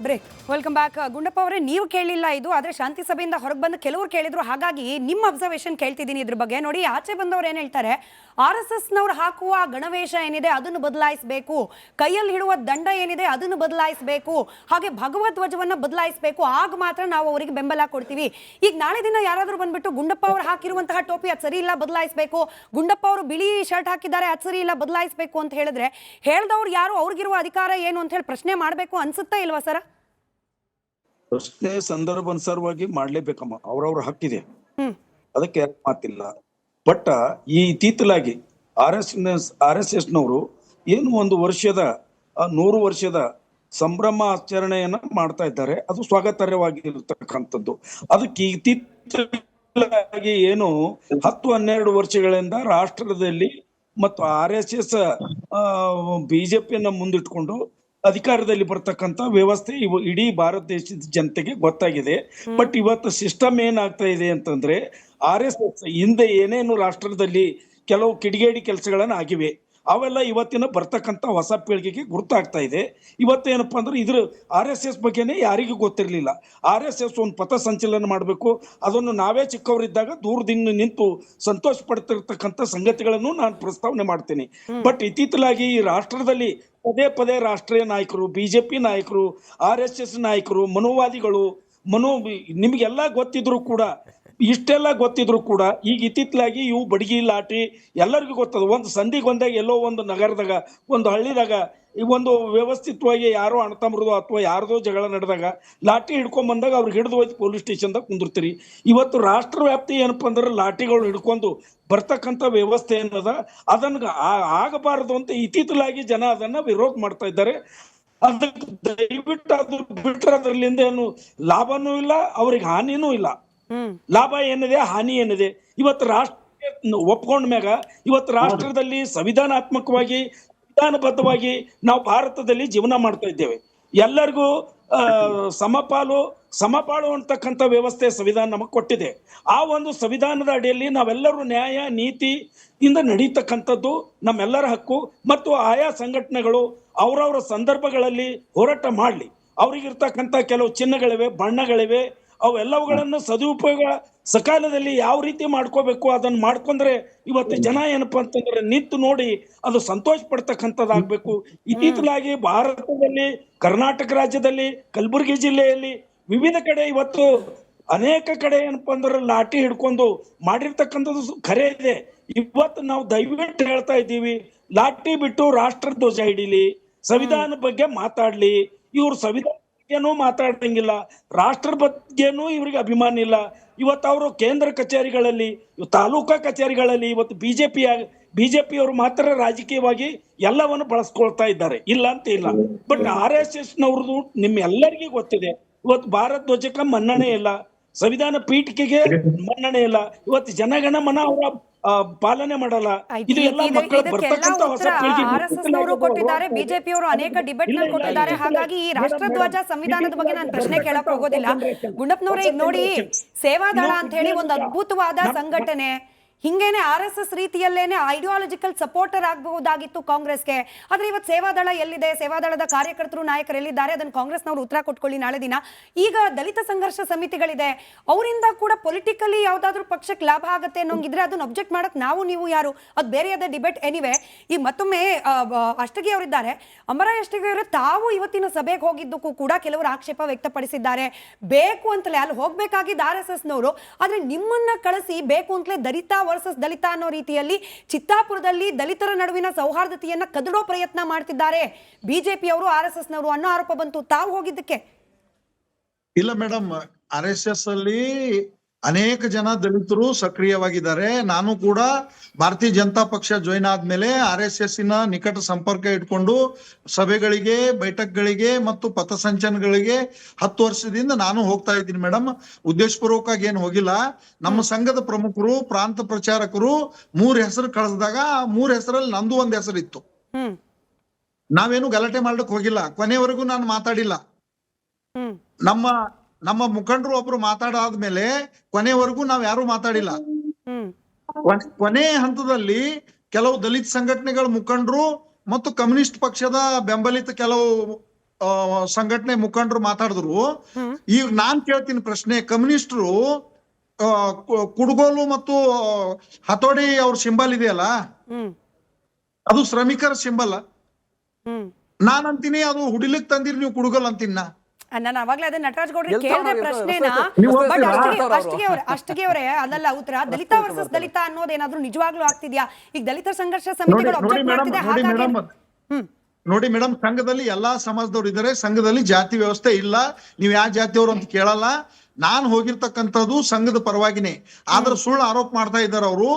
ಬ್ರೇಕ್. Welcome back. ಗುಂಡಪ್ಪ ಅವರೇ, ನೀವು ಕೇಳಿಲ್ಲ ಇದು, ಆದ್ರೆ ಶಾಂತಿ ಸಭೆಯಿಂದ ಹೊರಗೆ ಬಂದು ಕೆಲವರು ಕೇಳಿದ್ರು, ಹಾಗಾಗಿ ನಿಮ್ಮ ಅಬ್ಸರ್ವೇಷನ್ ಕೇಳ್ತಿದ್ದೀನಿ ಇದ್ರ ಬಗ್ಗೆ. ನೋಡಿ, ಆಚೆ ಬಂದವ್ರು ಏನ್ ಹೇಳ್ತಾರೆ, RSS ನವರು ಹಾಕುವ ಗಣವೇಶ ಏನಿದೆ ಅದನ್ನು ಬದಲಾಯಿಸಬೇಕು, ಕೈಯಲ್ಲಿ ಹಿಡುವ ದಂಡ ಏನಿದೆ ಅದನ್ನು ಬದಲಾಯಿಸಬೇಕು, ಹಾಗೆ ಭಗವದ್ ಧ್ವಜವನ್ನ ಬದಲಾಯಿಸಬೇಕು, ಆಗ ಮಾತ್ರ ನಾವು ಅವರಿಗೆ ಬೆಂಬಲ ಕೊಡ್ತೀವಿ. ಈಗ ನಾಳೆ ದಿನ ಯಾರಾದ್ರೂ ಬಂದ್ಬಿಟ್ಟು ಗುಂಡಪ್ಪ ಅವರು ಹಾಕಿರುವಂತಹ ಟೋಪಿ ಅದು ಸರಿ ಇಲ್ಲ, ಬದಲಾಯಿಸಬೇಕು, ಗುಂಡಪ್ಪ ಅವರು ಬಿಳಿ ಶರ್ಟ್ ಹಾಕಿದ್ದಾರೆ ಅದು ಸರಿ ಇಲ್ಲ, ಬದಲಾಯಿಸಬೇಕು ಅಂತ ಹೇಳಿದ್ರೆ ಹೇಳ್ದವ್ರು ಯಾರು, ಅವ್ರಿಗಿರುವ ಅಧಿಕಾರ ಏನು ಅಂತ ಹೇಳಿ ಪ್ರಶ್ನೆ ಮಾಡಬೇಕು ಅನ್ಸುತ್ತಾ ಇಲ್ವಾ ಸರ? ಪ್ರಶ್ನೆ ಸಂದರ್ಭಾನುಸಾರವಾಗಿ ಮಾಡ್ಲೇಬೇಕಮ್ಮ, ಅವ್ರವ್ರ ಹಕ್ಕಿದೆ, ಅದಕ್ಕೆ ಮಾತಿಲ್ಲ. ಬಟ್ ಈ ಇತ್ತೀಚಲಾಗಿ RSS ನವರು ಏನು 1 ವರ್ಷದ 100 ವರ್ಷದ ಸಂಭ್ರಮ ಆಚರಣೆಯನ್ನ ಮಾಡ್ತಾ ಇದ್ದಾರೆ, ಅದು ಸ್ವಾಗತಾರ್ಹವಾಗಿರ್ತಕ್ಕಂಥದ್ದು. ಅದಕ್ಕೆ ಇತ್ತೀಚಲಾಗಿ ಏನು 10-12 ವರ್ಷಗಳಿಂದ ರಾಷ್ಟ್ರದಲ್ಲಿ ಮತ್ತು RSS ಬಿಜೆಪಿಯನ್ನ ಮುಂದಿಟ್ಕೊಂಡು ಅಧಿಕಾರದಲ್ಲಿ ಬರ್ತಕ್ಕಂಥ ವ್ಯವಸ್ಥೆ ಇಡೀ ಭಾರತ ದೇಶದ ಜನತೆಗೆ ಗೊತ್ತಾಗಿದೆ. ಬಟ್ ಇವತ್ತು ಸಿಸ್ಟಮ್ ಏನಾಗ್ತಾ ಇದೆ ಅಂತಂದ್ರೆ, RSS ಹಿಂದೆ ಏನೇನು ರಾಷ್ಟ್ರದಲ್ಲಿ ಕೆಲವು ಕಿಡಿಗೇಡಿ ಕೆಲಸಗಳನ್ನ ಆಗಿವೆ, ಅವೆಲ್ಲ ಇವತ್ತಿನ ಬರ್ತಕ್ಕಂಥ ಹೊಸ ಪೀಳಿಗೆಗೆ ಗುರುತಾಗ್ತಾ ಇದೆ. ಇವತ್ತೇನಪ್ಪಾ ಅಂದ್ರೆ ಇದ್ರ RSS ಬಗ್ಗೆನೇ ಯಾರಿಗೂ ಗೊತ್ತಿರಲಿಲ್ಲ. RSS ಒಂದು ಪಥ ಸಂಚಲನ ಮಾಡಬೇಕು, ಅದನ್ನು ನಾವೇ ಚಿಕ್ಕವರಿದ್ದಾಗ ದೂರದಿಂದ ನಿಂತು ಸಂತೋಷ ಪಡ್ತಿರ್ತಕ್ಕಂಥ ಸಂಗತಿಗಳನ್ನು ನಾನು ಪ್ರಸ್ತಾವನೆ ಮಾಡ್ತೀನಿ. ಬಟ್ ಇತ್ತೀಚಲಾಗಿ ಈ ರಾಷ್ಟ್ರದಲ್ಲಿ ಪದೇ ರಾಷ್ಟ್ರೀಯ ನಾಯಕರು, ಬಿಜೆಪಿ ನಾಯಕರು, RSS ನಾಯಕರು, ಮನುವಾದಿಗಳು, ನಿಮ್ಗೆಲ್ಲ ಗೊತ್ತಿದ್ರು ಕೂಡ, ಇಷ್ಟೆಲ್ಲ ಗೊತ್ತಿದ್ರು ಕೂಡ ಈಗ ಇತ್ತಿತ್ತಲಾಗಿ ಇವು ಬಡಗಿ ಲಾಟಿ ಎಲ್ಲರಿಗೂ ಗೊತ್ತದ. ಒಂದು ಸಂಧಿಗೊಂದಾಗ ಎಲ್ಲೋ ಒಂದು ನಗರದಾಗ ಒಂದು ಹಳ್ಳಿದಾಗ ಈ ಒಂದು ವ್ಯವಸ್ಥಿತವಾಗಿ ಯಾರೋ ಅಣ್ಣತಮ್ಮರದು ಅಥವಾ ಯಾರ್ದೋ ಜಗಳ ನಡೆದಾಗ ಲಾಟಿ ಹಿಡ್ಕೊಂಡ್ ಬಂದಾಗ ಅವ್ರಿಗೆ ಹಿಡಿದು ಹೋಯ್ತು ಪೊಲೀಸ್ ಸ್ಟೇಷನ್ದಾಗ ಕುಂದಿರ್ತೀರಿ. ಇವತ್ತು ರಾಷ್ಟ್ರ ವ್ಯಾಪ್ತಿ ಏನಪ್ಪಾ ಅಂದ್ರೆ ಲಾಟಿಗಳು ಹಿಡ್ಕೊಂಡು ಬರ್ತಕ್ಕಂಥ ವ್ಯವಸ್ಥೆ ಏನದ ಅದನ್ನ ಆಗಬಾರದು ಅಂತ ಇತ್ತೀಚಲಾಗಿ ಜನ ಅದನ್ನ ವಿರೋಧ ಮಾಡ್ತಾ ಇದ್ದಾರೆ. ಅದಕ್ಕೆ ದಯವಿಟ್ಟು ಅದು ಬಿಟ್ರೆ ಅದರಲ್ಲಿಂದ ಏನು ಲಾಭನೂ ಇಲ್ಲ, ಅವ್ರಿಗೆ ಹಾನಿನೂ ಇಲ್ಲ. ಲಾಭ ಏನಿದೆ, ಹಾನಿ ಏನಿದೆ, ಇವತ್ತು ರಾಷ್ಟ್ರ ಒಪ್ಕೊಂಡ ಮ್ಯಾಗ ಇವತ್ತು ರಾಷ್ಟ್ರದಲ್ಲಿ ಸಂವಿಧಾನಾತ್ಮಕವಾಗಿ ಸಂವಿಧಾನಬದ್ಧವಾಗಿ ನಾವು ಭಾರತದಲ್ಲಿ ಜೀವನ ಮಾಡ್ತಾ ಇದ್ದೇವೆ. ಎಲ್ಲರಿಗೂ ಸಮಪಾಲು ಅಂತಕ್ಕಂಥ ವ್ಯವಸ್ಥೆ ಸಂವಿಧಾನ ನಮಗೆ ಕೊಟ್ಟಿದೆ. ಆ ಒಂದು ಸಂವಿಧಾನದ ಅಡಿಯಲ್ಲಿ ನಾವೆಲ್ಲರೂ ನ್ಯಾಯ ನೀತಿಯಿಂದ ನಡೀತಕ್ಕಂಥದ್ದು ನಮ್ಮೆಲ್ಲರ ಹಕ್ಕು. ಮತ್ತು ಆಯಾ ಸಂಘಟನೆಗಳು ಅವರವರ ಸಂದರ್ಭಗಳಲ್ಲಿ ಹೋರಾಟ ಮಾಡಲಿ. ಅವ್ರಿಗಿರ್ತಕ್ಕಂಥ ಕೆಲವು ಚಿಹ್ನೆಗಳಿವೆ, ಬಣ್ಣಗಳಿವೆ, ಅವೆಲ್ಲವುಗಳನ್ನು ಸದುಪಯೋಗ ಸಕಾಲದಲ್ಲಿ ಯಾವ ರೀತಿ ಮಾಡ್ಕೋಬೇಕು ಅದನ್ನ ಮಾಡ್ಕೊಂಡ್ರೆ ಇವತ್ತು ಜನ ಏನಪ್ಪಾ ಅಂತಂದ್ರೆ ನಿಂತು ನೋಡಿ ಅದು ಸಂತೋಷ ಪಡ್ತಕ್ಕಂಥದ್ದಾಗ್ಬೇಕು. ಇತ್ತೀಚಲಾಗಿ ಭಾರತದಲ್ಲಿ ಕರ್ನಾಟಕ ರಾಜ್ಯದಲ್ಲಿ ಕಲಬುರಗಿ ಜಿಲ್ಲೆಯಲ್ಲಿ ವಿವಿಧ ಕಡೆ ಇವತ್ತು ಅನೇಕ ಕಡೆ ಏನಪ್ಪಾ ಅಂದ್ರೆ ಲಾಠಿ ಹಿಡ್ಕೊಂಡು ಮಾಡಿರ್ತಕ್ಕಂಥದ್ದು ಖರೆ ಇದೆ. ಇವತ್ತು ನಾವು ದಯವಿಟ್ಟು ಹೇಳ್ತಾ ಇದ್ದೀವಿ, ಲಾಠಿ ಬಿಟ್ಟು ರಾಷ್ಟ್ರ ಧ್ವಜ ಹಿಡೀಲಿ, ಸಂವಿಧಾನ ಬಗ್ಗೆ ಮಾತಾಡ್ಲಿ. ಇವ್ರು ಸಂವಿಧಾನ ಬಗ್ಗೆನೂ ಮಾತಾಡಂಗಿಲ್ಲ, ರಾಷ್ಟ್ರ ಬಗ್ಗೆನೂ ಇವ್ರಿಗೆ ಅಭಿಮಾನ ಇಲ್ಲ. ಇವತ್ತು ಅವರು ಕೇಂದ್ರ ಕಚೇರಿಗಳಲ್ಲಿ, ತಾಲೂಕಾ ಕಚೇರಿಗಳಲ್ಲಿ ಇವತ್ತು ಬಿಜೆಪಿಯವರು ಮಾತ್ರ ರಾಜಕೀಯವಾಗಿ ಎಲ್ಲವನ್ನು ಬಳಸ್ಕೊಳ್ತಾ ಇದ್ದಾರೆ, ಇಲ್ಲ ಅಂತ ಇಲ್ಲ. ಬಟ್ RSS ನವ್ರದ್ದು ನಿಮ್ಮೆಲ್ಲರಿಗೂ ಗೊತ್ತಿದೆ, ಇವತ್ತು ಭಾರತ ಧ್ವಜಕ್ಕೆ ಮನ್ನಣೆ ಇಲ್ಲ, ಸಂವಿಧಾನ ಪೀಠಿಕೆಗೆ ಮನ್ನಣೆ ಇಲ್ಲ, ಇವತ್ತು ಜನಗಣ ಮನ ಅವರ ಪಾಲನೆ ಮಾಡಲ್ಲ. ಇದು ಎಲ್ಲ ಮಕ್ಕಳು ಬರ್ತಕ್ಕಂತ ಹೊಸ RSS ನವರು ಕೊಟ್ಟಿದ್ದಾರೆ, ಬಿಜೆಪಿಯವರು ಅನೇಕ ಡಿಬೇಟ್ ನಲ್ಲಿ ಕೊಟ್ಟಿದ್ದಾರೆ. ಹಾಗಾಗಿ ಈ ರಾಷ್ಟ್ರಧ್ವಜ ಸಂವಿಧಾನದ ಬಗ್ಗೆ ನಾನು ಪ್ರಶ್ನೆ ಕೇಳಕ್ ಹೋಗೋದಿಲ್ಲ. ಗುಂಡಪ್ಪನವರೇ, ಈಗ ನೋಡಿ, ಸೇವಾದಳ ಅಂತ ಹೇಳಿ ಒಂದು ಅದ್ಭುತವಾದ ಸಂಘಟನೆ, ಹಿಂಗೇನೆ RSS ರೀತಿಯಲ್ಲೇನೆ ಐಡಿಯಾಲಜಿಕಲ್ ಸಪೋರ್ಟರ್ ಆಗಬಹುದಾಗಿತ್ತು ಕಾಂಗ್ರೆಸ್ಗೆ. ಆದ್ರೆ ಇವತ್ತು ಸೇವಾದಳ ಎಲ್ಲಿದೆ? ಸೇವಾದಳದ ಕಾರ್ಯಕರ್ತರು, ನಾಯಕರು ಎಲ್ಲಿದ್ದಾರೆ? ಅದನ್ನು ಕಾಂಗ್ರೆಸ್ನವರು ಉತ್ತರ ಕೊಟ್ಕೊಳ್ಳಿ ನಾಳೆ ದಿನ. ಈಗ ದಲಿತ ಸಂಘರ್ಷ ಸಮಿತಿಗಳಿದೆ, ಅವರಿಂದ ಕೂಡ ಪೊಲಿಟಿಕಲಿ ಯಾವ್ದಾದ್ರು ಪಕ್ಷಕ್ಕೆ ಲಾಭ ಆಗುತ್ತೆ ಅನ್ನೋಂಗಿದ್ರೆ ಅದನ್ನ ಅಬ್ಜೆಕ್ಟ್ ಮಾಡಕ್ ನಾವು ನೀವು ಯಾರು? ಅದು ಬೇರೆಯಾದ ಡಿಬೇಟ್. ಎನಿವೆ, ಈಗ ಮತ್ತೊಮ್ಮೆ ಅಷ್ಟಗಿ ಅವರಿದ್ದಾರೆ, ಅಮರಾಯ ಅಷ್ಟಗಿ ಅವರು ತಾವು ಇವತ್ತಿನ ಸಭೆಗೆ ಹೋಗಿದ್ದಕ್ಕೂ ಕೂಡ ಕೆಲವರು ಆಕ್ಷೇಪ ವ್ಯಕ್ತಪಡಿಸಿದ್ದಾರೆ. ಬೇಕು ಅಂತಲೇ ಅಲ್ಲಿ ಹೋಗ್ಬೇಕಾಗಿದ್ದ RSS ನವರು, ಆದ್ರೆ ನಿಮ್ಮನ್ನ ಕಳಿಸಿ ಬೇಕು ಅಂತಲೇ ದಲಿತ ವರ್ಸಸ್ ದಲಿತ ಅನ್ನೋ ರೀತಿಯಲ್ಲಿ ಚಿತ್ತಾಪುರದಲ್ಲಿ ದಲಿತರ ನಡುವಿನ ಸೌಹಾರ್ದತೆಯನ್ನ ಕದಡೋ ಪ್ರಯತ್ನ ಮಾಡ್ತಿದ್ದಾರೆ ಬಿಜೆಪಿ ಅವರು, RSS ನವರು ಅನ್ನೋ ಆರೋಪ ಬಂತು ತಾವು ಹೋಗಿದ್ದಕ್ಕೆ. ಇಲ್ಲ ಮೇಡಮ್, RSS ಅಲ್ಲಿ ಅನೇಕ ಜನ ದಲಿತರು ಸಕ್ರಿಯವಾಗಿದ್ದಾರೆ. ನಾನು ಕೂಡ ಭಾರತೀಯ ಜನತಾ ಪಕ್ಷ ಜಾಯಿನ್ ಆದ್ಮೇಲೆ RSS ನ ನಿಕಟ ಸಂಪರ್ಕ ಇಟ್ಕೊಂಡು ಸಭೆಗಳಿಗೆ, ಬೈಠಕ್ಗಳಿಗೆ ಮತ್ತು ಪಥಸಂಚಲನಗಳಿಗೆ 10 ವರ್ಷದಿಂದ ನಾನು ಹೋಗ್ತಾ ಇದ್ದೀನಿ ಮೇಡಮ್. ಉದ್ದೇಶಪೂರ್ವಕವಾಗಿ ಏನು ಹೋಗಿಲ್ಲ. ನಮ್ಮ ಸಂಘದ ಪ್ರಮುಖರು, ಪ್ರಾಂತ ಪ್ರಚಾರಕರು 3 ಹೆಸರು ಕಳಿಸಿದಾಗ 3 ಹೆಸರಲ್ಲಿ ನಂದು ಒಂದು ಹೆಸರಿತ್ತು. ನಾವೇನು ಗಲಾಟೆ ಮಾಡ್ಲಿಕ್ಕೆ ಹೋಗಿಲ್ಲ, ಕೊನೆವರೆಗೂ ನಾನು ಮಾತಾಡಿಲ್ಲ. ನಮ್ಮ ಮುಖಂಡರು ಒಬ್ರು ಮಾತಾಡಾದ್ಮೇಲೆ ಕೊನೆವರೆಗೂ ನಾವ್ ಯಾರು ಮಾತಾಡಿಲ್ಲ. ಕೊನೆ ಹಂತದಲ್ಲಿ ಕೆಲವು ದಲಿತ ಸಂಘಟನೆಗಳ ಮುಖಂಡರು ಮತ್ತು ಕಮ್ಯುನಿಸ್ಟ್ ಪಕ್ಷದ ಬೆಂಬಲಿತ ಕೆಲವು ಸಂಘಟನೆ ಮುಖಂಡರು ಮಾತಾಡಿದ್ರು. ಈಗ ನಾನ್ ಕೇಳ್ತೀನಿ ಪ್ರಶ್ನೆ, ಕಮ್ಯುನಿಸ್ಟರು ಕುಡುಗೋಲು ಮತ್ತು ಹತೋಡಿ ಅವ್ರ ಸಿಂಬಲ್ ಇದೆಯಲ್ಲ, ಅದು ಶ್ರಮಿಕರ ಸಿಂಬಲ್. ನಾನ್ ಅಂತೀನಿ ಅದು ಹುಡಿಲಿಕ್ ತಂದಿರಿ ನೀವು ಕುಡುಗೋಲ್ ಅಂತೀನ. ನಾನು ಅವಾಗ್ಲೇ ಅದೇ ನಟರಾಜ್ ಗೌಡ್ರಿಗೆ ಕೇಳಿದೆ ಪ್ರಶ್ನೆನ. ಅಷ್ಟಗೆ ಅವರೇ ಅದಲ್ಲ ಉತ್ತರ. ದಲಿತ ವರ್ಸಸ್ ದಲಿತ ಅನ್ನೋದೇನಾದ್ರೂ ನಿಜವಾಗ್ಲೂ ಆಗ್ತಿದ್ಯಾ? ಈಗ ದಲಿತ ಸಂಘರ್ಷ ಸಮಿತಿಗಳು ಅಬ್ಜೆಕ್ಟ್ ಮಾಡ್ತಿದೆ. ನೋಡಿ ಮೇಡಮ್, ಸಂಘದಲ್ಲಿ ಎಲ್ಲಾ ಸಮಾಜದವ್ರು ಇದ್ದಾರೆ, ಸಂಘದಲ್ಲಿ ಜಾತಿ ವ್ಯವಸ್ಥೆ ಇಲ್ಲ. ನೀವ್ ಯಾವ ಜಾತಿಯವರು ಅಂತ ಕೇಳಲ್ಲ. ನಾನ್ ಹೋಗಿರ್ತಕ್ಕಂಥದ್ದು ಸಂಘದ ಪರವಾಗಿನೇ. ಆದ್ರೆ ಸುಳ್ಳು ಆರೋಪ ಮಾಡ್ತಾ ಇದ್ದಾರೆ ಅವರು.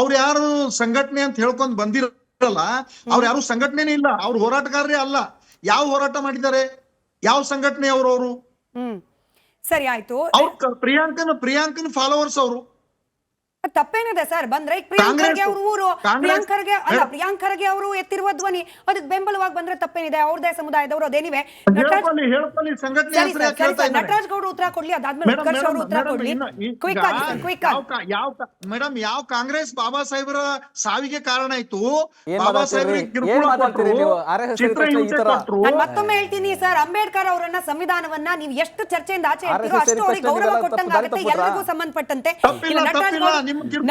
ಅವ್ರು ಯಾರು ಸಂಘಟನೆ ಅಂತ ಹೇಳ್ಕೊಂಡ್ ಬಂದಿರಲ್ಲ, ಅವ್ರು ಯಾರು ಸಂಘಟನೆನೇ ಇಲ್ಲ, ಅವ್ರು ಹೋರಾಟಗಾರರೇ ಅಲ್ಲ. ಯಾವ ಹೋರಾಟ ಮಾಡಿದ್ದಾರೆ? ಯಾವ ಸಂಘಟನೆ ಅವರು? ಸರಿ, ಆಯ್ತು. ಪ್ರಿಯಾಂಕನ್ ಫಾಲೋವರ್ಸ್ ಅವರು. ತಪ್ಪೇನಿದೆ ಸರ್? ಬಂದ್ರೆ ಪ್ರಿಯಾಂಕ್ ಖರ್ಗೆ ಅವ್ರ ಊರು, ಪ್ರಿಯಾಂಕ್ ಖರ್ಗೆ ಅವರು ಎತ್ತಿರುವ ಧ್ವನಿ, ಅದಕ್ಕೆ ಬೆಂಬಲವಾಗಿ ಬಂದ್ರೆ ತಪ್ಪೇನಿದೆ? ಅವ್ರದೇ ಸಮುದಾಯದವರು. ಅದೇನಿವೆ, ನಟರಾಜ್ ಗೌಡ್ರು ಉತ್ತರ ಕೊಡ್ಲಿ, ಅದಾದ್ಮೇಲೆ ಉತ್ಕರ್ಷ್ ಅವರು ಉತ್ತರ ಕೊಡ್ಲಿ. ಮೇಡಮ್, ಯಾವ ಕಾಂಗ್ರೆಸ್ ಬಾಬಾ ಸಾಹೇಬರ ಸಾವಿಗೆ ಕಾರಣ ಆಯ್ತು? ಬಾಬಾ ನಾನು ಮತ್ತೊಮ್ಮೆ ಹೇಳ್ತೀನಿ ಸರ್, ಅಂಬೇಡ್ಕರ್ ಅವರನ್ನ, ಸಂವಿಧಾನವನ್ನ ನೀವು ಎಷ್ಟು ಚರ್ಚೆಯಿಂದ ಆಚೆ ಇರ್ತೀರೋ ಅಷ್ಟು ಅವ್ರಿಗೆ ಗೌರವ ಕೊಟ್ಟಂಗಾಗುತ್ತೆ, ಎಲ್ಲರಿಗೂ ಸಂಬಂಧಪಟ್ಟಂತೆ.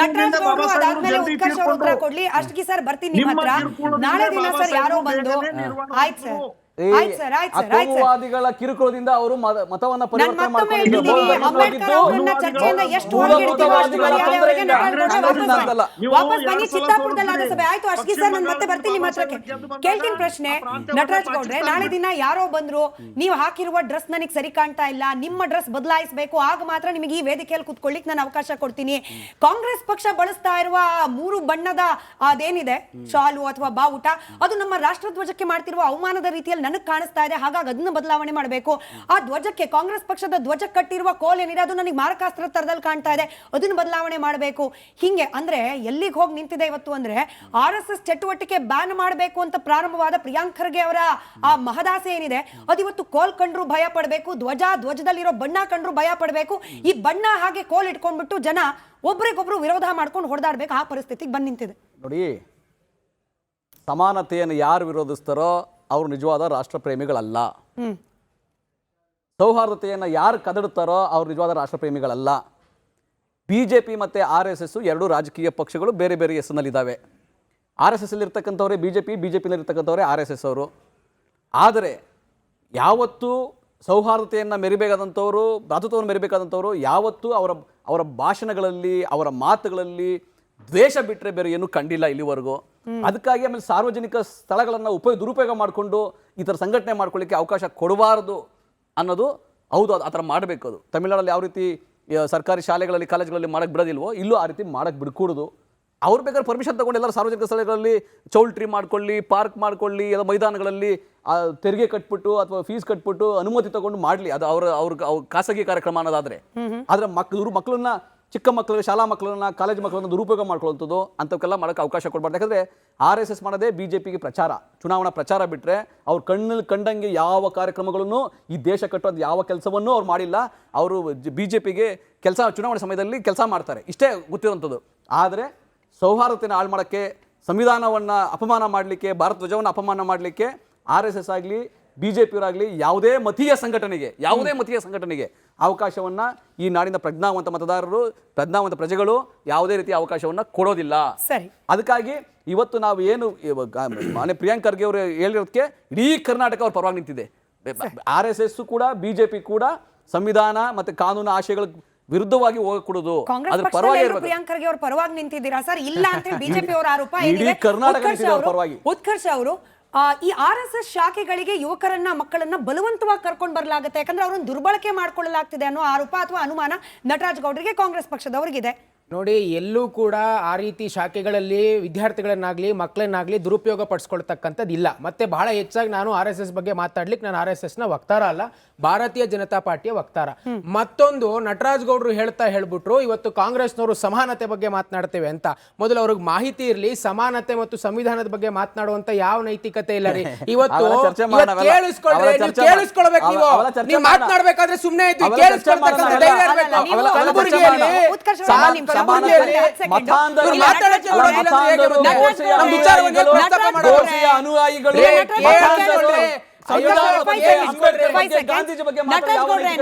ನಟರಾಜ್ ಗೌಡ್ರು ಅದಾದ್ಮೇಲೆ ಉತ್ಕರ್ಷ್ ಅವರು ಉತ್ತರ ಕೊಡ್ಲಿ. ಅಷ್ಟಕ್ಕೆ ಸರ್ ಬರ್ತೀನಿ ನಿಮ್ಮ ಹತ್ರ ನಾಳೆ ದಿನ ಸರ್. ಯಾರೋ ಬಂದು ಆಯ್ತು ಸರ್, ಅಪವಾದಿಗಳ ಕಿರುಕುಳದಿಂದ ಅವರು ಮತವನ್ನ ಪರಿವರ್ತನೆ ಮಾಡಿಕೊಂಡಿದ್ದು. ಚಿತ್ತಾಪುರದಲ್ಲಿ ಸಭೆ ಆಯ್ತು. ಅಷ್ಟೇ ಸರ್, ನಾನು ಮತ್ತೆ ಬರ್ತೀನಿ ನಿಮ್ಮ ಹತ್ರಕ್ಕೆ. ಕೇಳ್ತೀನಿ ಪ್ರಶ್ನೆ, ನಟರಾಜ್ ಗೌಡ್ರೆ, ನಾಳೆ ದಿನ ಯಾರೋ ಬಂದ್ರು, ನೀವು ಹಾಕಿರುವ ಡ್ರೆಸ್ ನನಗೆ ಸರಿ ಕಾಣ್ತಾ ಇಲ್ಲ, ನಿಮ್ಮ ಡ್ರೆಸ್ ಬದಲಾಯಿಸಬೇಕು, ಆಗ ಮಾತ್ರ ನಿಮಗೆ ಈ ವೇದಿಕೆಯಲ್ಲಿ ಕುತ್ಕೊಳ್ಳಿಕ್ ನಾನು ಅವಕಾಶ ಕೊಡ್ತೀನಿ. ಕಾಂಗ್ರೆಸ್ ಪಕ್ಷ ಬಳಸ್ತಾ ಇರುವ 3 ಬಣ್ಣದ ಅದೇನಿದೆ ಶಾಲು ಅಥವಾ ಬಾವುಟ, ಅದು ನಮ್ಮ ರಾಷ್ಟ್ರಧ್ವಜಕ್ಕೆ ಮಾಡ್ತಿರುವ ಅವಮಾನದ ರೀತಿಯಲ್ಲಿ ನನಗೆ ಕಾಣಿಸ್ತಾ ಇದೆ. ಹಾಗಾಗಿ ಅದನ್ನ ಬದಲಾವಣೆ ಮಾಡಬೇಕು. ಆ ಧ್ವಜಕ್ಕೆ, ಕಾಂಗ್ರೆಸ್ ಪಕ್ಷದ ಧ್ವಜ ಕಟ್ಟಿರುವ ಕೋಲ್ ಏನಿದೆ ಅದು ನನಗೆ ಮಾರಕಾಸ್ತ್ರ ತರದಲ್ಲಿ ಕಾಣ್ತಾ ಇದೆ, ಅದನ್ನ ಬದಲಾವಣೆ ಮಾಡಬೇಕು. ಹಿಂಗೆ ಅಂದ್ರೆ ಎಲ್ಲಿಗೆ ಹೋಗಿ ನಿಂತಿದೆ ಇವತ್ತು ಅಂದ್ರೆ, RSS ಚಟುವಟಿಕೆ ಬ್ಯಾನ್ ಮಾಡಬೇಕು ಅಂತ ಪ್ರಾರಂಭವಾದ ಪ್ರಿಯಾಂಕ್ ಖರ್ಗೆ ಅವರ ಆ ಮಹದಾಸೆ ಏನಿದೆ, ಅದು ಇವತ್ತು ಕೋಲ್ ಕಂಡ್ರು ಭಯ ಪಡಬೇಕು, ಧ್ವಜದಲ್ಲಿರೋ ಬಣ್ಣ ಕಂಡ್ರು ಭಯ ಪಡಬೇಕು. ಈ ಬಣ್ಣ ಹಾಗೆ ಕೋಲ್ ಇಟ್ಕೊಂಡ್ಬಿಟ್ಟು ಜನ ಒಬ್ರಿಗೊಬ್ರು ವಿರೋಧ ಮಾಡ್ಕೊಂಡು ಹೊಡೆದಾಡ್ಬೇಕು, ಆ ಪರಿಸ್ಥಿತಿಗೆ ಬಂದು ನಿಂತಿದೆ. ನೋಡಿ, ಸಮಾನತೆಯನ್ನು ಯಾರು ವಿರೋಧಿಸ್ತಾರೋ ಅವರು ನಿಜವಾದ ರಾಷ್ಟ್ರ ಪ್ರೇಮಿಗಳಲ್ಲ. ಸೌಹಾರ್ದತೆಯನ್ನು ಯಾರು ಕದಡುತ್ತಾರೋ ಅವ್ರು ನಿಜವಾದ ರಾಷ್ಟ್ರ ಪ್ರೇಮಿಗಳಲ್ಲ. ಬಿಜೆಪಿ ಮತ್ತು RSS ಎರಡೂ ರಾಜಕೀಯ ಪಕ್ಷಗಳು ಬೇರೆ ಬೇರೆ ಹೆಸರಿನಲ್ಲಿದ್ದಾವೆ. RSS ಇರ್ತಕ್ಕಂಥವರೇ ಬಿಜೆಪಿನಲ್ಲಿರ್ತಕ್ಕಂಥವರೇ RSS ಅವರು. ಆದರೆ ಯಾವತ್ತೂ ಸೌಹಾರ್ದತೆಯನ್ನು ಮೆರಿಬೇಕಾದಂಥವ್ರು, ಭ್ರಾತೃತ್ವವನ್ನು ಮೆರಿಬೇಕಾದಂಥವ್ರು ಯಾವತ್ತೂ ಅವರ ಭಾಷಣಗಳಲ್ಲಿ, ಅವರ ಮಾತುಗಳಲ್ಲಿ ದ್ವೇಷ ಬಿಟ್ಟರೆ ಬೇರೆ ಏನೂ ಕಂಡಿಲ್ಲ ಇಲ್ಲಿವರೆಗೂ. ಅದಕ್ಕಾಗಿ ಆಮೇಲೆ ಸಾರ್ವಜನಿಕ ಸ್ಥಳಗಳನ್ನು ದುರುಪಯೋಗ ಮಾಡಿಕೊಂಡು ಈ ಥರ ಸಂಘಟನೆ ಮಾಡ್ಕೊಳ್ಳಿಕ್ಕೆ ಅವಕಾಶ ಕೊಡಬಾರದು ಅನ್ನೋದು ಹೌದು. ಆ ಥರ ಮಾಡಬೇಕು. ಅದು ತಮಿಳ್ನಾಡಲ್ಲಿ ಯಾವ ರೀತಿ ಸರ್ಕಾರಿ ಶಾಲೆಗಳಲ್ಲಿ, ಕಾಲೇಜುಗಳಲ್ಲಿ ಮಾಡಕ್ಕೆ ಬಿಡೋದಿಲ್ವೋ, ಇಲ್ಲೂ ಆ ರೀತಿ ಮಾಡಕ್ಕೆ ಬಿಡ್ಕೂಡದು. ಅವ್ರು ಬೇಕಾದ್ರೆ ಪರ್ಮಿಷನ್ ತಗೊಂಡು ಎಲ್ಲರೂ ಸಾರ್ವಜನಿಕ ಸ್ಥಳಗಳಲ್ಲಿ ಚೌಲ್ಟ್ರಿ ಮಾಡ್ಕೊಳ್ಳಿ, ಪಾರ್ಕ್ ಮಾಡ್ಕೊಳ್ಳಿ, ಎಲ್ಲ ಮೈದಾನಗಳಲ್ಲಿ ತೆರಿಗೆ ಕಟ್ಬಿಟ್ಟು ಅಥವಾ ಫೀಸ್ ಕಟ್ಬಿಟ್ಟು ಅನುಮತಿ ತಗೊಂಡು ಮಾಡಲಿ. ಅದು ಅವ್ರ ಖಾಸಗಿ ಕಾರ್ಯಕ್ರಮ ಅನ್ನೋದಾದ್ರೆ. ಆದರೆ ಮಕ್ಕಳನ್ನ, ಚಿಕ್ಕ ಮಕ್ಕಳಿಗೆ, ಶಾಲಾ ಮಕ್ಕಳನ್ನ, ಕಾಲೇಜ್ ಮಕ್ಕಳನ್ನ ದುರುಪಯೋಗ ಮಾಡ್ಕೊಳ್ಳೋಂಥದ್ದು ಅಂಥವಕ್ಕೆಲ್ಲ ಮಾಡೋಕ್ಕೆ ಅವಕಾಶ ಕೊಡಬಾರ್ದು. ಯಾಕಂದರೆ RSS ಮಾಡೋದೇ BJPಗೆ ಪ್ರಚಾರ, ಚುನಾವಣಾ ಪ್ರಚಾರ ಬಿಟ್ಟರೆ ಅವ್ರು ಕಣ್ಣಲ್ಲಿ ಕಂಡಂಗೆ ಯಾವ ಕಾರ್ಯಕ್ರಮಗಳನ್ನು, ಈ ದೇಶ ಕಟ್ಟೋದು ಯಾವ ಕೆಲಸವನ್ನೂ ಅವ್ರು ಮಾಡಿಲ್ಲ. ಅವರು BJPಗೆ ಚುನಾವಣೆ ಸಮಯದಲ್ಲಿ ಕೆಲಸ ಮಾಡ್ತಾರೆ, ಇಷ್ಟೇ ಗೊತ್ತಿರೋಂಥದ್ದು. ಆದರೆ ಸೌಹಾರ್ದತೆಯನ್ನು ಹಾಳು ಮಾಡೋಕ್ಕೆ, ಸಂವಿಧಾನವನ್ನು ಅಪಮಾನ ಮಾಡಲಿಕ್ಕೆ, ಭಾರತ ಧ್ವಜವನ್ನು ಅಪಮಾನ ಮಾಡಲಿಕ್ಕೆ RSS ಆಗಲಿ, BJPಯವರಾಗಲಿ ಯಾವುದೇ ಮತೀಯ ಸಂಘಟನೆಗೆ ಅವಕಾಶವನ್ನು ಈ ನಾಡಿನ ಪ್ರಜ್ಞಾವಂತ ಮತದಾರರು, ಪ್ರಜ್ಞಾವಂತ ಪ್ರಜೆಗಳು ಯಾವುದೇ ರೀತಿಯ ಅವಕಾಶವನ್ನು ಕೊಡೋದಿಲ್ಲ. ಸರಿ, ಅದಕ್ಕಾಗಿ ಇವತ್ತು ನಾವು ಏನು ಮಾನ್ಯ ಪ್ರಿಯಾಂಕ್ ಖರ್ಗೆ ಅವರು ಹೇಳಿರೋದಕ್ಕೆ ಇಡೀ ಕರ್ನಾಟಕ ಅವ್ರ ಪರವಾಗಿ ನಿಂತಿದೆ. RSS ಕೂಡ BJP ಕೂಡ ಸಂವಿಧಾನ ಮತ್ತೆ ಕಾನೂನು ಆಶಯಗಳ ವಿರುದ್ಧವಾಗಿ ಹೋಗಕೂಡದು. ಅದ್ರ ಪರವಾಗಿ ಪ್ರಿಯಾಂಕ್ ಖರ್ಗೆ ಅವ್ರ ಪರವಾಗಿ ನಿಂತಿದ್ದೀರಾ ಸರ್? ಇಲ್ಲ ಅಂತ BJP ಅವರ ಆರೋಪ. ಇಡೀ ಕರ್ನಾಟಕ ಪರವಾಗಿ. ಉತ್ಕರ್ಷ ಅವರು, ಈ RSS ಶಾಖೆಗಳಿಗೆ ಯುವಕರನ್ನ, ಮಕ್ಕಳನ್ನ ಬಲವಂತವಾಗಿ ಕರ್ಕೊಂಡು ಬರಲಾಗುತ್ತೆ, ಯಾಕಂದ್ರೆ ಅವ್ರನ್ನ ದುರ್ಬಳಕೆ ಮಾಡ್ಕೊಳ್ಳಲಾಗ್ತಿದೆ ಅನ್ನೋ ಆರೋಪ ಅಥವಾ ಅನುಮಾನ ನಟರಾಜ್ ಗೌಡ್ರಿಗೆ, ಕಾಂಗ್ರೆಸ್ ಪಕ್ಷದವರಿಗಿದೆ. ನೋಡಿ, ಎಲ್ಲೂ ಕೂಡ ಆ ರೀತಿ ಶಾಖೆಗಳಲ್ಲಿ ವಿದ್ಯಾರ್ಥಿಗಳನ್ನಾಗ್ಲಿ ಮಕ್ಕಳನ್ನಾಗ್ಲಿ ದುರುಪಯೋಗ ಪಡಿಸ್ಕೊಳ್ತಕ್ಕಂಥದ್ದು ಇಲ್ಲ. ಮತ್ತೆ ಬಹಳ ಹೆಚ್ಚಾಗಿ ನಾನು RSS ಬಗ್ಗೆ ಮಾತಾಡ್ಲಿಕ್ಕೆ ನಾನು RSS ನ ವಕ್ತಾರ ಅಲ್ಲ, ಭಾರತೀಯ ಜನತಾ ಪಾರ್ಟಿಯ ವಕ್ತಾರ. ಮತ್ತೊಂದು, ನಟರಾಜ್ ಗೌಡ್ರು ಹೇಳ್ಬಿಟ್ರು ಇವತ್ತು ಕಾಂಗ್ರೆಸ್ನವರು ಸಮಾನತೆ ಬಗ್ಗೆ ಮಾತನಾಡ್ತೇವೆ ಅಂತ. ಮೊದಲು ಅವ್ರಿಗೆ ಮಾಹಿತಿ ಇರಲಿ, ಸಮಾನತೆ ಮತ್ತು ಸಂವಿಧಾನದ ಬಗ್ಗೆ ಮಾತನಾಡುವಂತ ಯಾವ ನೈತಿಕತೆ ಇಲ್ಲ ರೀ. ಇವತ್ತು ಕೇಳಿಸ್ಕೊಳ್ಬೇಕು. ನೀವು ಮಾತನಾಡ್ಬೇಕಾದ್ರೆ ಸುಮ್ಮನೆ ಇದ್ದು ಕೇಳಿಸ್ಕೊಳ್ತಕ್ಕಂಥ ಧೈರ್ಯ ಇರಬೇಕು. ಕಲಬುರಗಿಯಲ್ಲಿ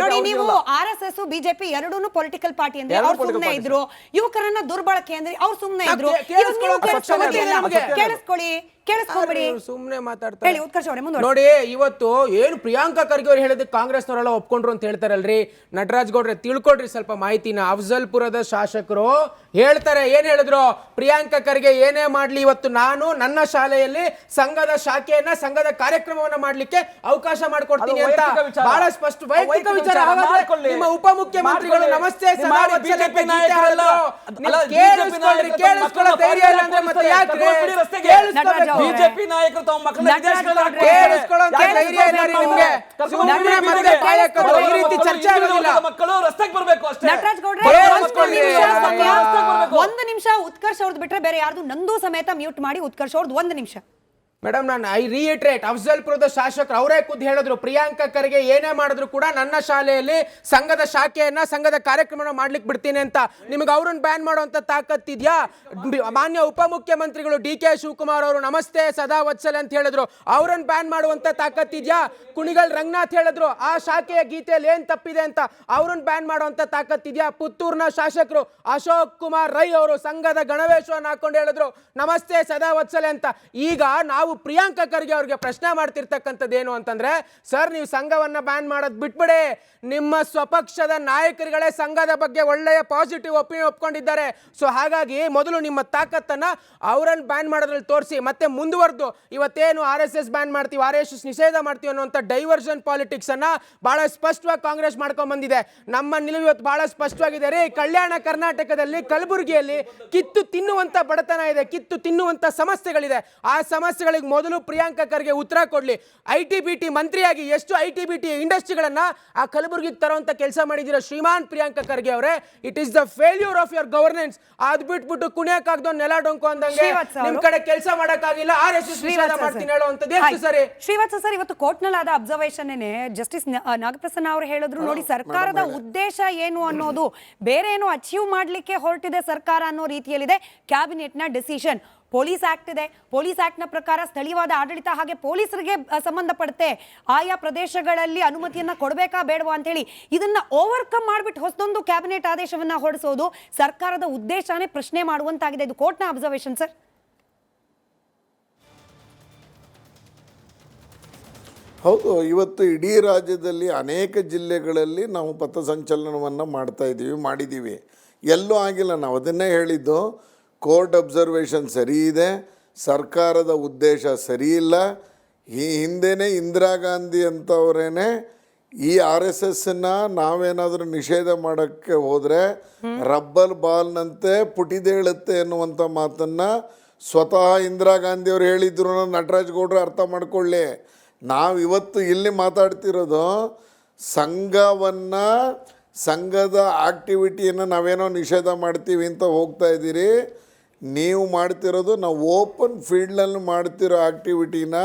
ನೋಡಿ, ನೀವು RSS BJP ಎರಡೂ ಪೊಲಿಟಿಕಲ್ ಪಾರ್ಟಿ ಅಂದ್ರೆ ಅವ್ರು ಸುಮ್ಮನೆ ಇದ್ರು, ಯುವಕರನ್ನ ದುರ್ಬಳಕೆ ಅಂದ್ರೆ ಅವ್ರು ಸುಮ್ಮನೆ ಇದ್ರು. ಕೇಳಿಸ್ಕೊಬೇಡಿ, ಸುಮ್ಮನೆ ಮಾತಾಡ್ತಾರೆ. ಉತ್ಕರ್ಷ ಅವರೇ ಮುಂದೆ ನೋಡಿ, ಇವತ್ತು ಏನು ಪ್ರಿಯಾಂಕಾ ಖರ್ಗೆ ಅವ್ರು ಹೇಳಿದ್ದಕ್ಕೆ ಕಾಂಗ್ರೆಸ್ನವರೆಲ್ಲ ಒಪ್ಕೊಂಡ್ರು ಅಂತ ಹೇಳ್ತಾರಲ್ರಿ. ನಟರಾಜ್ ಗೌಡ್ರೆ ತಿಳ್ಕೊಡ್ರಿ ಸ್ವಲ್ಪ ಮಾಹಿತಿನ. ಅಫ್ಜಲ್ಪುರದ ಶಾಸಕರು ಹೇಳ್ತಾರೆ, ಏನ್ ಹೇಳಿದ್ರು, ಪ್ರಿಯಾಂಕಾ ಖರ್ಗೆ ಏನೇ ಮಾಡ್ಲಿ ಇವತ್ತು ನಾನು ನನ್ನ ಶಾಲೆಯಲ್ಲಿ ಸಂಘದ ಶಾಖೆಯನ್ನ, ಸಂಘದ ಕಾರ್ಯಕ್ರಮವನ್ನ ಮಾಡ್ಲಿಕ್ಕೆ ಅವಕಾಶ ಮಾಡ್ಕೊಡ್ತೀನಿ ಅಂತ ಬಹಳ ಸ್ಪಷ್ಟ ವೈಯಕ್ತಿಕ ವಿಚಾರ. ನಿಮ್ಮ ಉಪಮುಖ್ಯಮಂತ್ರಿಗಳು ನಮಸ್ತೆ ಕೇಳಿಸ್ಕೊಳ್ಳೋ ಧೈರ್ಯ ಇಲ್ಲ ಅಂದ್ರೆ ಮತ್ತೆ ಯಾಕೆ ಬಿಜೆಪಿ ನಾಯಕರು ತಮ್ಮ ಮಕ್ಕಳ ಮಕ್ಕಳು ರಸ್ತೆಗೆ ಬರಬೇಕು ಅಷ್ಟೇ. ಒಂದು ನಿಮಿಷ ಉತ್ಕರ್ಷ್ ಅವ್ರದ್ದು ಬಿಟ್ರೆ ಬೇರೆ ಯಾರ್ದು ನಂದು ಸಮೇತ ಮ್ಯೂಟ್ ಮಾಡಿ. ಉತ್ಕರ್ಷ್ ಅವ್ರದ್ದು ಒಂದು ನಿಮಿಷ. ಮೇಡಮ್, ನಾನು ರೀಇಟ್ರೇಟ್, ಅಫ್ಜಲ್ಪುರದ ಶಾಸಕರು ಅವರೇ ಖುದ್ದು ಹೇಳಿದ್ರು, ಪ್ರಿಯಾಂಕಾ ಖರ್ಗೆ ಏನೇ ಮಾಡಿದ್ರು ಕೂಡ ನನ್ನ ಶಾಲೆಯಲ್ಲಿ ಸಂಘದ ಶಾಖೆಯನ್ನ, ಸಂಘದ ಕಾರ್ಯಕ್ರಮ ಮಾಡ್ಲಿಕ್ಕೆ ಬಿಡ್ತೀನಿ ಅಂತ. ನಿಮಗೆ ಅವ್ರನ್ನ ಬ್ಯಾನ್ ಮಾಡುವಂತ ತಾಕತ್ತಿದ್ಯಾ? ಮಾನ್ಯ ಉಪಮುಖ್ಯಮಂತ್ರಿಗಳು DK ಶಿವಕುಮಾರ್ ಅವರು ನಮಸ್ತೆ ಸದಾ ವತ್ಸಲೆ ಅಂತ ಹೇಳಿದ್ರು, ಅವ್ರನ್ನ ಬ್ಯಾನ್ ಮಾಡುವಂತ ತಾಕತ್ತಿದ್ಯಾ? ಕುಣಿಗಲ್ ರಂಗನಾಥ್ ಹೇಳಿದ್ರು ಆ ಶಾಖೆಯ ಗೀತೆಯಲ್ಲಿ ಏನ್ ತಪ್ಪಿದೆ ಅಂತ, ಅವ್ರನ್ನ ಬ್ಯಾನ್ ಮಾಡುವಂತ ತಾಕತ್ತಿದ್ಯಾ? ಪುತ್ತೂರ್ನ ಶಾಸಕರು ಅಶೋಕ್ ಕುಮಾರ್ ರೈ ಅವರು ಸಂಘದ ಗಣವೇಶವನ್ನು ಹಾಕೊಂಡು ಹೇಳಿದ್ರು ನಮಸ್ತೆ ಸದಾ ವತ್ಸಲೆ ಅಂತ. ಈಗ ನಾವು ಪ್ರಿಯಾಂಕಾ ಖರ್ಗೆ ಅವರಿಗೆ ಪ್ರಶ್ನೆ ಮಾಡ್ತಿರ್ತಕ್ಕಂಥದ್ದು ಏನು ಅಂತಂದ್ರೆ, ಸರ್ ನೀವು ಸಂಘವನ್ನ ಬ್ಯಾನ್ ಮಾಡೋದು ಬಿಟ್ಬಿಡಿ, ನಿಮ್ಮ ಸ್ವಪಕ್ಷದ ನಾಯಕರುಗಳೇ ಸಂಘದ ಬಗ್ಗೆ ಒಳ್ಳೆಯ ಪಾಸಿಟಿವ್ ಒಪಿನಿಯನ್ ಒಪ್ಕೊಂಡಿದ್ದಾರೆ. ಸೊ ಹಾಗಾಗಿ ಮೊದಲು ನಿಮ್ಮ ತಾಕತ್ತನ್ನ ಅವರನ್ನು ಬ್ಯಾನ್ ಮಾಡೋದ್ರಲ್ಲಿ ತೋರಿಸಿ, ಮತ್ತೆ ಮುಂದುವರೆದು ಇವತ್ತೇನು RSS ಬ್ಯಾನ್ ಮಾಡ್ತೀವಿ, RSS ನಿಷೇಧ ಮಾಡ್ತೀವಿ ಅನ್ನುವಂಥ ಡೈವರ್ಷನ್ ಪಾಲಿಟಿಕ್ಸ್ ಅನ್ನ ಬಹಳ ಸ್ಪಷ್ಟವಾಗಿ ಕಾಂಗ್ರೆಸ್ ಮಾಡ್ಕೊಂಡ್ ಬಂದಿದೆ. ನಮ್ಮ ನಿಲುವು ಇವತ್ತು ಬಹಳ ಸ್ಪಷ್ಟವಾಗಿದೆ ರೀ. ಕಲ್ಯಾಣ ಕರ್ನಾಟಕದಲ್ಲಿ ಕಲಬುರಗಿಯಲ್ಲಿ ಕಿತ್ತು ತಿನ್ನುವಂತ ಬಡತನ ಇದೆ, ಕಿತ್ತು ತಿನ್ನುವಂತ ಸಮಸ್ಯೆಗಳಿದೆ. ಆ ಸಮಸ್ಯೆಗಳಿಗೆ ಮೊದಲು ಪ್ರಿಯಾಂಕಾ ಖರ್ಗೆ ಉತ್ತರ ಕೊಡ್ಲಿ. IT-BT ಮಂತ್ರಿಯಾಗಿ ಎಷ್ಟು IT-BT ಇಂಡಸ್ಟ್ರಿಗಳನ್ನ ಆ ಕಲಬುರಗಿಗೆ ತರುವಂತ ಕೆಲಸ ಮಾಡಿದಿರ ಶ್ರೀಮಾನ್ ಪ್ರಿಯಾಂಕಾ ಖರ್ಗೆ ಅವರೇ. It is the failure of your governance. ಅದ್ ಬಿಟ್ಬಿಟ್ಟು ಕುಣಿಯಕ್ಕಾಗ್ದೋ ನೆಲ ಡೊಂಕು ಅಂದಂಗೆ ನಿಮ್ ಕಡೆ ಕೆಲಸ ಮಾಡಕ್ಕಾಗಿಲ್ಲ, RSS ನಿಷೇಧ ಮಾಡ್ತೀನಿ ಹೇಳುವಂತದ್ದು ಎಷ್ಟು ಸರಿ? ಶ್ರೀವತ್ಸ ಸರ್, ಇವತ್ತು ಕೋರ್ಟ್ನಲ್ಲಾದ ಅಬ್ಸರ್ವೇಷನ್ ಜಸ್ಟಿಸ್ ನಾಗಪ್ರಸನ್ನ ಅವರು ಹೇಳಿದ್ರು, ನೋಡಿ ಸರ್ಕಾರದ ಉದ್ದೇಶ ಏನು ಅನ್ನೋದು ಬೇರೆ ಏನೋ ಅಚೀವ್ ಮಾಡ್ಲಿಕ್ಕೆ ಹೊರಟಿದೆ ಸರ್ಕಾರ ಅನ್ನೋ ರೀತಿಯಲ್ಲಿದೆ ಕ್ಯಾಬಿನೆಟ್ ನ ಡಿಸಿಷನ್. ಪೊಲೀಸ್ ಆಕ್ಟ್ ಇದೆ, ಪೊಲೀಸ್ ಆಕ್ಟ್ ನ ಪ್ರಕಾರ ಸ್ಥಳೀಯವಾದ ಆಡಳಿತ ಹಾಗೆ ಪೊಲೀಸರಿಗೆ ಸಂಬಂಧಪಡುತ್ತೆ. ಆಯಾ ಪ್ರದೇಶಗಳಲ್ಲಿ ಅನುಮತಿಯನ್ನ ಕೊಡಬೇಕಾ ಬೇಡವಾ ಅಂತ ಹೇಳಿ ಇದನ್ನ ಓವರ್ಕಮ್ ಮಾಡಿಬಿಟ್ಟು ಹೊಸದೊಂದು ಕ್ಯಾಬಿನೆಟ್ ಆದೇಶವನ್ನ ಹೊರಡಿಸೋದು ಸರ್ಕಾರದ ಉದ್ದೇಶನೇ ಪ್ರಶ್ನೆ ಮಾಡುವಂತಾಗಿದೆ. ಇದು ಕೋರ್ಟ್ನ ಅಬ್ಸರ್ವೇಷನ್ ಸರ್. ಹೌದು, ಇವತ್ತು ಇಡೀ ರಾಜ್ಯದಲ್ಲಿ ಅನೇಕ ಜಿಲ್ಲೆಗಳಲ್ಲಿ ನಾವು ಪಥಸಂಚಲನವನ್ನು ಮಾಡಿದ್ದೀವಿ. ಎಲ್ಲೂ ಆಗಿಲ್ಲ. ನಾವು ಅದನ್ನೇ ಹೇಳಿದ್ದು, ಕೋರ್ಟ್ ಅಬ್ಸರ್ವೇಷನ್ ಸರಿ ಇದೆ, ಸರ್ಕಾರದ ಉದ್ದೇಶ ಸರಿ ಇಲ್ಲ. ಈ ಹಿಂದೆನೇ ಇಂದಿರಾ ಗಾಂಧಿ ಅಂತವರೇನೆ ಈ RSSನ ನಾವೇನಾದರೂ ನಿಷೇಧ ಮಾಡೋಕ್ಕೆ ಹೋದರೆ ರಬ್ಬಲ್ ಬಾಲ್ನಂತೆ ಪುಟಿದೇಳುತ್ತೆ ಎನ್ನುವಂಥ ಮಾತನ್ನು ಸ್ವತಃ ಇಂದಿರಾ ಗಾಂಧಿಯವರು ಹೇಳಿದ್ರು. ನಟರಾಜ್ ಗೌಡ್ರು ಅರ್ಥ ಮಾಡ್ಕೊಳ್ಳಿ. ನಾವು ಇವತ್ತು ಇಲ್ಲಿ ಮಾತಾಡ್ತಿರೋದು ಸಂಘದ ಆ್ಯಕ್ಟಿವಿಟಿಯನ್ನು ನಾವೇನೋ ನಿಷೇಧ ಮಾಡ್ತೀವಿ ಅಂತ ಹೋಗ್ತಾ ಇದ್ದೀರಿ. ನೀವು ಮಾಡ್ತಿರೋದು ನಾವು ಓಪನ್ ಫೀಲ್ಡ್ನಲ್ಲಿ ಮಾಡ್ತಿರೋ ಆ್ಯಕ್ಟಿವಿಟಿನ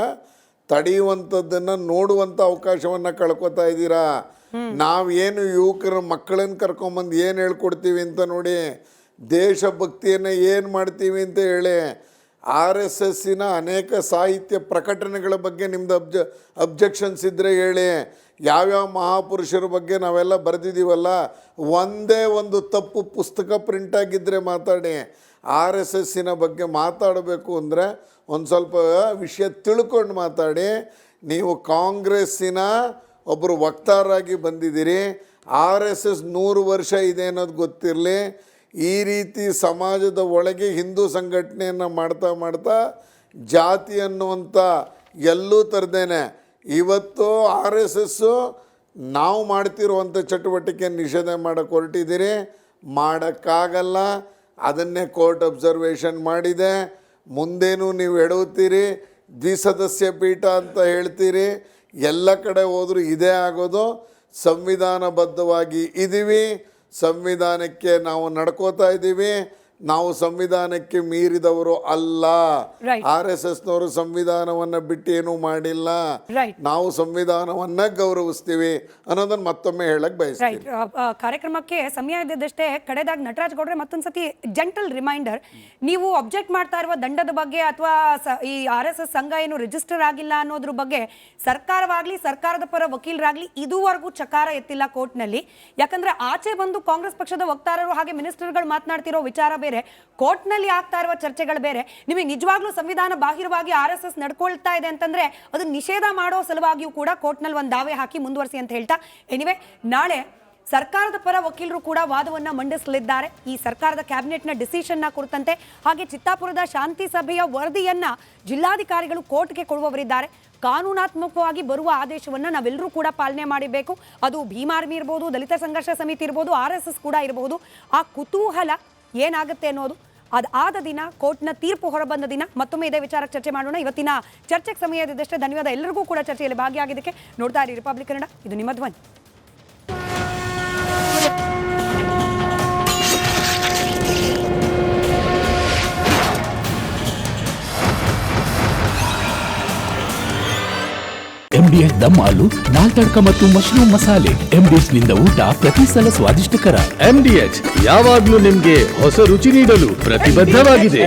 ತಡೆಯುವಂಥದ್ದನ್ನು ನೋಡುವಂಥ ಅವಕಾಶವನ್ನು ಕಳ್ಕೊತಾ ಇದ್ದೀರಾ. ನಾವೇನು ಯುವಕರ ಮಕ್ಕಳನ್ನು ಕರ್ಕೊಂಬಂದು ಏನು ಹೇಳ್ಕೊಡ್ತೀವಿ ಅಂತ ನೋಡಿ, ದೇಶಭಕ್ತಿಯನ್ನು ಏನು ಮಾಡ್ತೀವಿ ಅಂತ ಹೇಳಿ, RSSನ ಅನೇಕ ಸಾಹಿತ್ಯ ಪ್ರಕಟಣೆಗಳ ಬಗ್ಗೆ ನಿಮ್ಮದು ಅಬ್ಜೆಕ್ಷನ್ಸ್ ಇದ್ದರೆ ಹೇಳಿ. ಯಾವ್ಯಾವ ಮಹಾಪುರುಷರ ಬಗ್ಗೆ ನಾವೆಲ್ಲ ಬರೆದಿದ್ದೀವಲ್ಲ, ಒಂದೇ ಒಂದು ತಪ್ಪು ಪುಸ್ತಕ ಪ್ರಿಂಟಾಗಿದ್ದರೆ ಮಾತಾಡಿ. RSSನ ಬಗ್ಗೆ ಮಾತಾಡಬೇಕು ಅಂದರೆ ಒಂದು ಸ್ವಲ್ಪ ವಿಷಯ ತಿಳ್ಕೊಂಡು ಮಾತಾಡಿ. ನೀವು ಕಾಂಗ್ರೆಸ್ಸಿನ ಒಬ್ಬರು ವಕ್ತಾರರಾಗಿ ಬಂದಿದ್ದೀರಿ. RSS 100 ವರ್ಷ ಇದೆ ಅನ್ನೋದು ಗೊತ್ತಿರಲಿ. ಈ ರೀತಿ ಸಮಾಜದ ಒಳಗೆ ಹಿಂದೂ ಸಂಘಟನೆಯನ್ನು ಮಾಡ್ತಾ ಜಾತಿ ಅನ್ನುವಂಥ ಎಲ್ಲೂ ತರದೇನೆ ಇವತ್ತು RSSಸು ನಾವು ಮಾಡ್ತಿರುವಂಥ ಚಟುವಟಿಕೆ ನಿಷೇಧ ಮಾಡೋಕ್ಕೆ ಹೊರಟಿದ್ದೀರಿ. ಮಾಡೋಕ್ಕಾಗಲ್ಲ. ಅದನ್ನೇ ಕೋರ್ಟ್ ಅಬ್ಸರ್ವೇಷನ್ ಮಾಡಿದೆ. ಮುಂದೇನೂ ನೀವು ಎಡುತ್ತೀರಿ. ದ್ವಿಸದಸ್ಯ ಪೀಠ ಅಂತ ಹೇಳ್ತೀರಿ. ಎಲ್ಲ ಕಡೆ ಹೋದರೂ ಇದೇ ಆಗೋದು. ಸಂವಿಧಾನಬದ್ಧವಾಗಿ ಇದ್ದೀವಿ, ಸಂವಿಧಾನಕ್ಕೆ ನಾವು ನಡ್ಕೋತಾ ಇದ್ದೀವಿ. ನಾವು ಸಂವಿಧಾನಕ್ಕೆ ಮೀರಿದವರು ಅಲ್ಲ. RSSನವರು ಸಂವಿಧಾನವನ್ನು ಬಿಟ್ಟು ಏನೂ ಮಾಡಿಲ್ಲ. ನಾವು ಸಂವಿಧಾನವನ್ನು ಗೌರವಿಸ್ತೀವಿ ಅನ್ನೋದನ್ನು ಮತ್ತೊಮ್ಮೆ ಹೇಳಕ್ಕೆ ಬಯಸ್ತೀವಿ. ಕಾರ್ಯಕ್ರಮಕ್ಕೆ ಸಮಯ ಇದ್ದಷ್ಟೇ ಕಡೆದಾಗ ನಟರಾಜ್ ಗೌಡ್ರೆ ಮತ್ತೊಂದ್ಸತಿ ಜೆಂಟಲ್ ರಿಮೈಂಡರ್, ನೀವು ಅಬ್ಜೆಕ್ಟ್ ಮಾಡ್ತಾ ಇರುವ ದಂಡದ ಬಗ್ಗೆ ಅಥವಾ ಈ RSS ಸಂಘ ಏನು ರಿಜಿಸ್ಟರ್ ಆಗಿಲ್ಲ ಅನ್ನೋದ್ರ ಬಗ್ಗೆ ಸರ್ಕಾರವಾಗ್ಲಿ ಸರ್ಕಾರದ ಪರ ವಕೀಲರಾಗ್ಲಿ ಇದುವರೆಗೂ ಚಕಾರ ಎತ್ತಿಲ್ಲ ಕೋರ್ಟ್ನಲ್ಲಿ. ಯಾಕಂದ್ರೆ ಆಚೆ ಬಂದು ಕಾಂಗ್ರೆಸ್ ಪಕ್ಷದ ವಕ್ತಾರರು ಹಾಗೆ ಮಿನಿಸ್ಟರ್ಗಳು ಮಾತನಾಡ್ತಿರೋ ವಿಚಾರ ಬೇರೆ, ಕೋರ್ಟ್ನಲ್ಲಿ ಆಗ್ತಾ ಇರುವ ಚರ್ಚೆಗಳು ಬೇರೆ. ನಿಮಗೆ ನಿಜವಾಗ್ಲೂ ಸಂವಿಧಾನ ಬಾಹಿರವಾಗಿ RSS ನಡ್ಕೊಳ್ತಾ ಇದೆ ಅಂತಂದ್ರೆ ಅದು ನಿಷೇಧ ಮಾಡೋ ಸಲುವಾಗಿಯೂ ಕೂಡ ಕೋರ್ಟ್ನಲ್ಲಿ ಒಂದು ದಾವೆ ಹಾಕಿ ಮುಂದುವರಿಸಿ ಅಂತ ಹೇಳ್ತಾ, ಎನಿವೆ ನಾಳೆ ಸರ್ಕಾರದ ಪರ ವಕೀಲರು ಕೂಡ ವಾದವನ್ನ ಮಂಡಿಸಲಿದ್ದಾರೆ ಈ ಸರ್ಕಾರದ ಕ್ಯಾಬಿನೆಟ್ನ ಡಿಸಿಷನ್ನ ಕುರಿತಂತೆ. ಹಾಗೆ ಚಿತ್ತಾಪುರದ ಶಾಂತಿ ಸಭೆಯ ವರದಿಯನ್ನ ಜಿಲ್ಲಾಧಿಕಾರಿಗಳು ಕೋರ್ಟ್ಗೆ ಕೊಡುವವರಿದ್ದಾರೆ. ಕಾನೂನಾತ್ಮಕವಾಗಿ ಬರುವ ಆದೇಶವನ್ನು ನಾವೆಲ್ಲರೂ ಕೂಡ ಪಾಲನೆ ಮಾಡಬೇಕು. ಅದು ಭೀಮಾರ್ಮಿ ಇರ್ಬೋದು, ದಲಿತ ಸಂಘರ್ಷ ಸಮಿತಿ ಇರ್ಬೋದು, RSS ಕೂಡ ಇರಬಹುದು. ಆ ಕುತೂಹಲ ಏನಾಗುತ್ತೆ ಅನ್ನೋದು ಅದಾದ ದಿನ, ಕೋರ್ಟ್ನ ತೀರ್ಪು ಹೊರಬಂದ ದಿನ ಮತ್ತೊಮ್ಮೆ ಇದೇ ವಿಚಾರಕ್ಕೆ ಚರ್ಚೆ ಮಾಡೋಣ. ಇವತ್ತಿನ ಚರ್ಚೆಗೆ ಸಮಯ ಇದ್ದಷ್ಟೇ. ಧನ್ಯವಾದ ಎಲ್ಲರಿಗೂ ಕೂಡ ಚರ್ಚೆಯಲ್ಲಿ ಭಾಗಿಯಾಗಿದ್ದಕ್ಕೆ. ನೋಡ್ತಾ ಇರಿ ರಿಪಬ್ಲಿಕ್ ಕನ್ನಡ, ಇದು ನಿಮ್ಮ ಧ್ವನಿ. MDS ದಮ್ ಆಲು, ನಾಲ್ ತಡ್ಕ ಮತ್ತು ಮಶ್ರೂಮ್ ಮಸಾಲೆ. MDS ನಿಂದ ಊಟ ಪ್ರತಿ ಸಲ ಸ್ವಾದಿಷ್ಟಕರ. MDH ಯಾವಾಗ್ಲೂ ನಿಮ್ಗೆ ಹೊಸ ರುಚಿ ನೀಡಲು ಪ್ರತಿಬದ್ಧವಾಗಿದೆ.